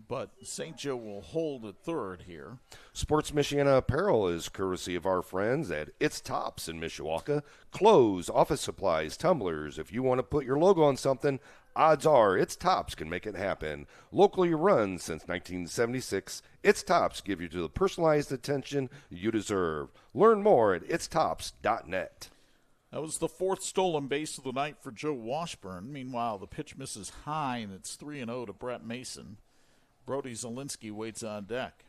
but St. Joe will hold at third here. Sports Michiana apparel is courtesy of our friends at It's Tops in Mishawaka. Clothes, office supplies, tumblers. If you want to put your logo on something, odds are It's Tops can make it happen. Locally run since 1976, It's Tops give you the personalized attention you deserve. Learn more at itstops.net. That was the 4th stolen base of the night for Joe Washburn. Meanwhile, the pitch misses high, and it's 3-0 to Brett Mason. Brody Zielinski waits on deck.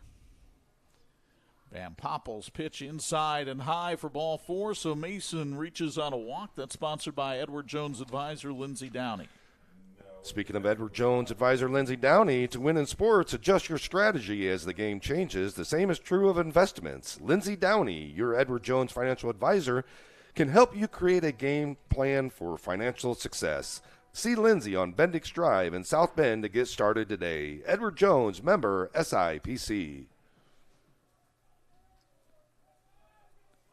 Van Poppel's pitch inside and high for ball 4, so Mason reaches on a walk. That's sponsored by Edward Jones advisor Lindsey Downey. Speaking of Edward Jones advisor Lindsey Downey, to win in sports, adjust your strategy as the game changes. The same is true of investments. Lindsey Downey, your Edward Jones financial advisor, can help you create a game plan for financial success. See Lindsey on Bendix Drive in South Bend to get started today. Edward Jones, member SIPC.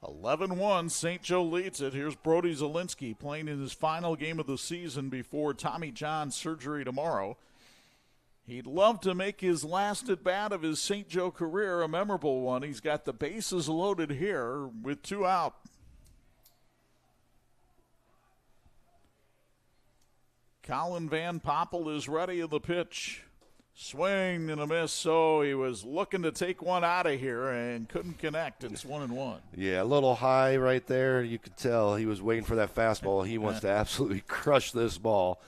11-1, St. Joe leads it. Here's Brody Zielinski playing in his final game of the season before Tommy John surgery tomorrow. He'd love to make his last at-bat of his St. Joe career a memorable one. He's got the bases loaded here with 2 out. Colin Van Poppel is ready in the pitch. Swing and a miss, so he was looking to take one out of here and couldn't connect. It's 1-1. Yeah, a little high right there. You could tell he was waiting for that fastball. He wants to absolutely crush this ball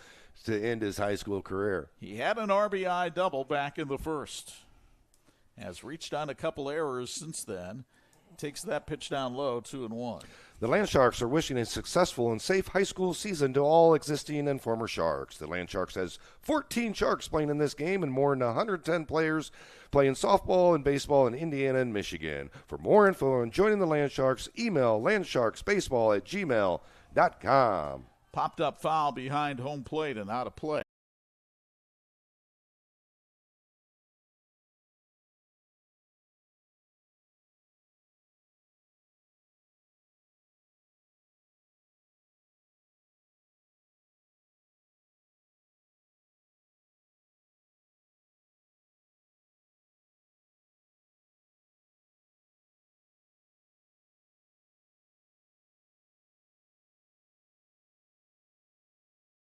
to end his high school career. He had an RBI double back in the first. Has reached on a couple errors since then. takes that pitch down low, 2-1. The Land Sharks are wishing a successful and safe high school season to all existing and former Sharks. The Land Sharks has 14 Sharks playing in this game and more than 110 players playing softball and baseball in Indiana and Michigan. For more info on joining the Land Sharks, email landsharksbaseball@gmail.com. Popped up foul behind home plate and out of play.